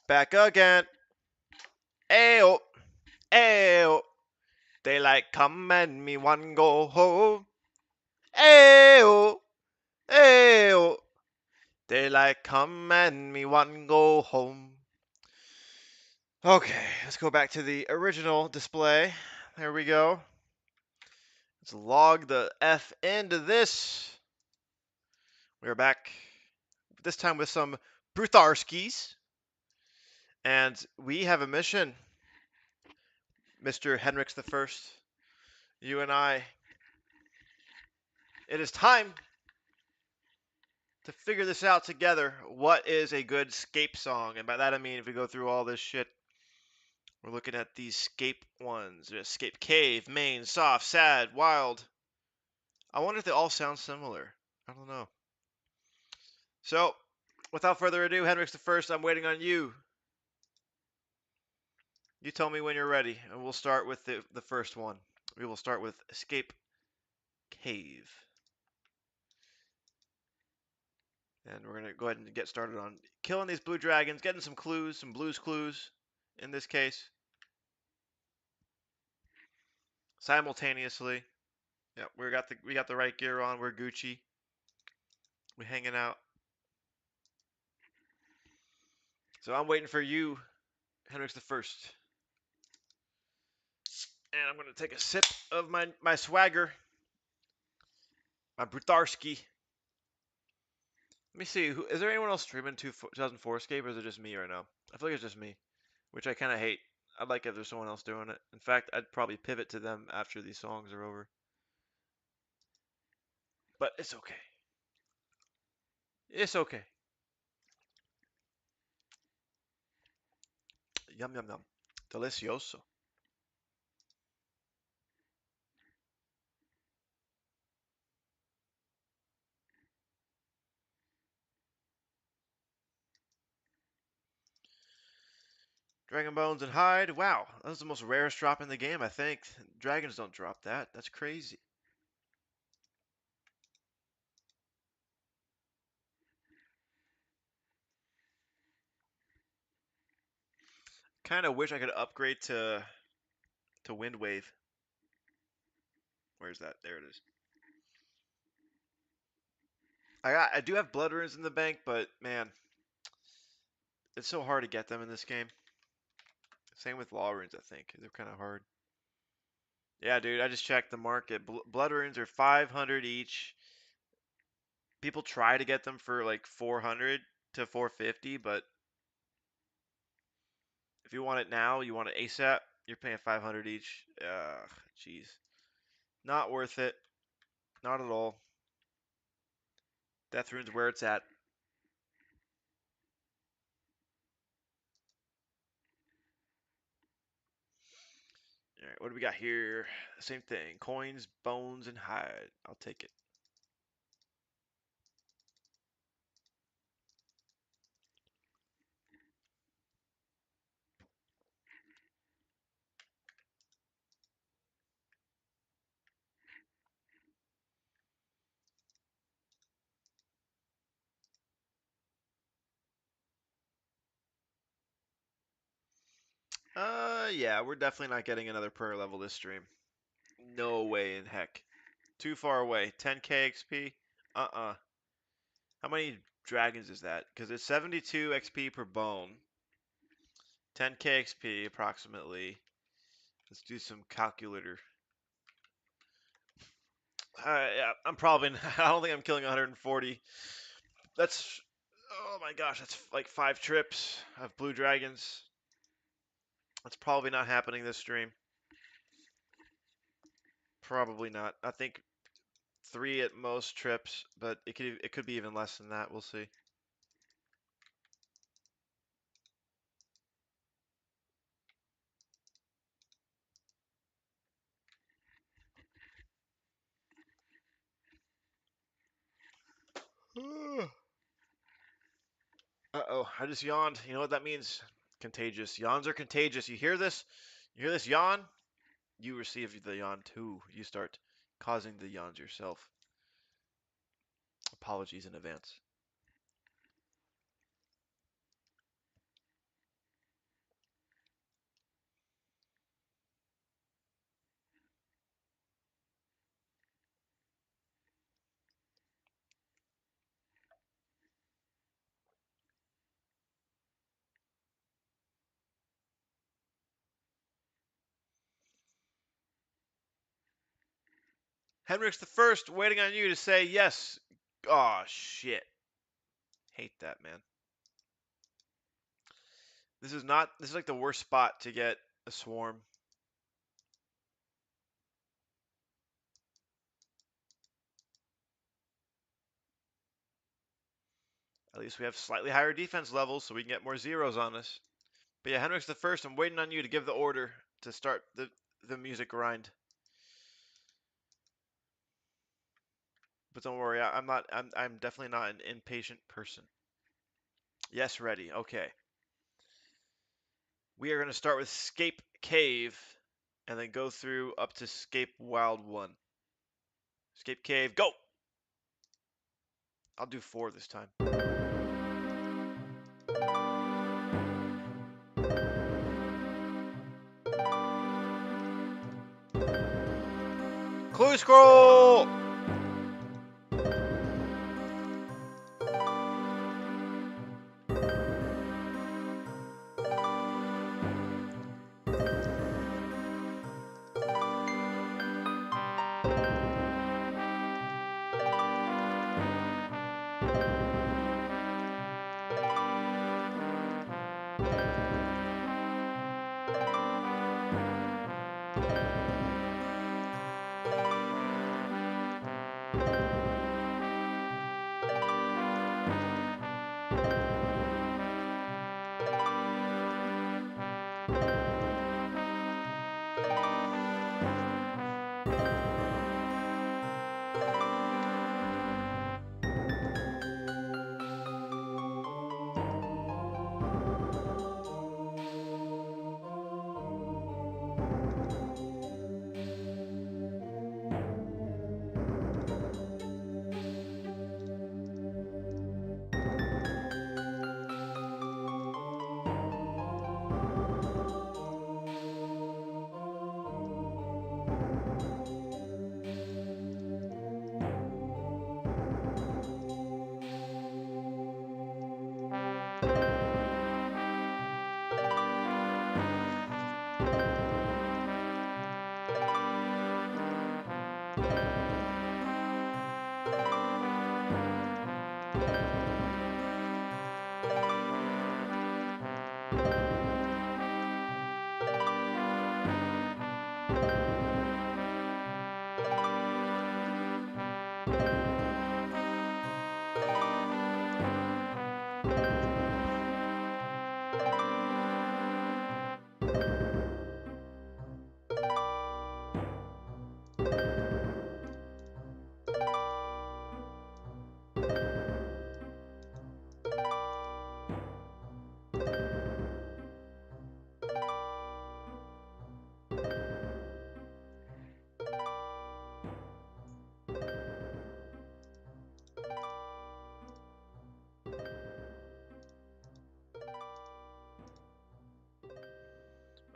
Back again. Ayo, ayo. Daylight come and me one go home. Ayo, ayo. Daylight come and me one go home. Okay, let's go back to the original display. There we go. Let's log the F into this. We're back, this time with some Brutharskis. And we have a mission, Mr. Henriks the First. You and I. It is time to figure this out together. What is a good scape song? And by that I mean if we go through all this shit, we're looking at these scape ones. Escape cave, main, soft, sad, wild. I wonder if they all sound similar. I don't know. So, without further ado, Henriks the First, I'm waiting on you. You tell me when you're ready, and we'll start with the first one. We will start with Escape Cave. And we're going to go ahead and get started on killing these blue dragons, getting some clues, some blues clues in this case. Simultaneously. Yeah, we got the right gear on. We're Gucci. We hanging out. So I'm waiting for you, Henriks the First. And I'm going to take a sip of my swagger. My Brutharski. Let me see. Is there anyone else streaming 2004 Escape, or is it just me right now? I feel like it's just me, which I kind of hate. I'd like if there's someone else doing it. In fact, I'd probably pivot to them after these songs are over. But it's okay. It's okay. Yum, yum, yum. Delicioso. Dragon Bones and Hide. Wow, that was the most rarest drop in the game, I think. Dragons don't drop that. That's crazy. Kind of wish I could upgrade to Wind Wave. Where's that? There it is. I do have Blood Runes in the bank, but man, it's so hard to get them in this game. Same with Law Runes, I think. They're kind of hard. Yeah, dude, I just checked the market. Blood Runes are 500 each. People try to get them for like 400 to 450, but if you want it now, you want it ASAP, you're paying 500 each. Jeez. Not worth it. Not at all. Death Rune's where it's at. Alright, what do we got here? Same thing. Coins, bones, and hide. I'll take it. Yeah, we're definitely not getting another prayer level this stream. No way in heck. Too far away. 10k XP? Uh-uh. How many dragons is that? Because it's 72 XP per bone. 10k XP approximately. Let's do some calculator. Yeah, I'm probably. I don't think I'm killing 140. That's. Oh my gosh, that's like 5 trips of blue dragons. That's probably not happening this stream. Probably not. I think 3 at most trips, but it could be even less than that. We'll see. Uh-oh, I just yawned. You know what that means? Contagious. Yawns are contagious. You hear this? You hear this yawn? You receive the yawn too. You start causing the yawns yourself. Apologies in advance. Henrix the First, waiting on you to say yes. Oh shit. Hate that, man. This is not. This is like the worst spot to get a swarm. At least we have slightly higher defense levels, so we can get more zeros on us. But yeah, Henrix the First, I'm waiting on you to give the order to start the music grind. But don't worry, I'm not. I'm definitely not an impatient person. Yes, ready. Okay. We are going to start with Scape Cave, and then go through up to Scape Wild 1. Scape Cave, go! I'll do 4 this time. Clue scroll!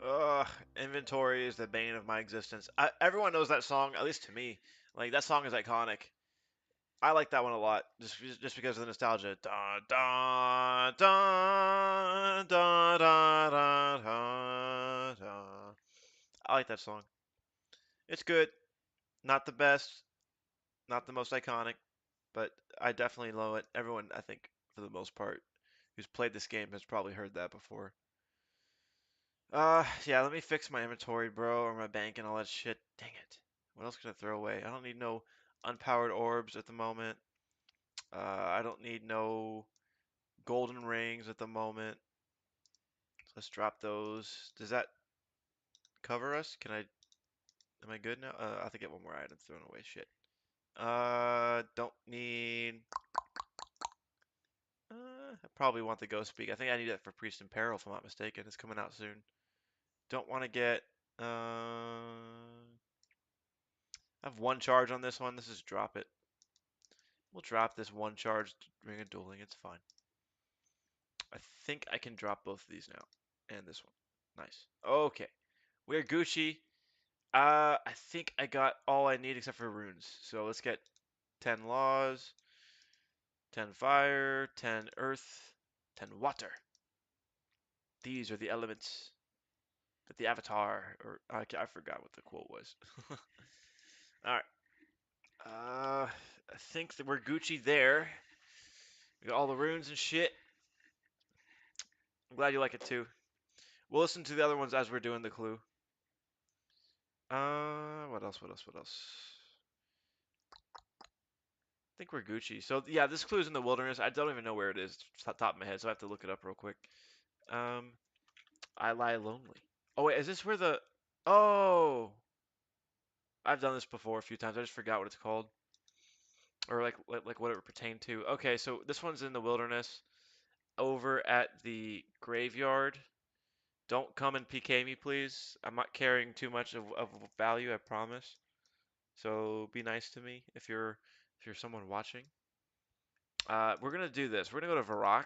Ugh, inventory is the bane of my existence. Everyone knows that song, at least to me. Like that song is iconic. I like that one a lot, just because of the nostalgia. Da da da da da da da da. I like that song. It's good. Not the best, not the most iconic, but I definitely know it. Everyone, I think, for the most part, who's played this game has probably heard that before. Yeah, let me fix my inventory, bro, or my bank and all that shit. Dang it. What else can I throw away? I don't need no unpowered orbs at the moment. I don't need no golden rings at the moment. So let's drop those. Does that cover us? Am I good now? I have to get one more item thrown away. Shit. Don't need, I probably want the ghost speak. I think I need that for Priest in Peril, if I'm not mistaken. It's coming out soon. Don't want to get, I have one charge on this one. Let's just drop it. We'll drop this one charge Ring of Dueling. It's fine. I think I can drop both of these now. And this one. Nice. Okay. We're Gucci. I think I got all I need except for runes. So let's get 10 laws, 10 fire, 10 earth, 10 water. These are the elements that the avatar, or I forgot what the quote was. All right. I think that we're Gucci there. We got all the runes and shit. I'm glad you like it too. We'll listen to the other ones as we're doing the clue. What else? What else? What else? I think we're Gucci. So yeah, this clue is in the wilderness. I don't even know where it is, top of my head, so I have to look it up real quick. Um, I lie lonely. Oh wait, is this where the? Oh, I've done this before a few times. I just forgot what it's called, or like what it would pertain to. Okay, so this one's in the wilderness, over at the graveyard. Don't come and PK me, please. I'm not carrying too much of value, I promise. So be nice to me if you're someone watching. We're gonna do this. We're gonna go to Varrock,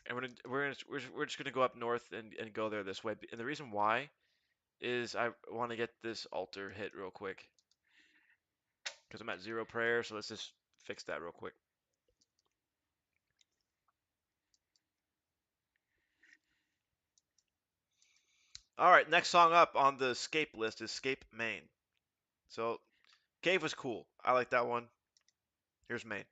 and we're just gonna go up north and go there this way. And the reason why is I want to get this altar hit real quick because I'm at 0 prayer. So let's just fix that real quick. All right, next song up on the escape list is Escape Main. So Cave was cool. I like that one. Here's Main.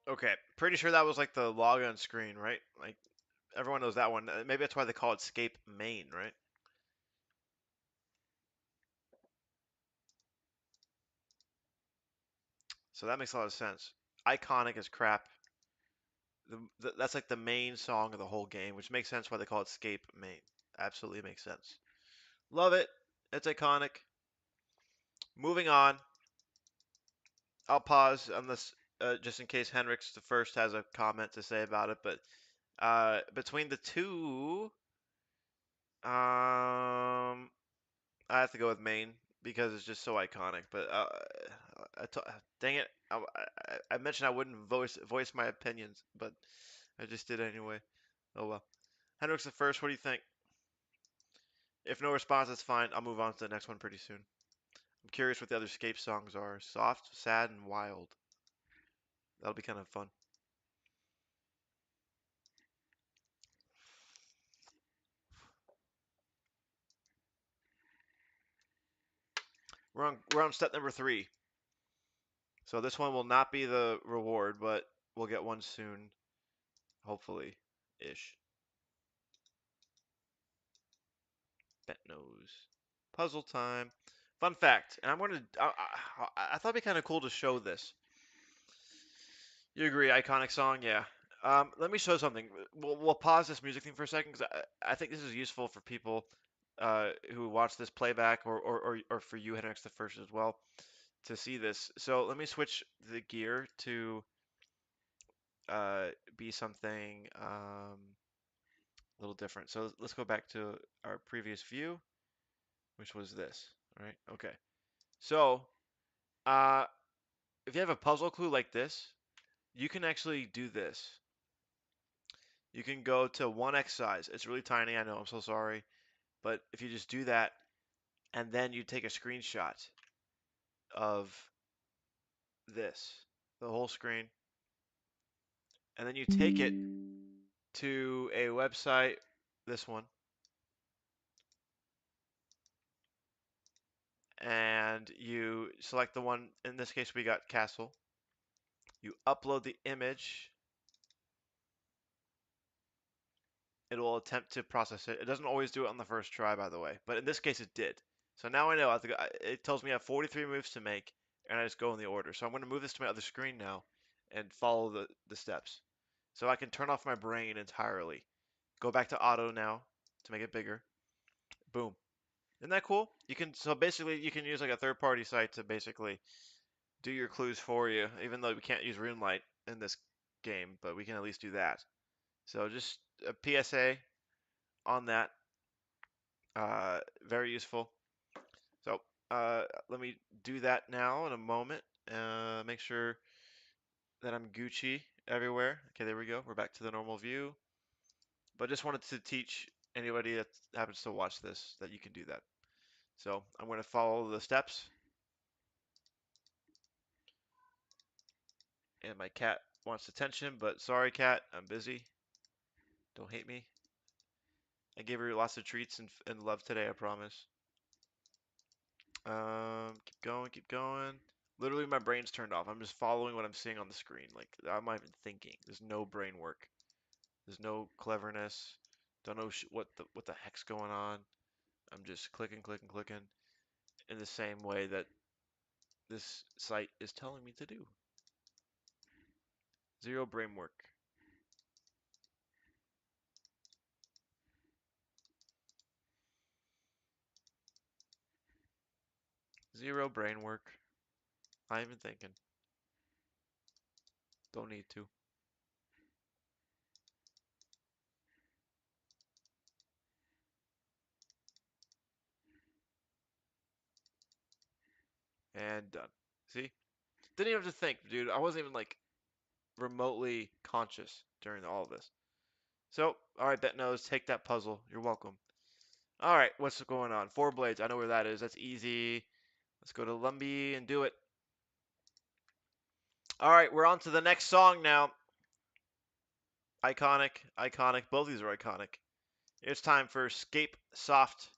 Okay, pretty sure that was like the login screen, right? Like everyone knows that one. Maybe that's why they call it Escape Main, right? So that makes a lot of sense. Iconic as crap. That's like the main song of the whole game, which makes sense why they call it Escape Main. Absolutely makes sense. Love it. It's iconic. Moving on. I'll pause on this just in case Henrix the first has a comment to say about it, but Between the two, um, I have to go with Maine because it's just so iconic. But dang it, I mentioned I wouldn't voice my opinions, but I just did anyway. Oh well. Hendrix the first. What do you think? If no response, that's fine. I'll move on to the next one pretty soon. I'm curious what the other Escape songs are. Soft, sad, and wild. That'll be kind of fun. We're on step number 3. So this one will not be the reward, but we'll get one soon, hopefully, ish. Bet knows. Puzzle time. Fun fact, and I'm going to. I thought it'd be kind of cool to show this. You agree? Iconic song, yeah. Let me show something. We'll pause this music thing for a second because I think this is useful for people who watch this playback or for you, Henrix the first as well, to see this. So let me switch the gear to be something a little different. So let's go back to our previous view, which was this. All right. Okay. So uh, if you have a puzzle clue like this, you can actually do this. You can go to 1x size. It's really tiny, I know, I'm so sorry. But if you just do that, and then you take a screenshot of this, the whole screen, and then you take it to a website, this one, and you select the one, in this case we got castle. You upload the image. It will attempt to process it. It doesn't always do it on the first try, by the way, but in this case it did. So now I know I have to go, it tells me I have 43 moves to make, and I just go in the order. So I'm going to move this to my other screen now and follow the steps. So I can turn off my brain entirely. Go back to auto now to make it bigger. Boom. Isn't that cool? So basically you can use like a third-party site to basically do your clues for you, even though we can't use RuneLite in this game, but we can at least do that. So just a PSA on that. Very useful. So let me do that now in a moment. Make sure that I'm Gucci everywhere. Okay, there we go. We're back to the normal view. But just wanted to teach anybody that happens to watch this that you can do that. So I'm going to follow the steps. And my cat wants attention, but sorry, cat, I'm busy. Don't hate me. I gave her lots of treats and love today, I promise. Keep going, keep going. Literally, my brain's turned off. I'm just following what I'm seeing on the screen. Like, I'm not even thinking. There's no brain work. There's no cleverness. Don't know what the heck's going on. I'm just clicking, clicking, clicking in the same way that this site is telling me to do. Zero brain work. Zero brain work. Not even thinking. Don't need to. And done. See? Didn't even have to think, dude. I wasn't even like remotely conscious during all of this. So, alright, Bet Knows, take that puzzle. You're welcome. Alright, what's going on? 4 blades. I know where that is. That's easy. Let's go to Lumbee and do it. Alright, we're on to the next song now. Iconic, iconic. Both these are iconic. It's time for Scape Soft.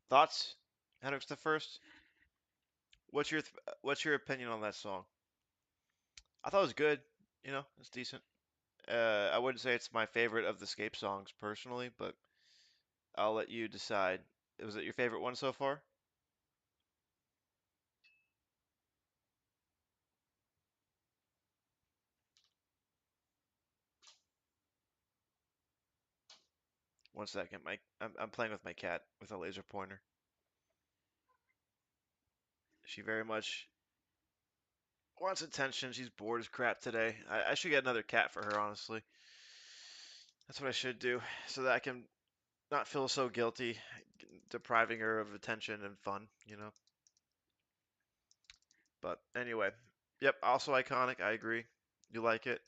Thoughts? Hendrix the First. What's your opinion on that song? I thought it was good. You know, it's decent. I wouldn't say it's my favorite of the Scape songs personally, but I'll let you decide. Was it your favorite one so far? One second, Mike. I'm playing with my cat with a laser pointer. She very much wants attention. She's bored as crap today. I should get another cat for her, honestly. That's what I should do, so that I can not feel so guilty depriving her of attention and fun, you know? But anyway, yep, also iconic. I agree. You like it?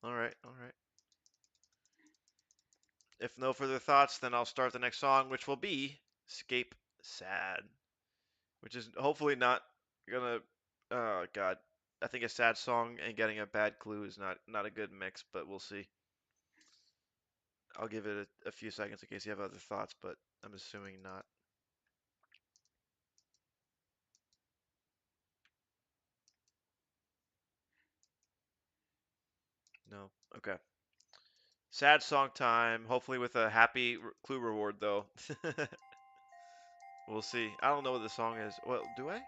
All right, all right. If no further thoughts, then I'll start the next song, which will be Scape Sad, which is hopefully not gonna. Oh God, I think a sad song and getting a bad clue is not a good mix, but we'll see. I'll give it a few seconds in case you have other thoughts, but I'm assuming not. No. Okay. Sad song time. Hopefully with a happy clue reward though. We'll see. I don't know what the song is. Well, do I?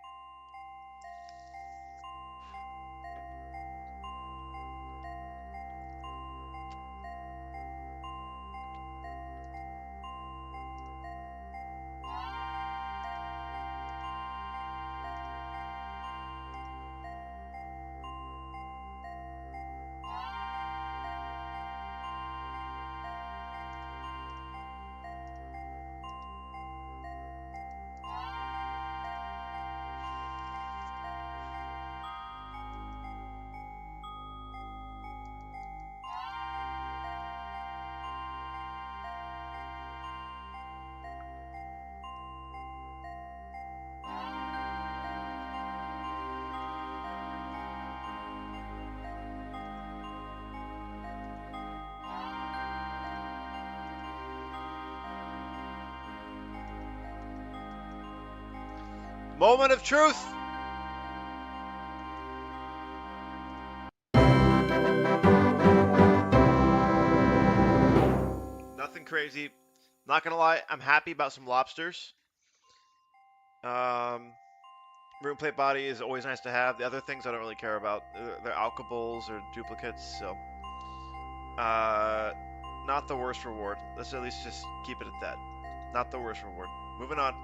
Moment of truth. Nothing crazy. Not gonna lie, I'm happy about some lobsters. Um, room plate body is always nice to have. The other things I don't really care about. They're alkables or duplicates, so uh, not the worst reward. Let's at least just keep it at that. Not the worst reward. Moving on.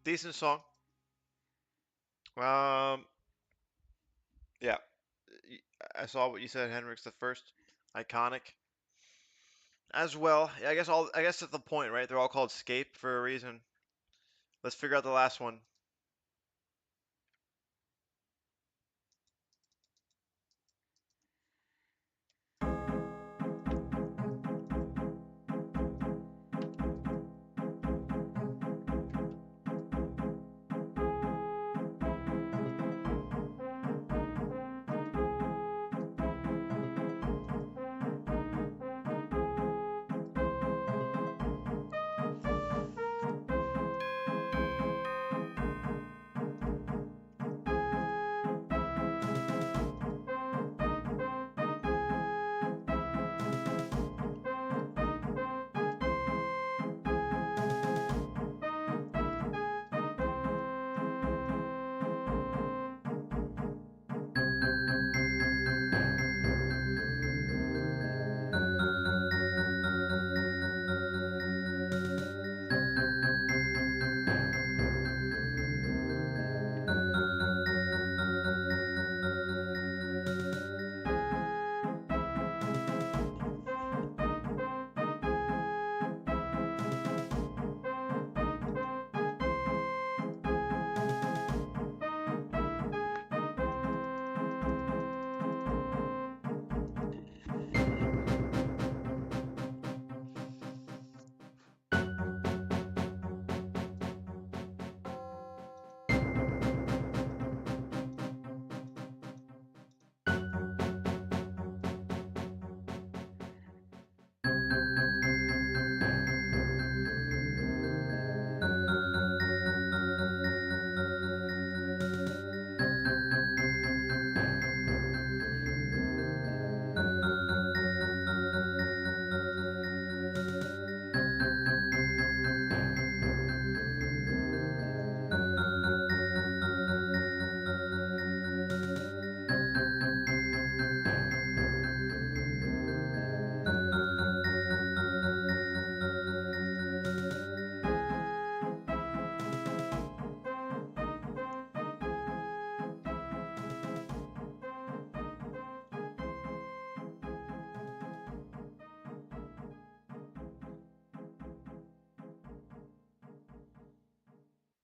Decent song. Um, yeah, I saw what you said, Henrik's the first. Iconic as well. I guess that's the point, right? They're all called Scape for a reason. Let's figure out the last one.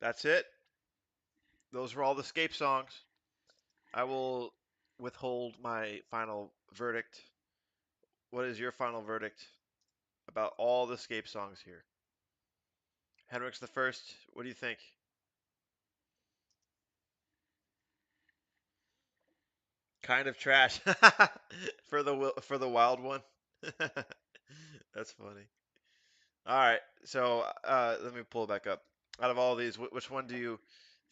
That's it. Those were all the Scape songs. I will withhold my final verdict. What is your final verdict about all the Scape songs here? Henrik's the first. What do you think? Kind of trash for the wild one. That's funny. All right, so let me pull it back up. Out of all these, which one do you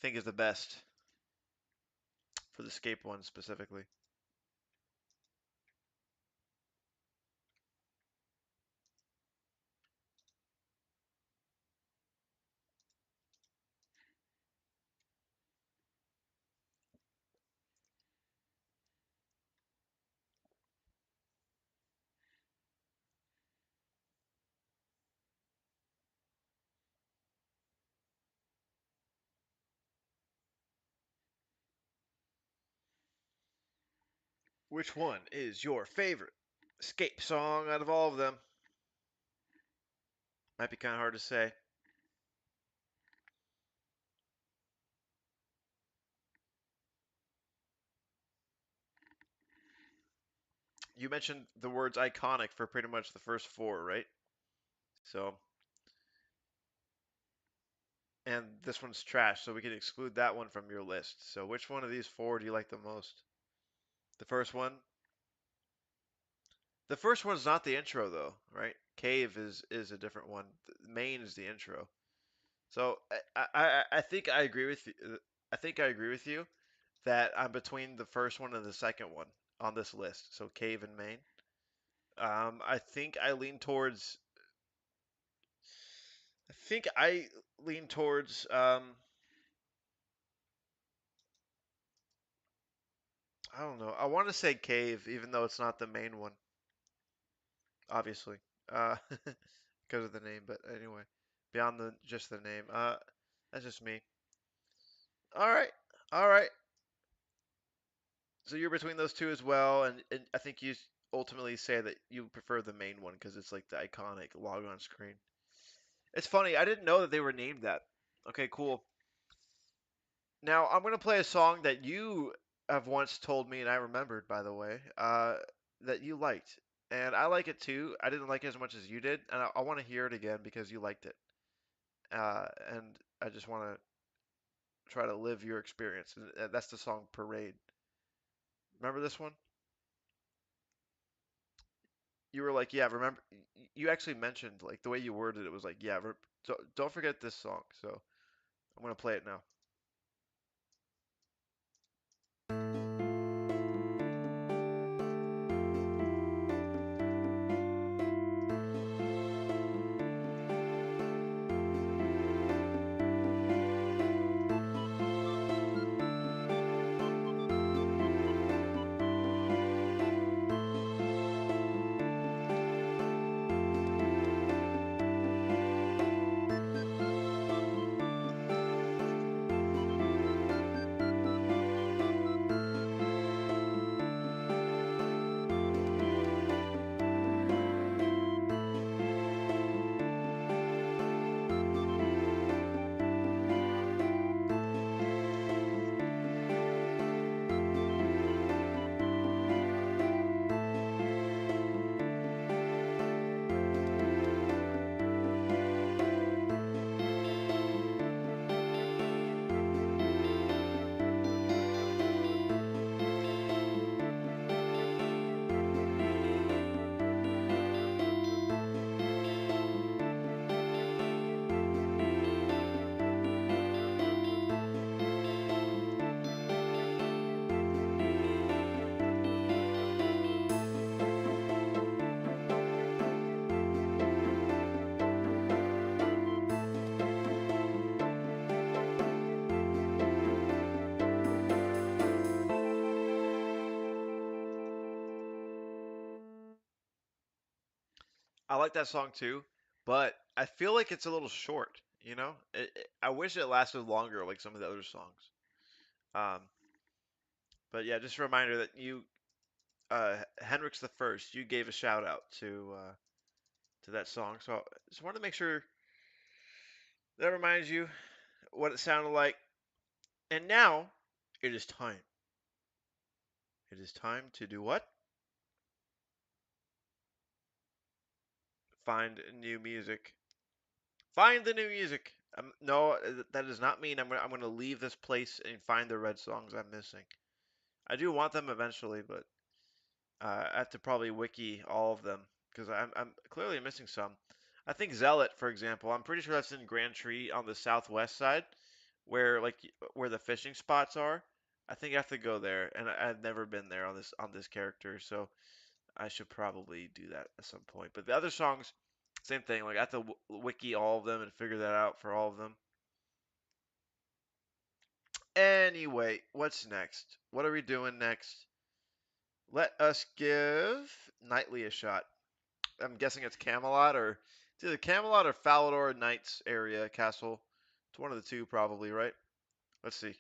think is the best for the Scape one specifically? Which one is your favorite Scape song out of all of them? Might be kind of hard to say. You mentioned the words iconic for pretty much the first four, right? So, and this one's trash, so we can exclude that one from your list. So, which one of these four do you like the most? The first one? The first one's not the intro though, right? Cave is a different one. Main is the intro. So I think I agree with you. I think I agree with you that I'm between the first one and the second one on this list. So Cave and Main. I think I lean towards. think I lean towards I don't know. I want to say Cave, even though it's not the main one, obviously, uh, because of the name. But anyway, beyond the just the name, that's just me. All right, all right. So you're between those two as well, and I think you ultimately say that you prefer the main one because it's like the iconic log on screen. It's funny, I didn't know that they were named that. Okay, cool. Now I'm gonna play a song that you have once told me, and I remembered, by the way, that you liked, and I like it too. I didn't like it as much as you did, and I want to hear it again because you liked it, and I just want to try to live your experience. And that's the song Parade. Remember this one? You were like, yeah, remember, you actually mentioned like the way you worded it was like, yeah, don't forget this song. So I'm gonna play it now. I like that song too, but I feel like it's a little short. I wish it lasted longer, like some of the other songs. Um, but yeah, just a reminder that Hendrix the First, you gave a shout out to that song. So I just wanted to make sure that reminds you what it sounded like. And now it is time. It is time to do what? Find new music. Find the new music. No, that does not mean I'm gonna leave this place and find the red songs I'm missing. I do want them eventually, but I have to probably wiki all of them because I'm clearly missing some. I think Zealot, for example, I'm pretty sure that's in Grand Tree on the southwest side, where the fishing spots are. I think I have to go there, and I've never been there on this character, so I should probably do that at some point. But the other songs, same thing. Like I have to wiki all of them and figure that out for all of them. Anyway, what's next? What are we doing next? Let us give Knightley a shot. I'm guessing it's Camelot or it's either Camelot or Falador Knights area castle. It's one of the two probably, right? Let's see.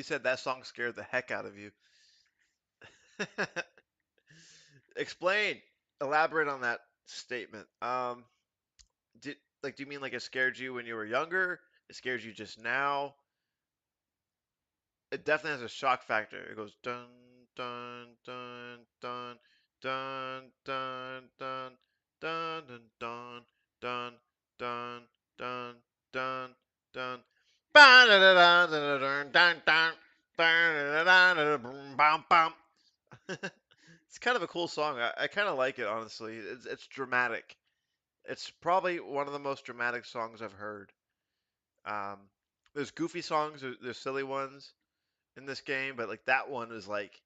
You said that song scared the heck out of you. Explain. Elaborate on that statement. Did do you mean like it scared you when you were younger? It scared you just now? It definitely has a shock factor. It goes dun dun dun dun dun dun dun dun dun dun dun dun dun dun dun. It's kind of a cool song. I kind of like it, honestly. It's dramatic. It's probably one of the most dramatic songs I've heard. Um, there's goofy songs, there's silly ones in this game, but like that one is like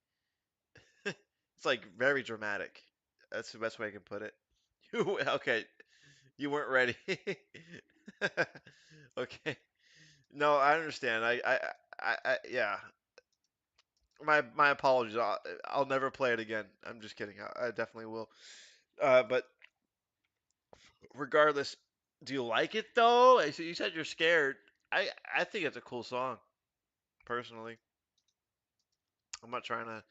it's like very dramatic. That's the best way I can put it. Okay, you weren't ready. Okay. No, I understand. Yeah. My apologies. I'll never play it again. I'm just kidding. I definitely will. But regardless, do you like it though? You said you're scared. I think it's a cool song, personally. I'm not trying to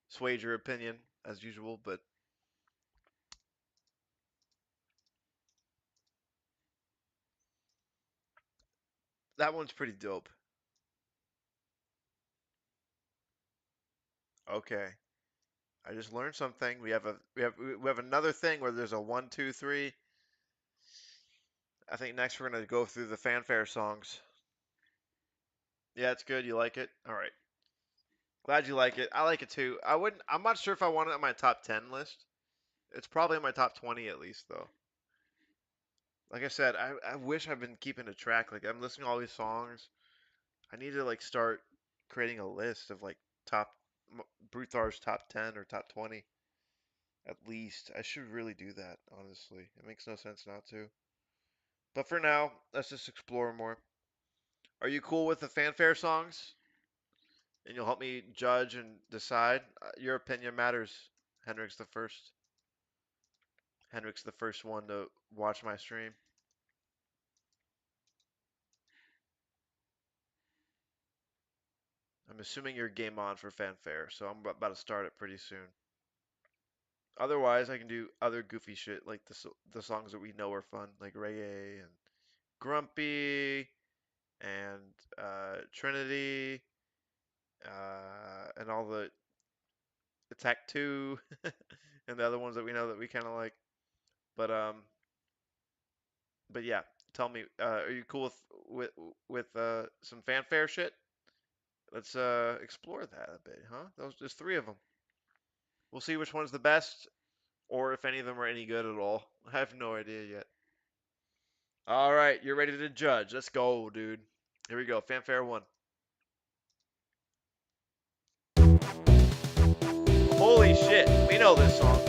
sway your opinion as usual, but that one's pretty dope. Okay. I just learned something. We have another thing where there's a one, two, three. I think next we're gonna go through the fanfare songs. Yeah, it's good. You like it? All right. Glad you like it. I like it too. I wouldn't. I'm not sure if I want it on my top 10 list. It's probably in my top 20 at least, though. Like I said, I wish I've been keeping a track. Like I'm listening to all these songs. I need to like start creating a list of like top Bruthar's top 10 or top 20 at least. I should really do that, honestly. It makes no sense not to. But for now, let's just explore more. Are you cool with the fanfare songs? And you'll help me judge and decide. Your opinion matters. Hendrix the first. Hendrix the first one to watch my stream. I'm assuming you're game on for fanfare, so I'm about to start it pretty soon. Otherwise, I can do other goofy shit like the songs that we know are fun, like Reggae and Grumpy and Trinity and all the Attack 2 and the other ones that we know that we kind of like. But but yeah, tell me, are you cool with some fanfare shit? Let's explore that a bit, huh? There's three of them. We'll see which one's the best, or if any of them are any good at all. I have no idea yet. All right, you're ready to judge. Let's go, dude. Here we go. Fanfare one. Holy shit, we know this song.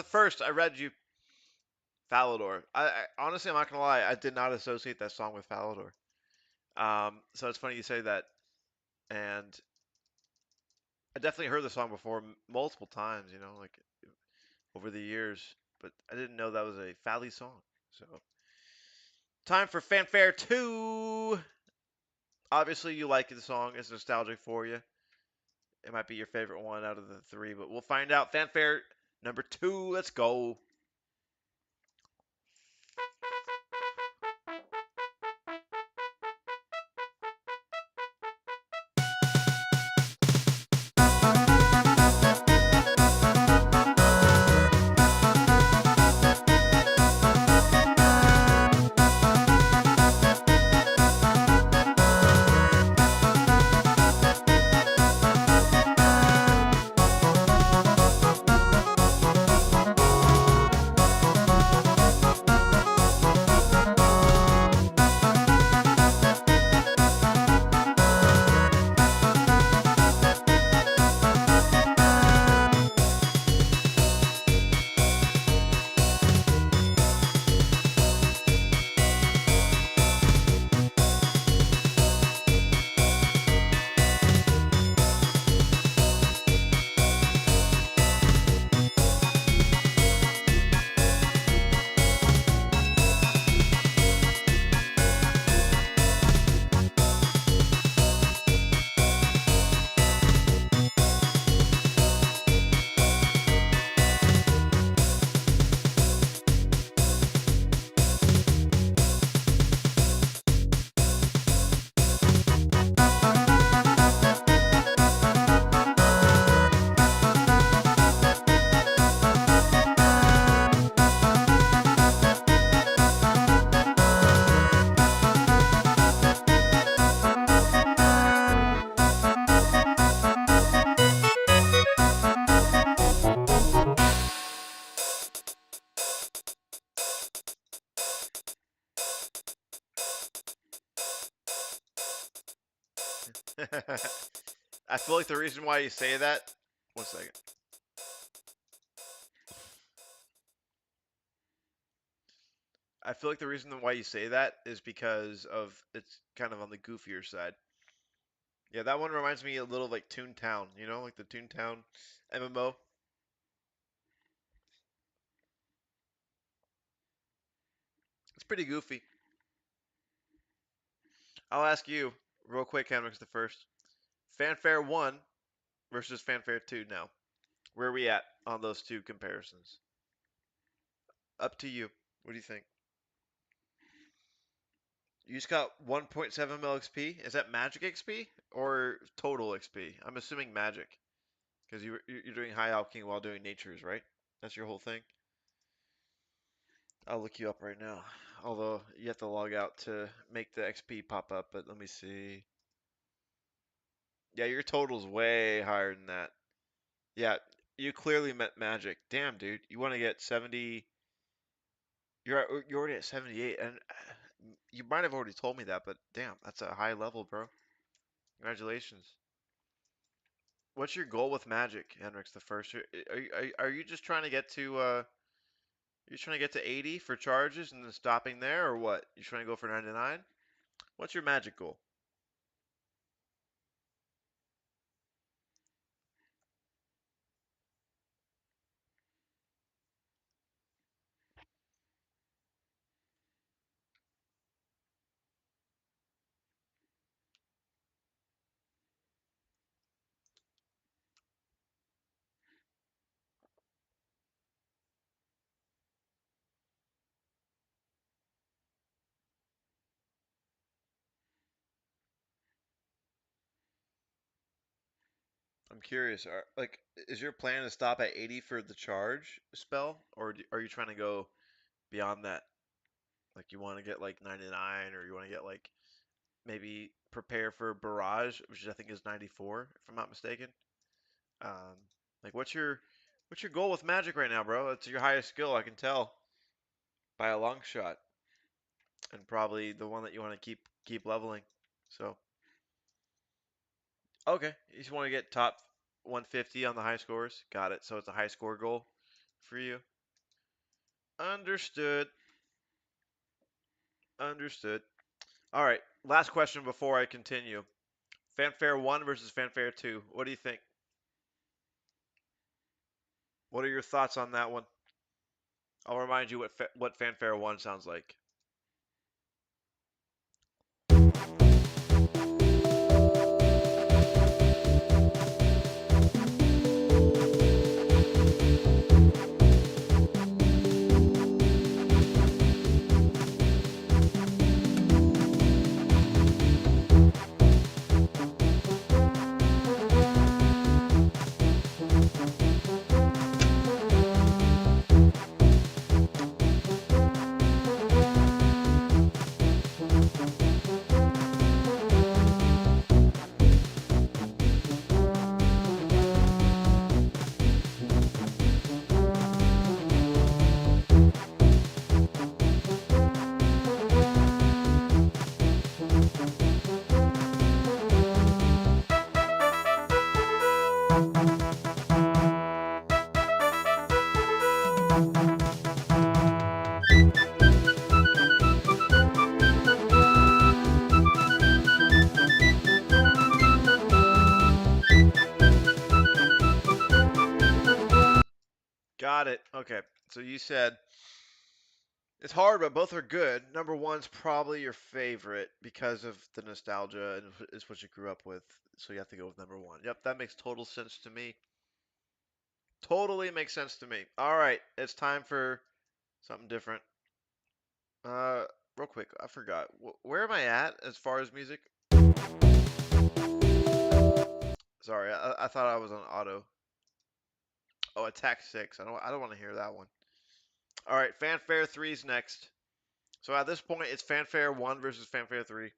first I read you Falador. I honestly, I'm not gonna lie, I did not associate that song with Falador. So it's funny you say that, and I definitely heard the song before multiple times, like over the years, but I didn't know that was a Fally song. So time for Fanfare 2. Obviously, you like the song; it's nostalgic for you. It might be your favorite one out of the three, but we'll find out. Fanfare number 2. Let's go. I feel like the reason why you say that. One second. I feel like the reason why you say that is because of it's kind of on the goofier side. Yeah, that one reminds me a little like Toontown, like the Toontown MMO. It's pretty goofy. I'll ask you real quick, Henrik's the first. Fanfare 1 versus Fanfare 2 now. Where are we at on those two comparisons? Up to you. What do you think? You just got 1.7 mil XP. Is that magic XP or total XP? I'm assuming magic because you're doing high alchemy while doing natures, right? That's your whole thing. I'll look you up right now. Although you have to log out to make the XP pop up, but let me see. Yeah, your total's way higher than that. Yeah, you clearly met magic. Damn, dude. You want to get 70. You're already at 78, and you might have already told me that, but damn, that's a high level, bro. Congratulations. What's your goal with Magic, Henrik's the first? Are you just trying to get to you trying to get to 80 for charges and then stopping there, or what? You trying to go for 99? What's your Magic goal? I'm curious. Is your plan to stop at 80 for the charge spell, or are you trying to go beyond that? Like you want to get like 99, or you want to get like maybe prepare for barrage, which I think is 94, if I'm not mistaken. Um, like what's your goal with magic right now, bro? That's your highest skill, I can tell by a long shot, and probably the one that you want to keep leveling. So okay, you just want to get top 150 on the high scores. Got it. So it's a high score goal for you. Understood. Understood. All right. Last question before I continue. Fanfare 1 versus Fanfare 2. What do you think? What are your thoughts on that one? I'll remind you what Fanfare 1 sounds like. Got it. Okay. So you said it's hard, but both are good. Number one's probably your favorite because of the nostalgia and it's what you grew up with. So you have to go with number one. Yep, that makes total sense to me. Totally makes sense to me. All right, it's time for something different. Uh, real quick, I forgot. Where am I at as far as music? Sorry, I thought I was on auto. Oh, Attack 6. I don't want to hear that one. All right, Fanfare 3's next. So at this point, it's Fanfare 1 versus Fanfare 3.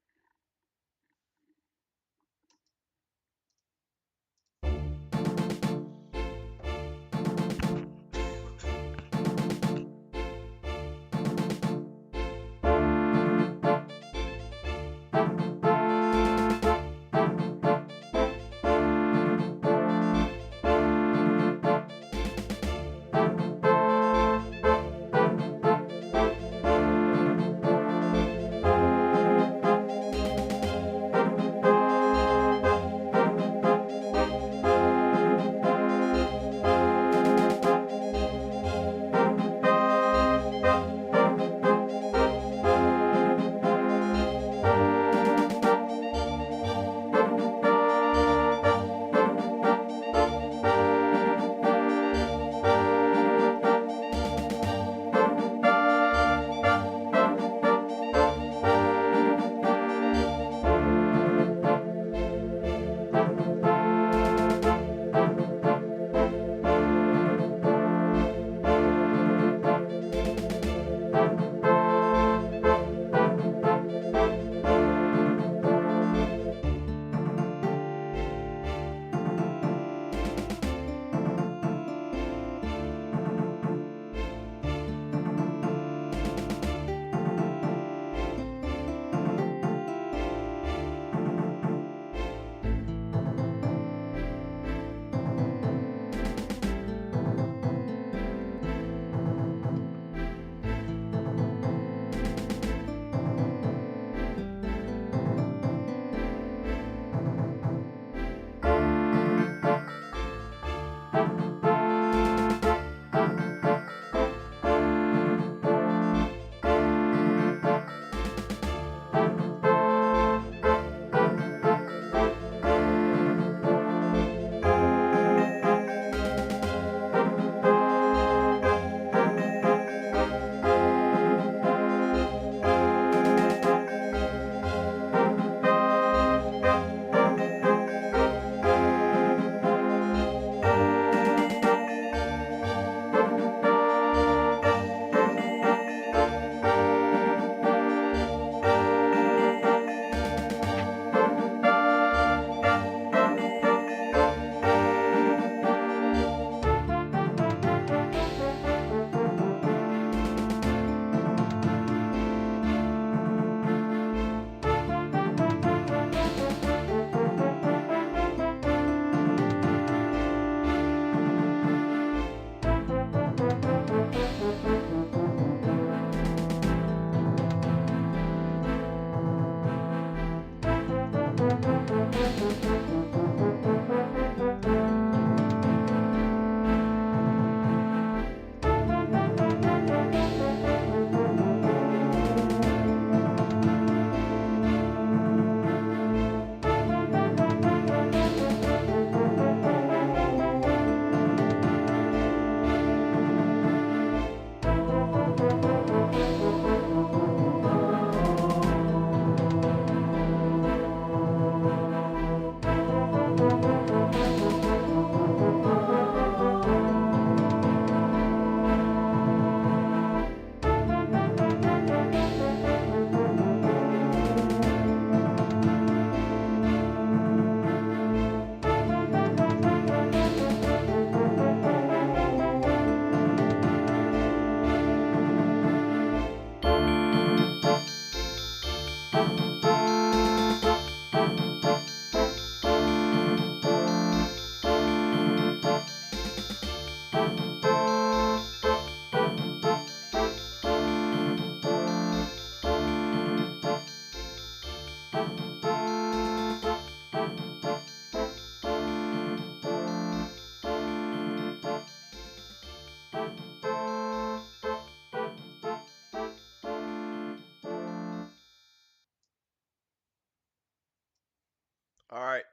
All right.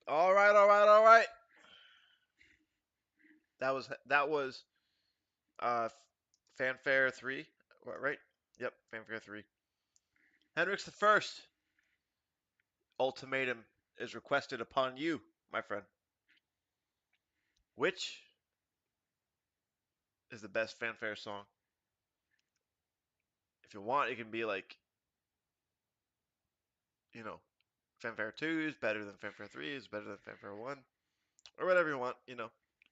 All right, all right, all right. That was uh Fanfare 3. What, right? Yep, Fanfare 3. Hendrix the First. Ultimatum is requested upon you, my friend. Which is the best Fanfare song? If you want, it can be like, you know, Fanfare 2 is better than Fanfare 3 is better than Fanfare 1, or whatever you want,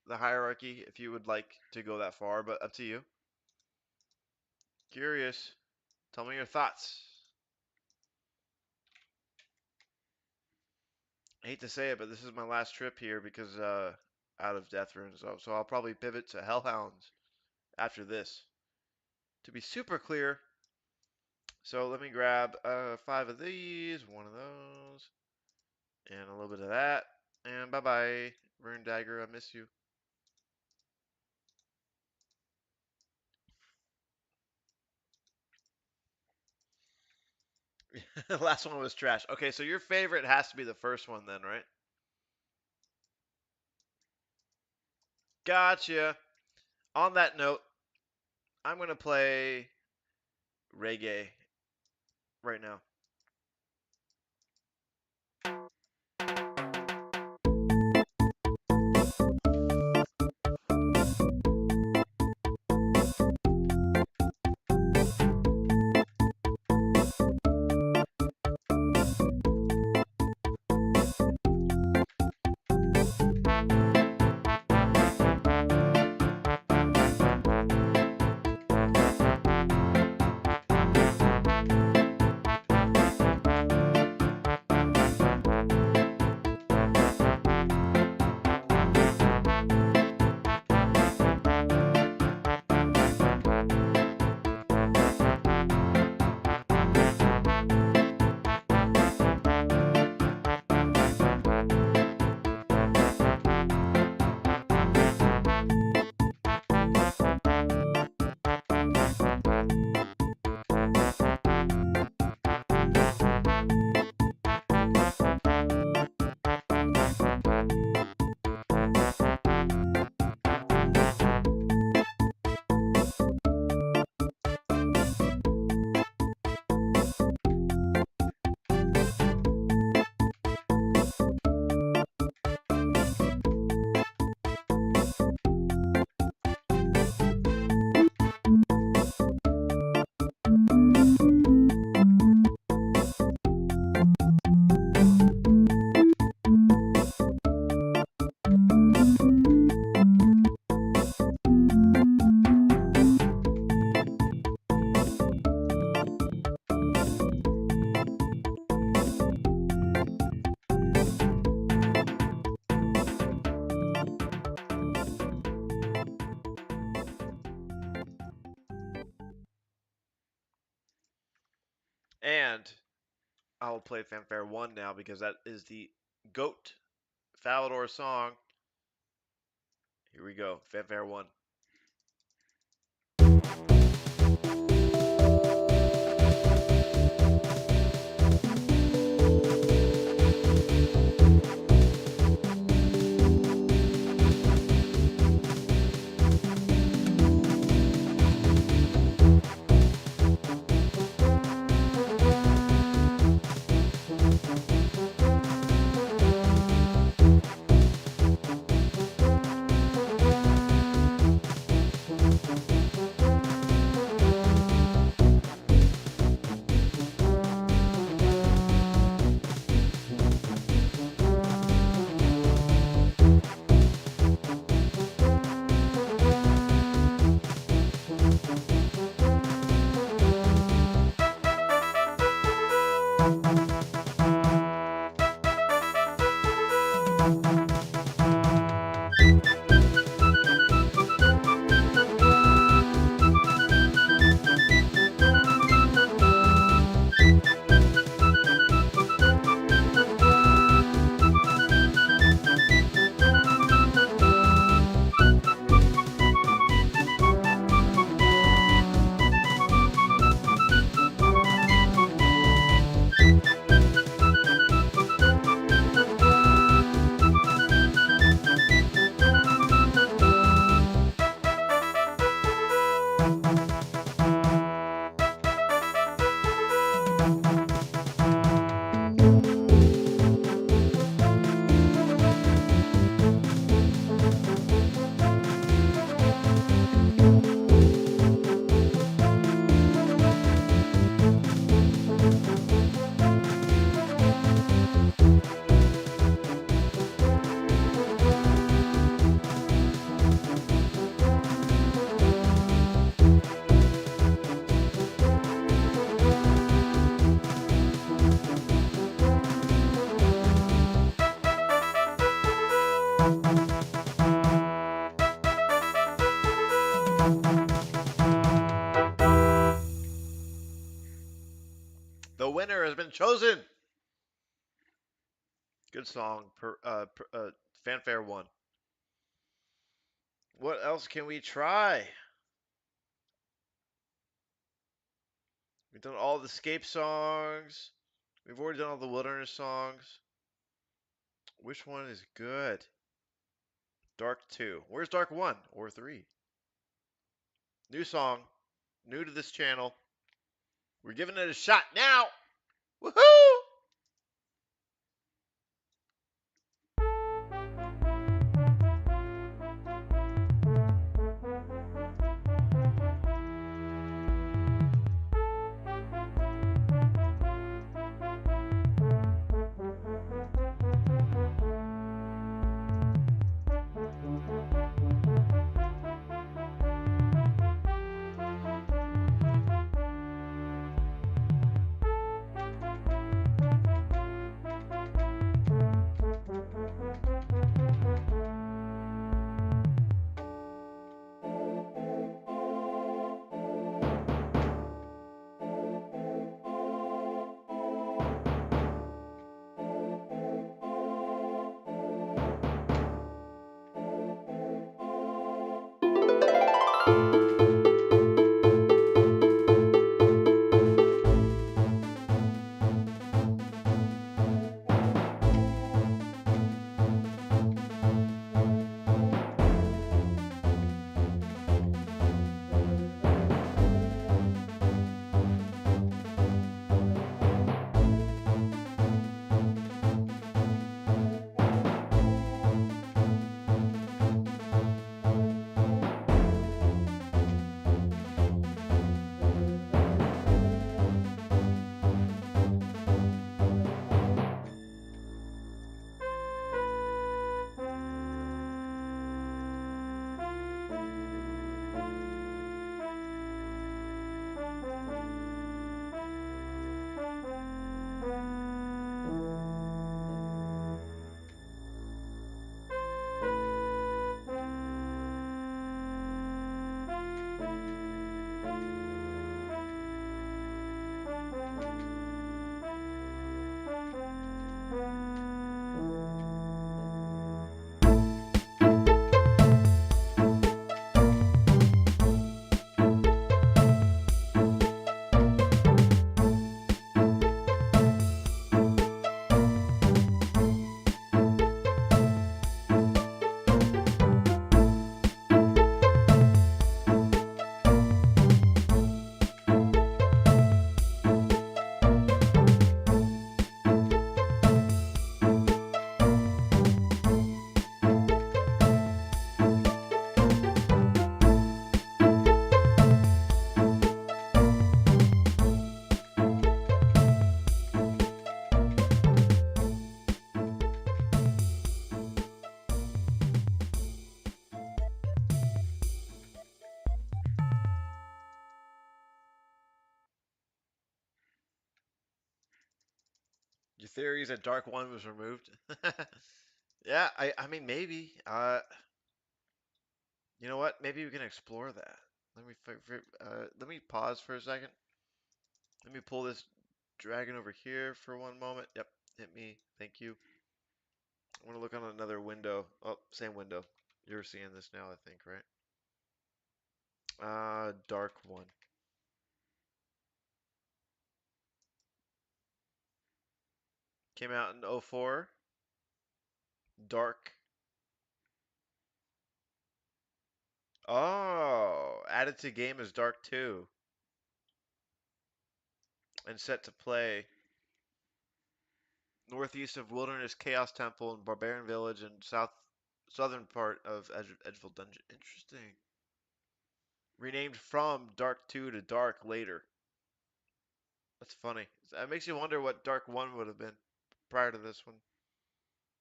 the hierarchy if you would like to go that far, but up to you. Curious. Tell me your thoughts. I hate to say it, but this is my last trip here because out of Death Runes, so I'll probably pivot to Hellhounds after this. To be super clear, so let me grab 5 of these, one of those, and a little bit of that, and bye-bye, Rune Dagger, I miss you. The last one was trash. Okay, so your favorite has to be the first one then, right? Gotcha. On that note, I'm going to play reggae right now. And I will play Fanfare 1 now because that is the GOAT Falador song. Here we go, Fanfare 1. The winner has been chosen. Good song. Fanfare 1. What else can we try? We've done all the Escape songs. We've already done all the Wilderness songs. Which one is good? Dark 2. Where's Dark 1 or 3? New song. New to this channel. We're giving it a shot now. Woohoo! Your theory is that Dark 1 was removed? Yeah, I mean, maybe. You know what? Maybe we can explore that. Let me pause for a second. Let me pull this dragon over here for one moment. Yep, hit me. Thank you. I want to look on another window. Oh, same window. You're seeing this now, I think, right? Dark 1. Came out in '04. Dark. Oh, added to game is Dark 2 and set to play northeast of Wilderness Chaos Temple and Barbarian Village and southern part of Edgeville Dungeon. Interesting. Renamed from Dark 2 to Dark later. That's funny. That makes you wonder what Dark 1 would have been prior to this one.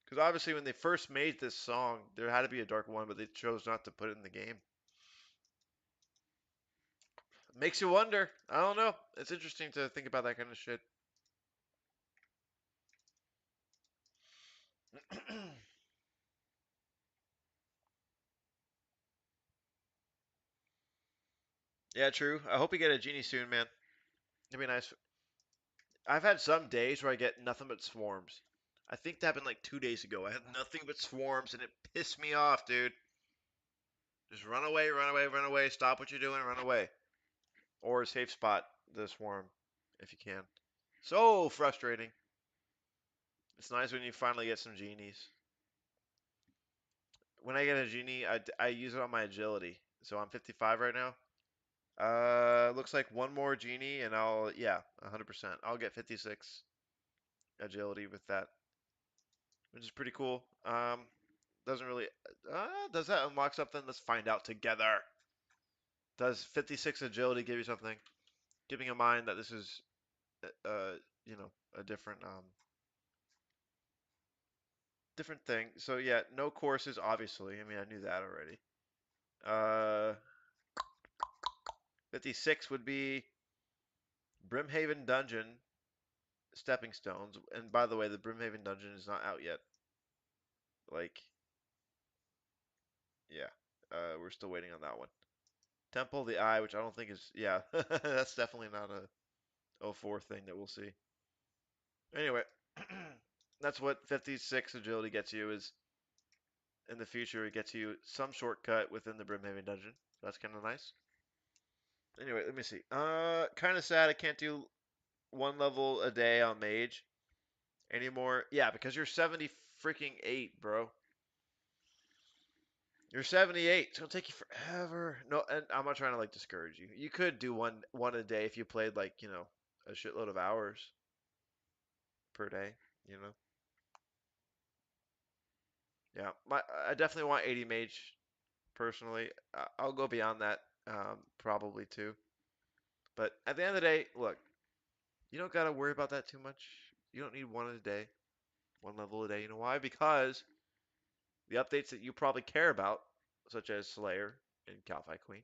Because obviously, when they first made this song, there had to be a Dark 1, but they chose not to put it in the game. Makes you wonder. I don't know. It's interesting to think about that kind of shit. Yeah, true. I hope we get a genie soon, man. It'd be nice. I've had some days where I get nothing but swarms. I think that happened like 2 days ago. I had nothing but swarms, and it pissed me off, dude. Just run away, run away, run away. Stop what you're doing, run away. Or safe spot the swarm if you can. So frustrating. It's nice when you finally get some genies. When I get a genie, I use it on my agility. So I'm 55 right now. Looks like one more genie, and yeah, 100%. I'll get 56 agility with that, which is pretty cool. Doesn't really, does that unlock something? Let's find out together. Does 56 agility give you something? Keeping in mind that this is, uh, you know, a different thing. So yeah, no courses, obviously. I mean, I knew that already. Uh, 56 would be Brimhaven Dungeon Stepping Stones. And by the way, the Brimhaven Dungeon is not out yet. Like, yeah, we're still waiting on that one. Temple of the Eye, which I don't think is, yeah, that's definitely not a '04 thing that we'll see. Anyway, that's what 56 agility gets you is in the future it gets you some shortcut within the Brimhaven dungeon. That's kind of nice. Anyway, let me see. Kind of sad I can't do one level a day on mage anymore. Yeah, because you're 70 freaking 8, bro. You're 78. It's gonna take you forever. No, and I'm not trying to like discourage you. You could do one a day if you played like, a shitload of hours per day, you know. Yeah, I definitely want 80 mage personally. I'll go beyond that probably too. But at the end of the day, look, you don't gotta worry about that too much. You don't need one a day, one level a day. You know why? Because the updates that you probably care about, such as Slayer and Calphi Queen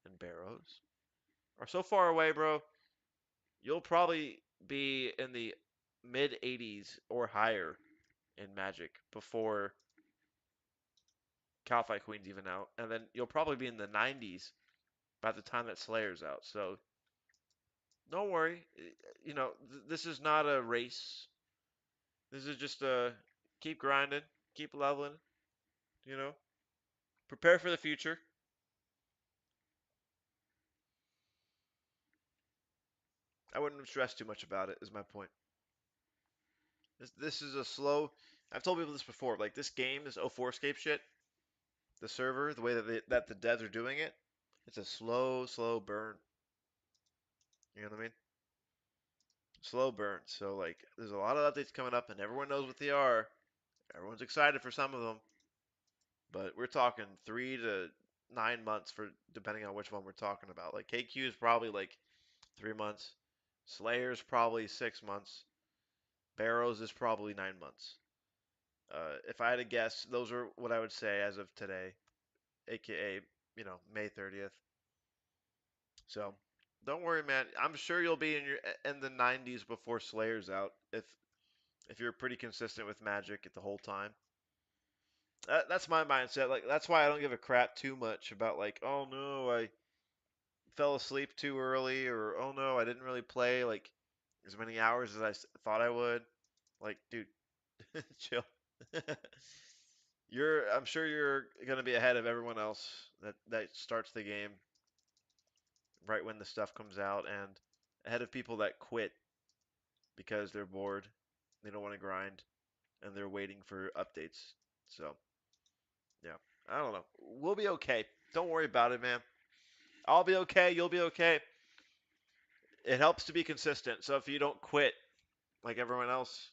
and Barrows, are so far away, bro. You'll probably be in the mid 80s or higher in Magic before Calphi Queen's even out, and then you'll probably be in the 90s by the time that Slayer's out. So don't worry. This is not a race. This is just a keep grinding, keep leveling, you know. Prepare for the future. I wouldn't stress too much about it, is my point. This is a slow. I've told people this before. Like this game, this '04 Escape shit, the server, the way that the devs are doing it, it's a slow, slow burn. You know what I mean? Slow burn. So like, there's a lot of updates coming up, and everyone knows what they are. Everyone's excited for some of them, but we're talking 3 to 9 months for depending on which one we're talking about. Like KQ is probably like 3 months. Slayer's probably 6 months. Barrows is probably 9 months. If I had to guess, those are what I would say as of today, aka May 30th. So don't worry, man. I'm sure you'll be in the 90s before Slayer's out if you're pretty consistent with Magic the whole time. That's my mindset. Like that's why I don't give a crap too much about like, oh no, I fell asleep too early, or oh no, I didn't really play like as many hours as I thought I would. Like, dude, chill. I'm sure you're gonna be ahead of everyone else that starts the game right when the stuff comes out, and ahead of people that quit because they're bored, they don't want to grind, and they're waiting for updates. So, yeah, I don't know. We'll be okay. Don't worry about it, man. I'll be okay. You'll be okay. It helps to be consistent. So if you don't quit like everyone else,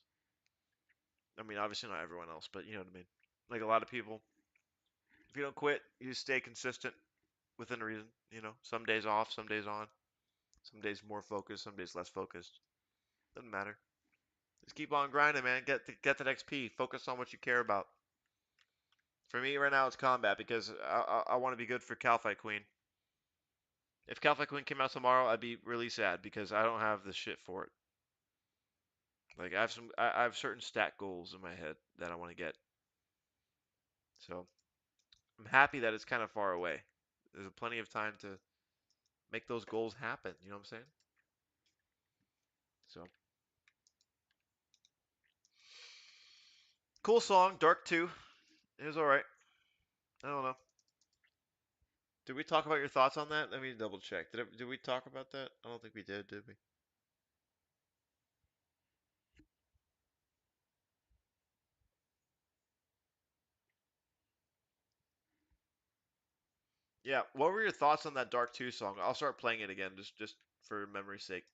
I mean, obviously not everyone else, but you know what I mean. Like a lot of people, if you don't quit, you stay consistent within reason. You know, some days off, some days on, some days more focused, some days less focused. Doesn't matter. Just keep on grinding, man. Get that XP. Focus on what you care about. For me right now, it's combat because I want to be good for Cal Fight Queen. If Cal Fight Queen came out tomorrow, I'd be really sad because I don't have the shit for it. Like I have certain stat goals in my head that I want to get. So I'm happy that it's kind of far away. There's plenty of time to make those goals happen. You know what I'm saying? So cool song, Dark 2. It was all right. I don't know. Did we talk about your thoughts on that? Let me double check. Did we talk about that? I don't think we did we? Yeah. What were your thoughts on that Dark 2 song? I'll start playing it again just for memory's sake.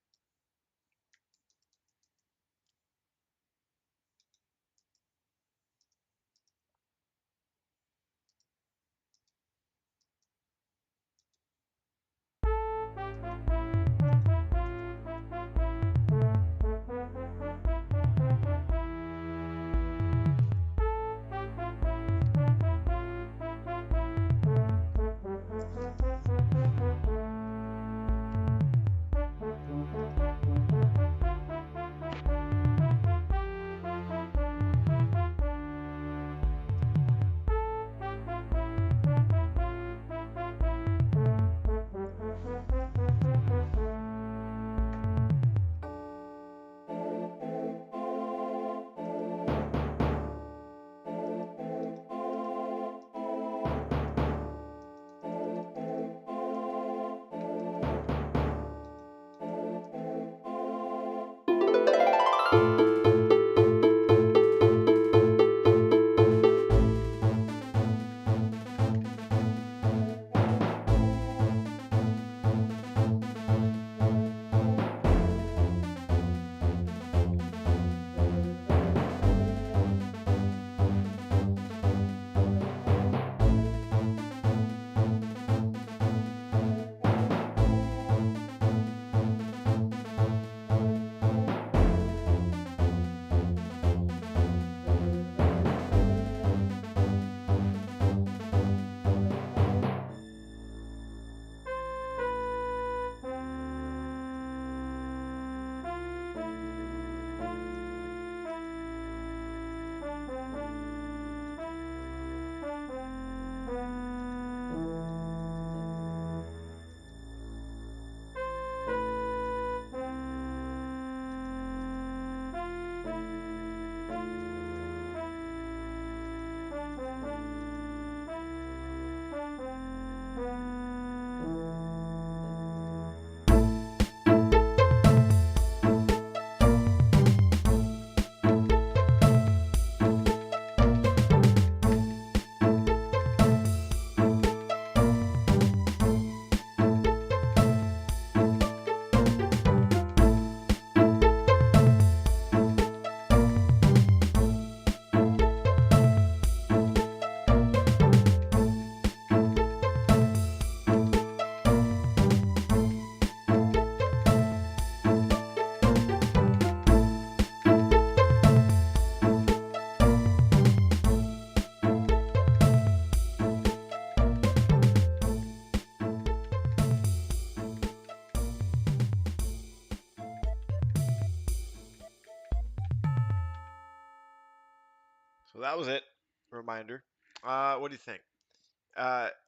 So that was it. Reminder. What do you think?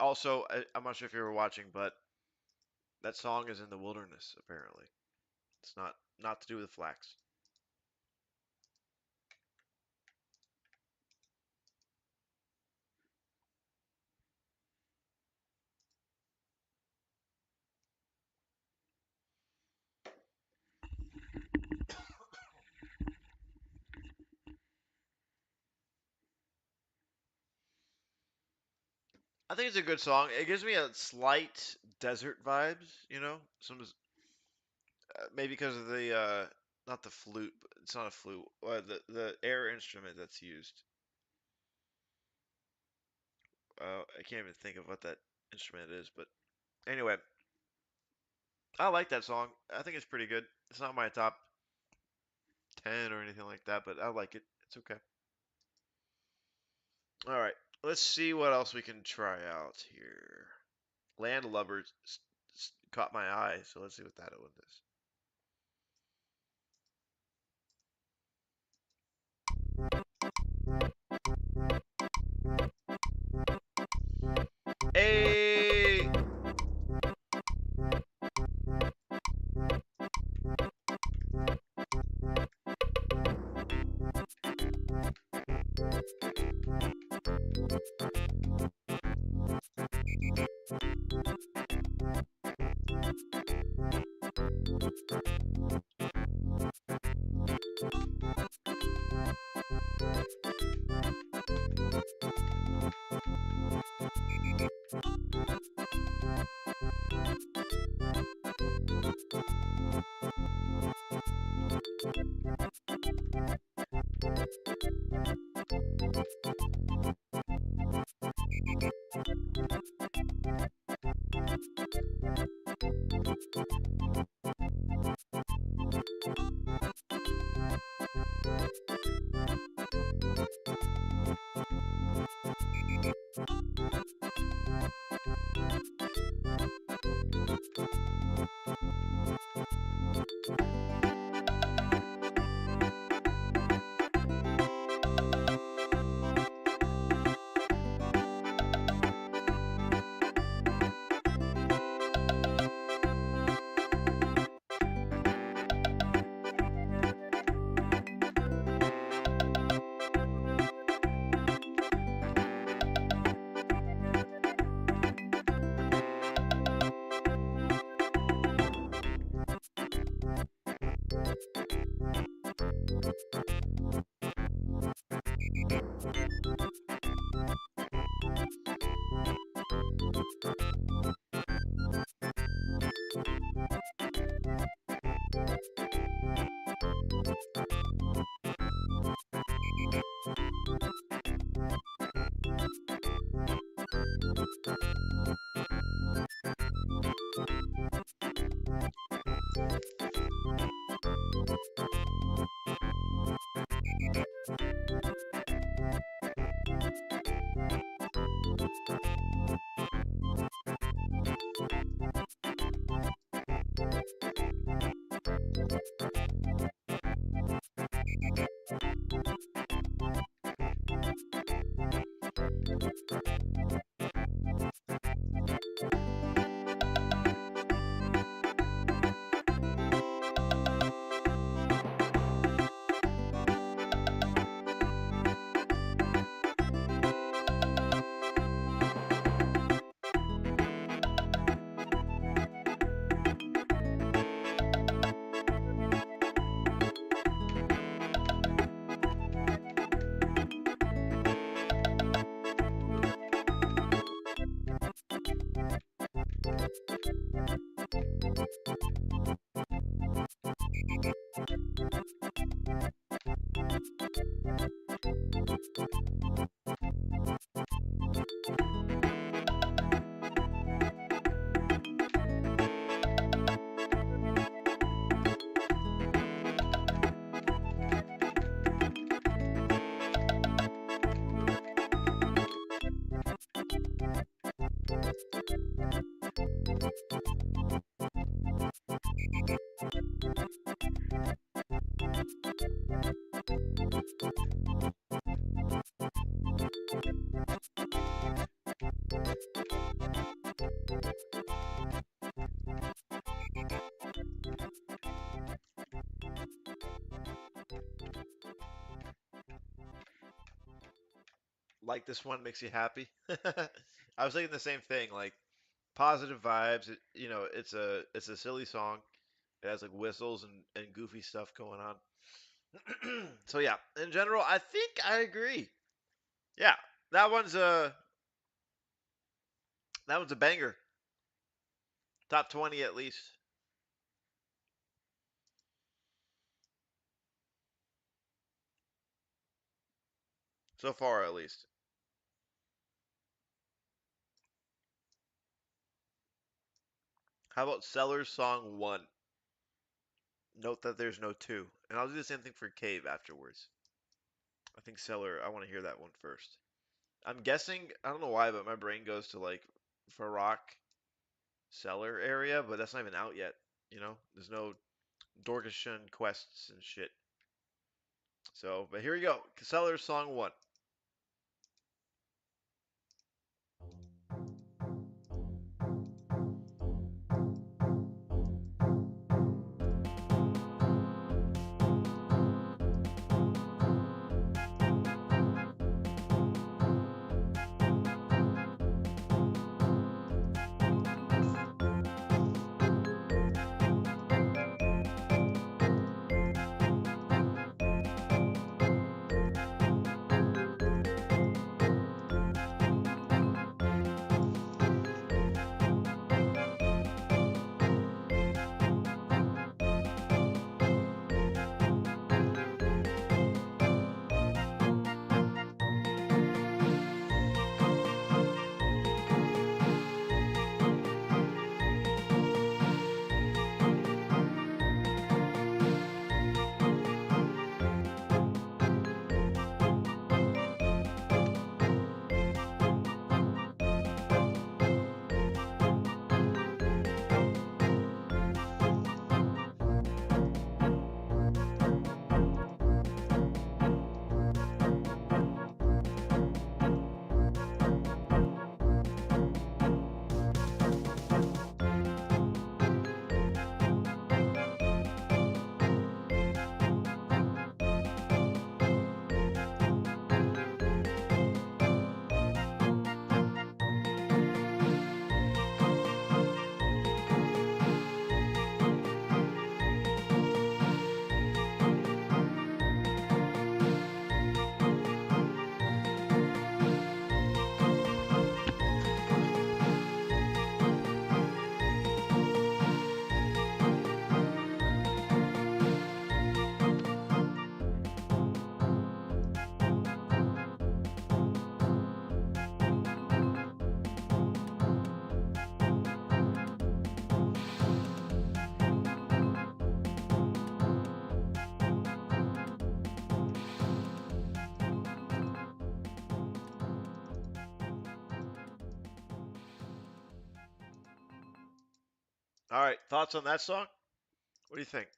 Also, I'm not sure if you were watching, but that song is in the wilderness. Apparently, it's not to do with flax. think it's a good song. It gives me a slight desert vibes, you know, maybe because of the not the flute, but it's not a flute, the air instrument that's used. I can't even think of what that instrument is, but anyway, I like that song. I think it's pretty good. It's not my top 10 or anything like that, but I like it. It's okay. All right, let's see what else we can try out here. Landlubbers caught my eye, so let's see what that one is. Hey! Like this one makes you happy. I was thinking the same thing, like positive vibes. It's a silly song. It has like whistles and goofy stuff going on. So yeah, in general, I think I agree. Yeah, that one's That one's a banger. Top 20 at least. So far, at least. How about Sellers Song 1? Note that there's no 2. And I'll do the same thing for Cave afterwards. I think Cellar, I want to hear that one first. I'm guessing, I don't know why, but my brain goes to like Farrakh Cellar area, but that's not even out yet. You know, there's no Dorkashan quests and shit. So, but here we go. Sellers Song 1. All right, thoughts on that song? What do you think?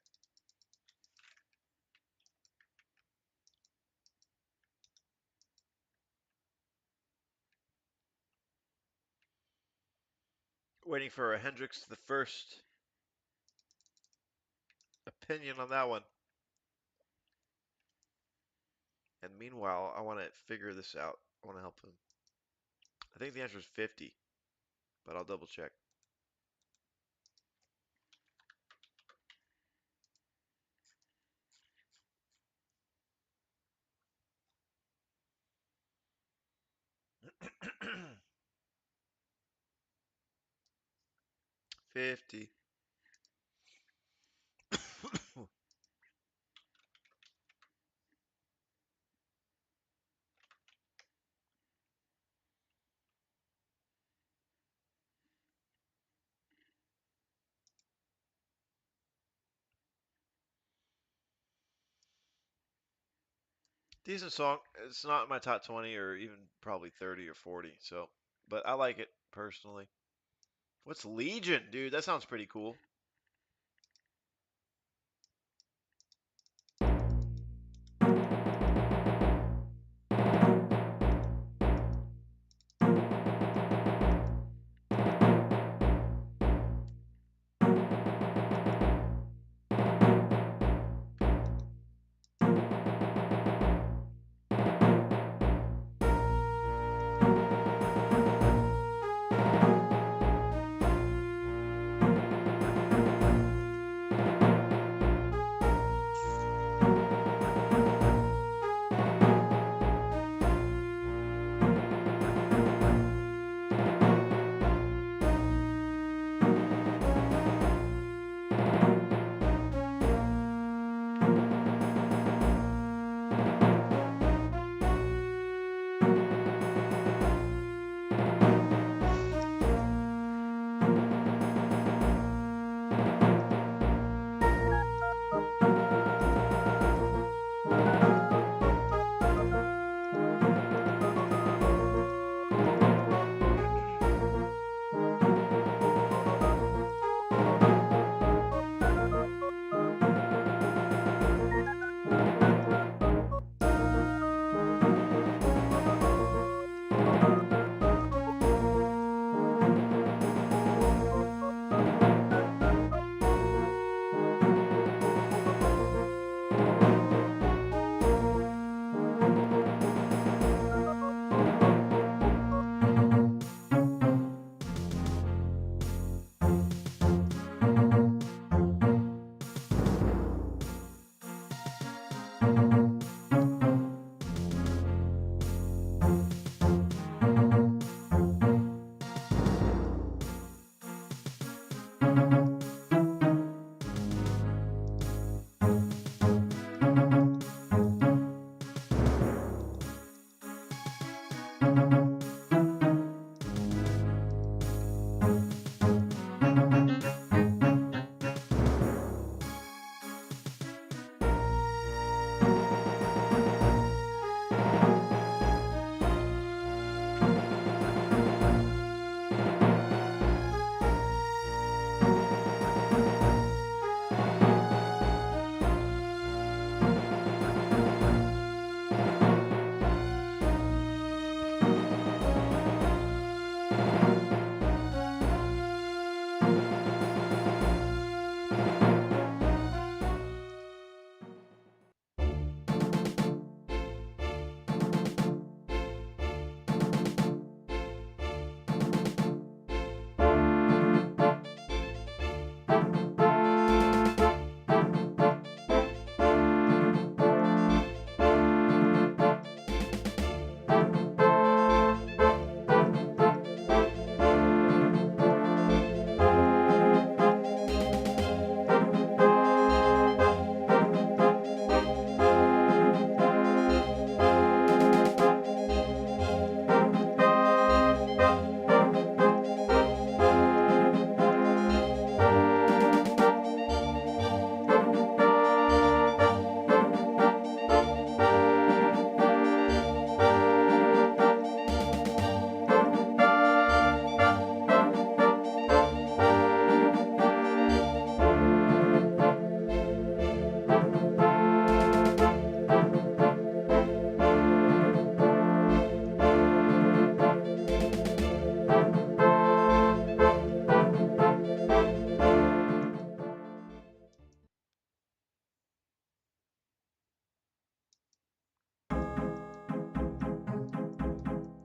Waiting for a Hendrix the first opinion on that one. And meanwhile, I want to figure this out. I want to help him. I think the answer is 50, but I'll double check. $50. Decent song. It's not in my top 20 or even probably 30 or 40, so, but I like it personally. What's Legion, dude? That sounds pretty cool.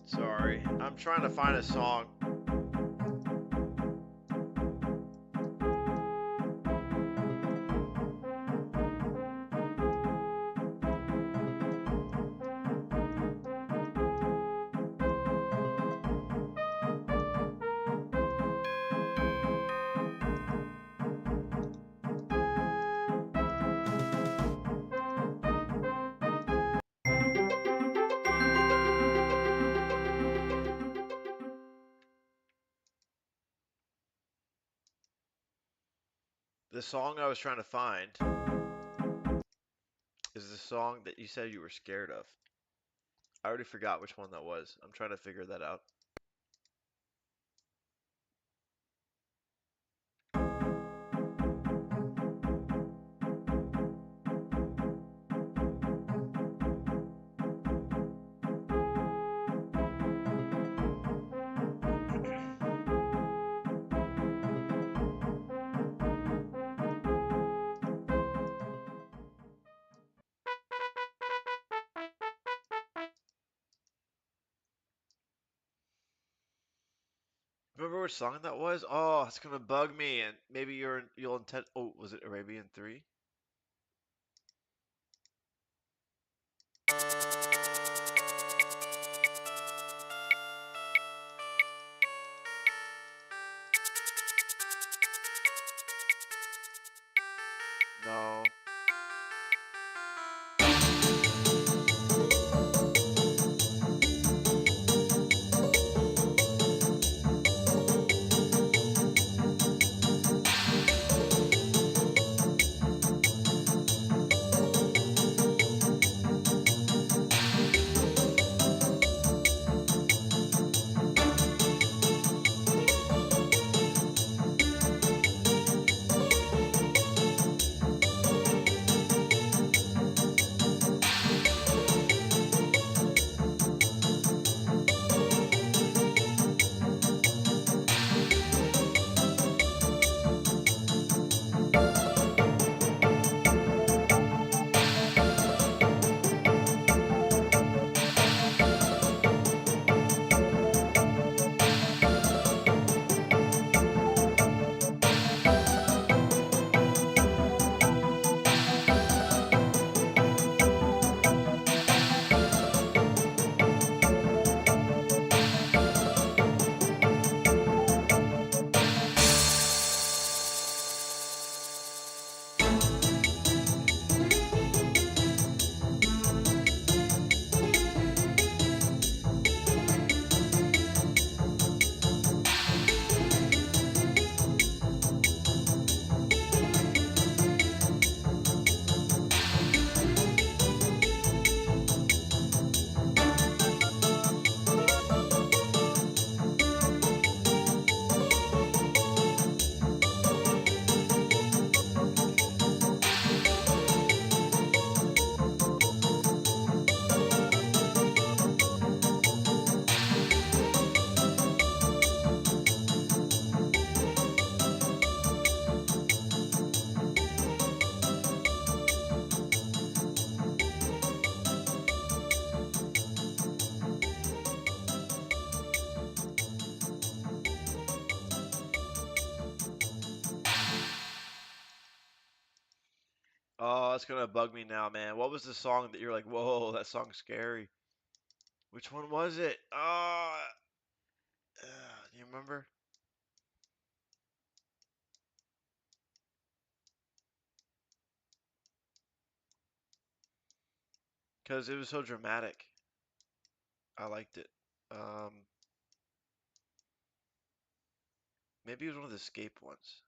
Sorry, I'm trying to find a song. The song I was trying to find is the song that you said you were scared of. I already forgot which one that was. I'm trying to figure that out. Remember which song that was? Oh, it's gonna bug me, and maybe you'll intend. Oh, was it Arabian 3? No. Oh, it's gonna bug me now, man. What was the song that you're like, whoa, that song's scary? Which one was it? Oh, do you remember? Because it was so dramatic. I liked it. Um, Maybe it was one of the escape ones.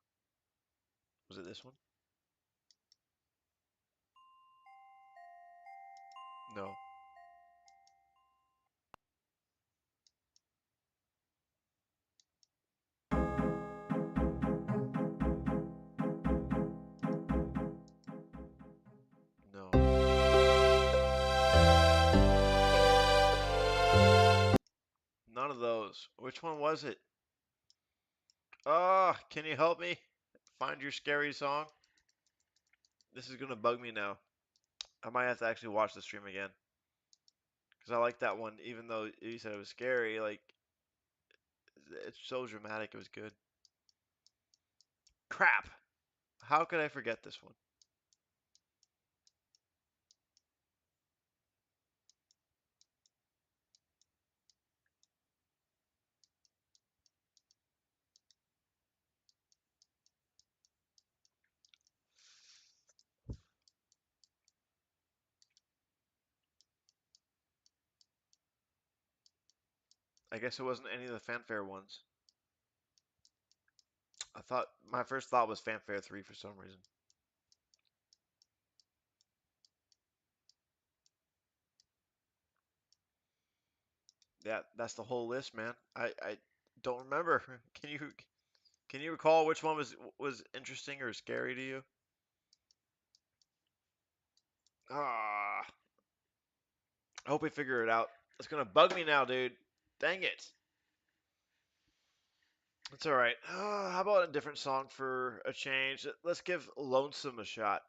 Was it this one? No. No. None of those. Which one was it? Ah, can you help me find your scary song? This is gonna bug me now. I might have to actually watch the stream again. Because I like that one, even though you said it was scary. Like, it's so dramatic, it was good. Crap! How could I forget this one? I guess it wasn't any of the fanfare ones. I thought, my first thought was fanfare 3 for some reason. Yeah, that's the whole list, man. I don't remember. Can you recall which one was interesting or scary to you? Ah, I hope we figure it out. It's gonna bug me now, dude. Dang it. It's all right. How about a different song for a change? Let's give Lonesome a shot.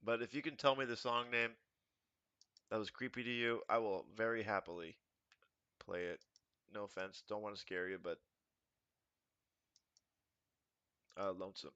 But if you can tell me the song name that was creepy to you, I will very happily play it. No offense, don't want to scare you, but Lonesome.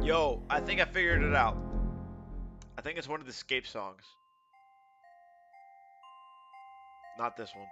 Yo, I think I figured it out. I think it's one of the Escape songs. Not this one.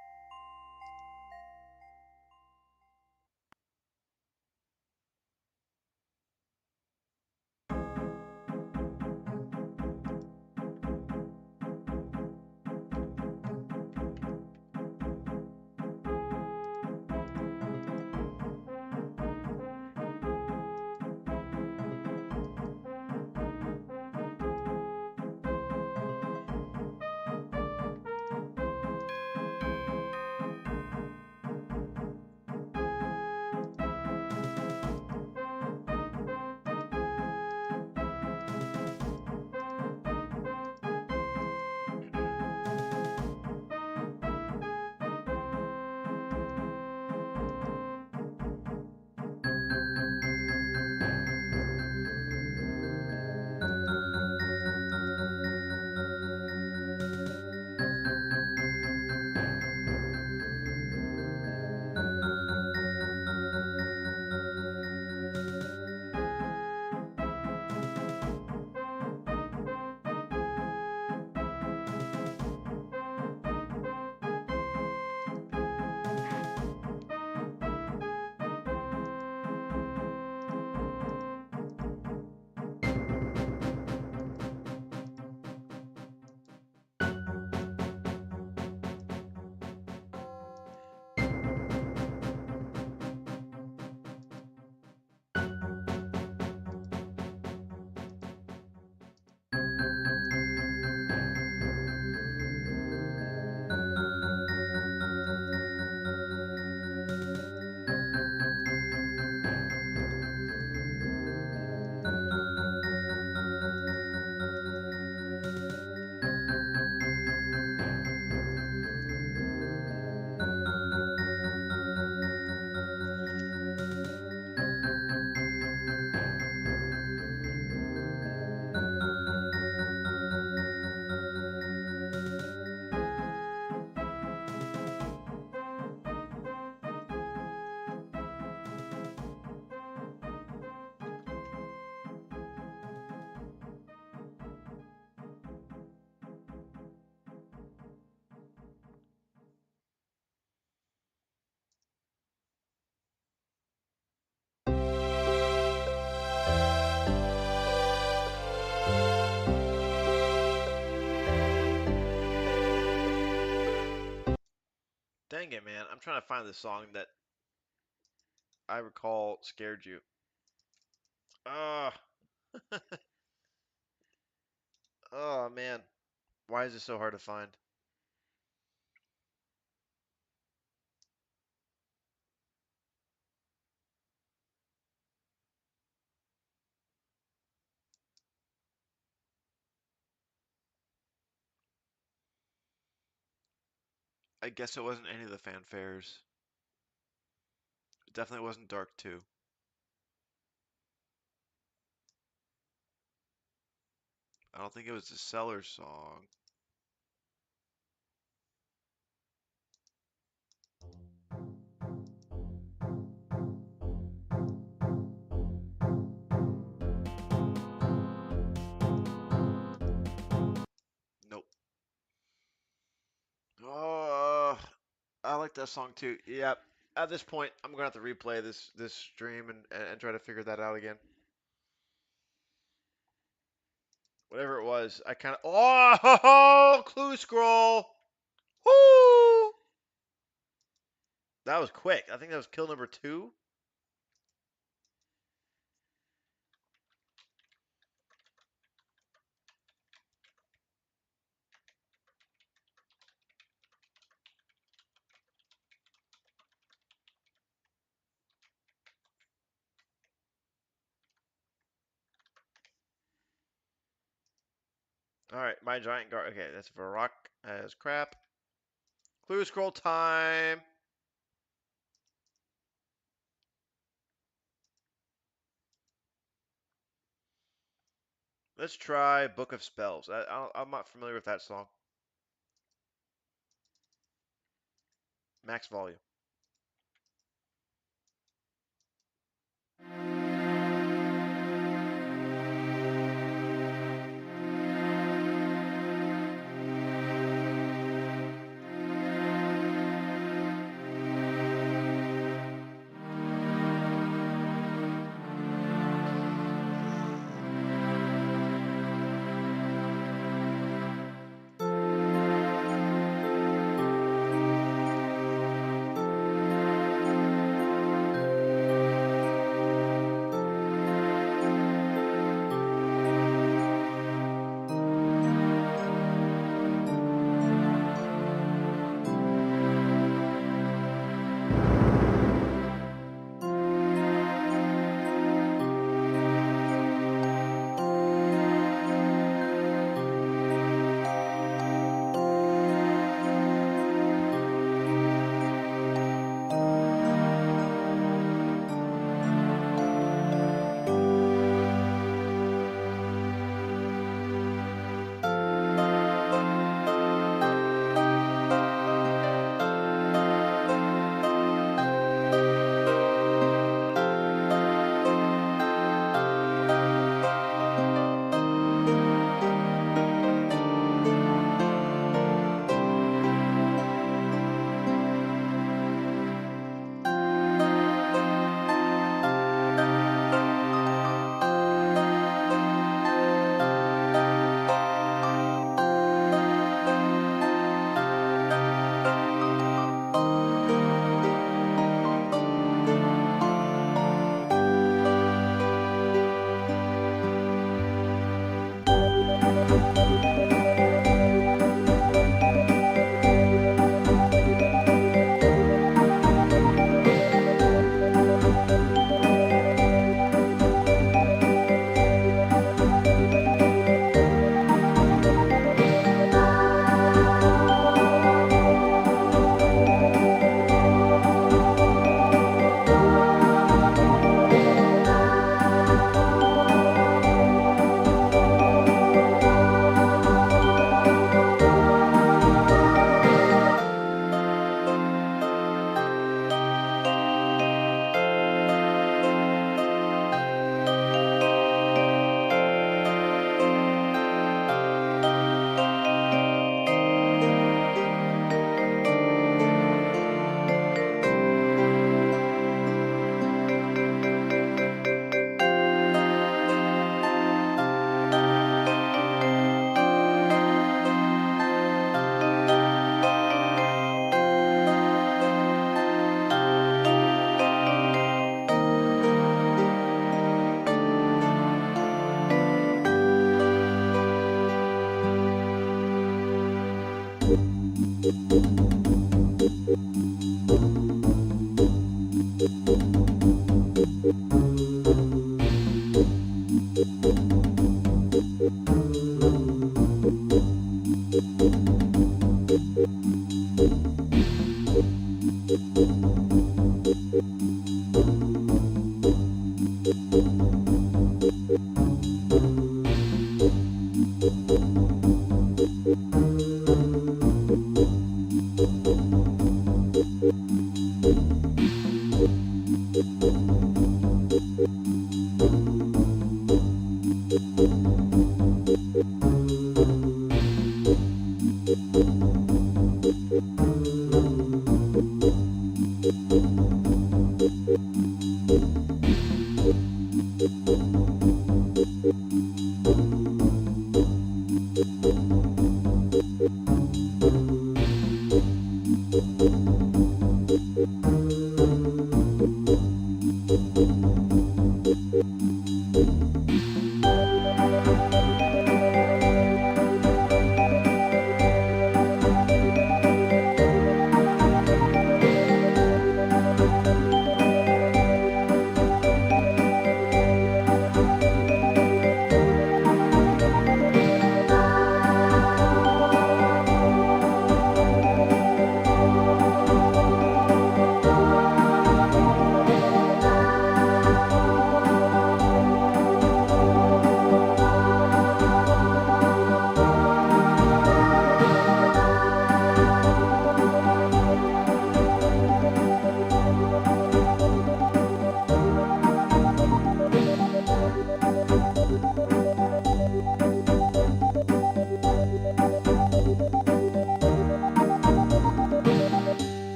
Dang it, man. I'm trying to find the song that I recall scared you. Oh, oh man. Why is this so hard to find? I guess it wasn't any of the fanfares. It definitely wasn't Dark 2. I don't think it was the Sellers song. Nope. Oh, I like that song too. Yep. At this point, I'm gonna have to replay this stream and try to figure that out again. Whatever it was, I kind of. Oh, clue scroll. Woo! That was quick. I think that was kill number 2. All right, my giant guard. Okay, that's Varrock as crap. Clue scroll time. Let's try Book of Spells. I'm not familiar with that song. Max volume.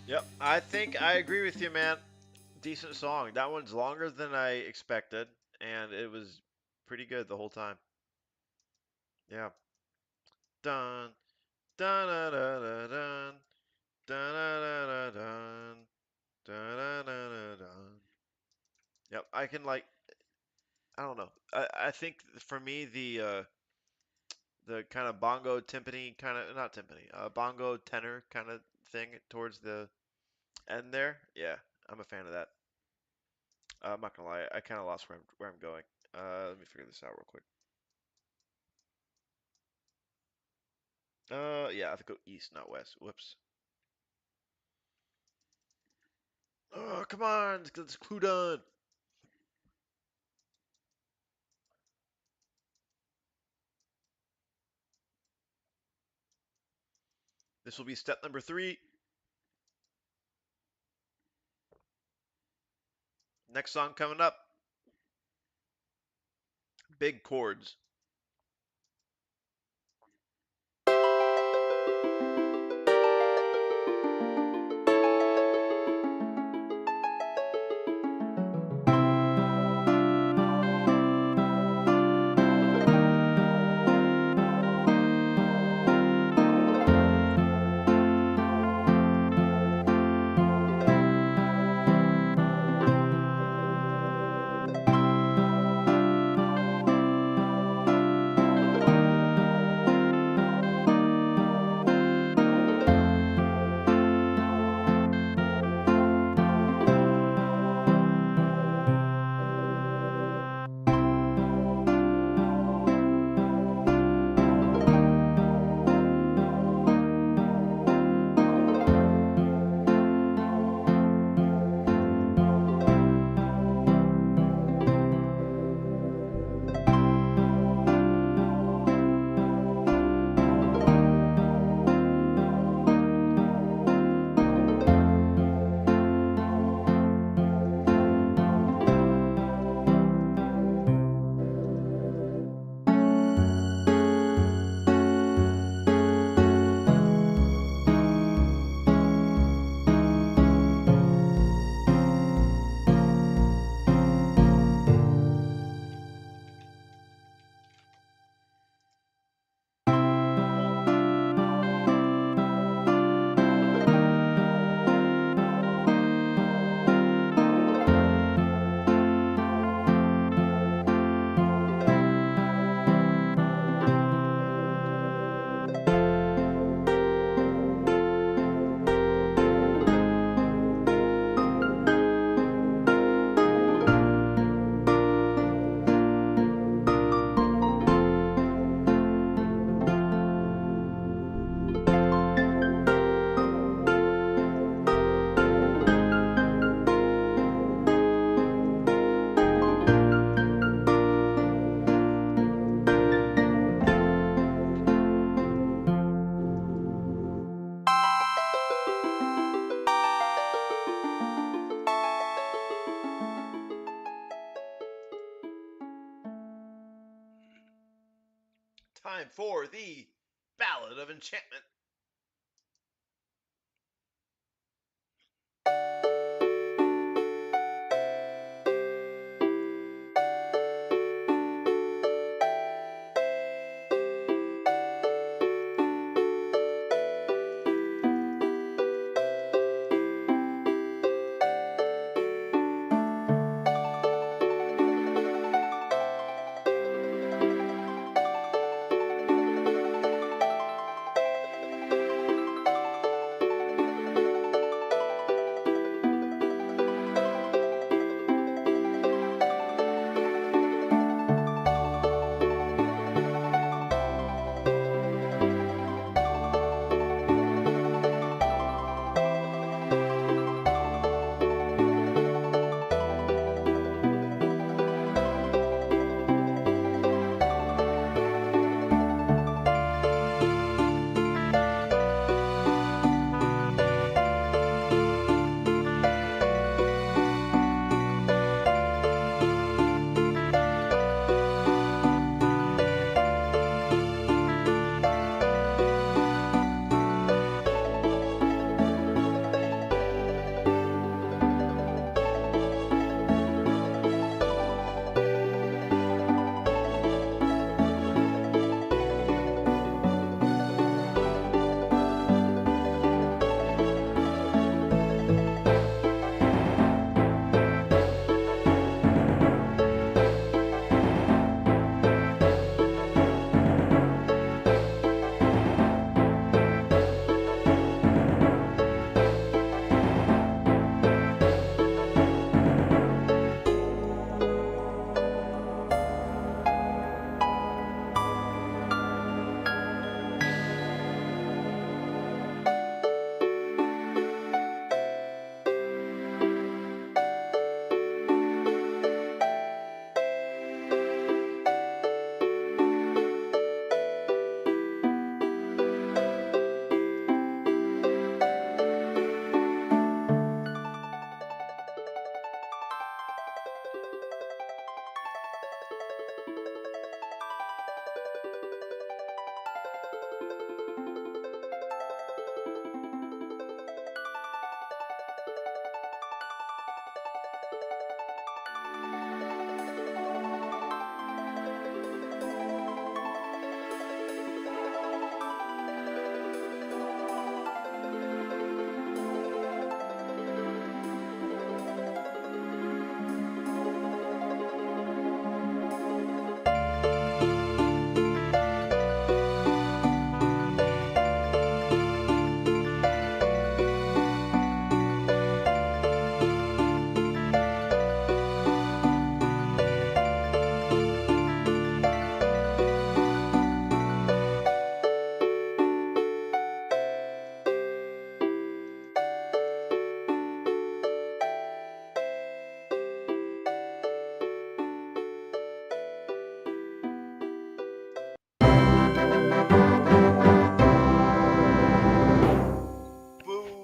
Yep, I think I agree with you, man. Decent song. That one's longer than I expected, and it was pretty good the whole time. Yeah. Dun dun dun dun dun dun dun dun dun dun dun dun dun. Yep, I can like I don't know. I think for me the kind of bongo timpani kind of not timpani, bongo tenor kind of thing towards the end there. Yeah, I'm a fan of that. I'm not gonna lie, I kind of lost where I'm going. Let me figure this out real quick. Yeah, I have to go east, not west. Whoops. Oh, come on, let's get this clue done. This will be step number three. Next song coming up, big chords. Time for the Ballad of Enchantment. Boo!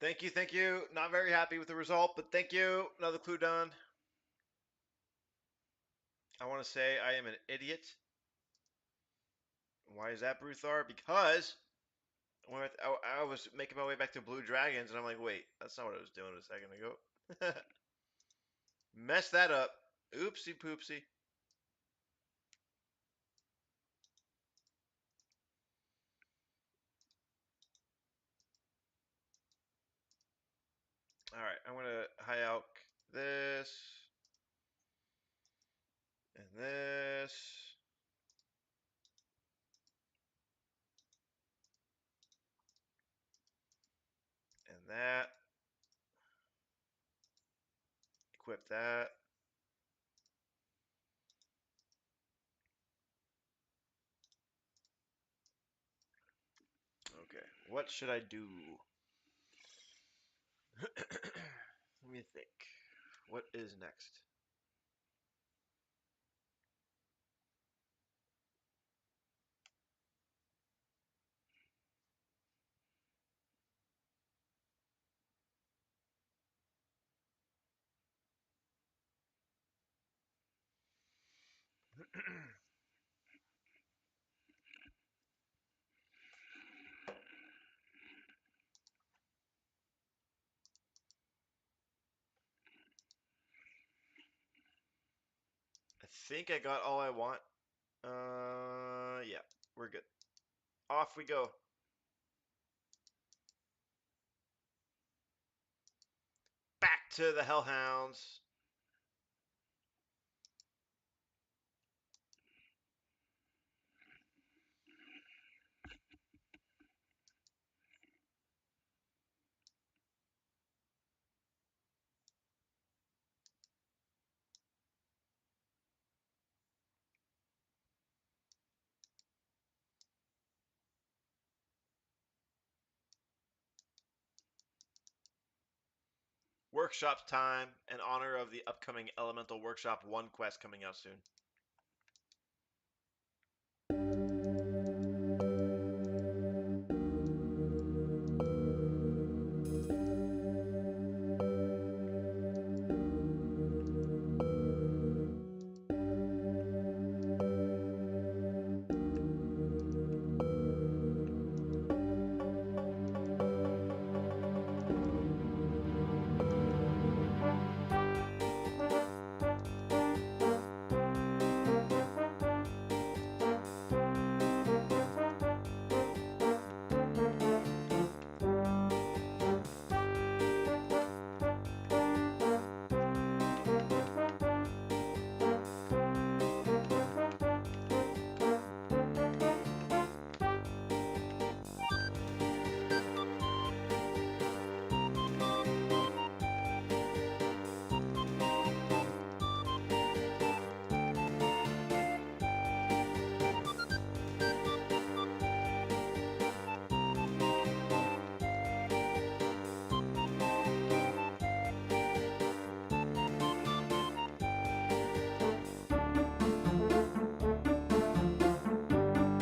Thank you, thank you. Not very happy with the result, but thank you. Another clue done. I want to say I am an idiot. Why is that, Bruthar? Because when I was making my way back to Blue Dragons, and I'm like, wait, that's not what I was doing a second ago. Messed that up. Oopsie poopsie. Alright, I'm gonna high alch this and this and that. Equip that. Okay, what should I do? Let me think. What is next? I think I got all I want. Yeah, we're good. Off we go. Back to the Hellhounds. Workshop time in honor of the upcoming Elemental Workshop 1 quest coming out soon.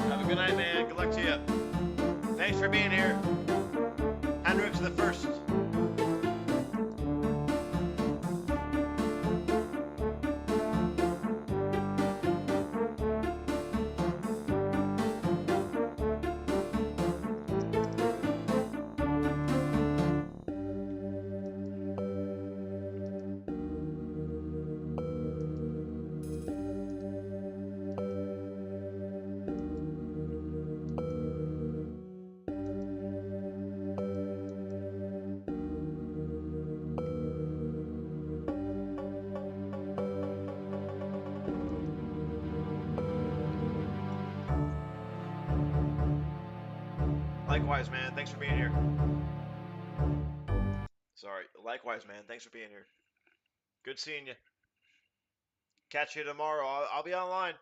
Have a good night, man. Good luck to you. Thanks for being here. Hendrix the First. Likewise, man. Thanks for being here. Sorry. Likewise, man. Thanks for being here. Good seeing you. Catch you tomorrow. I'll be online.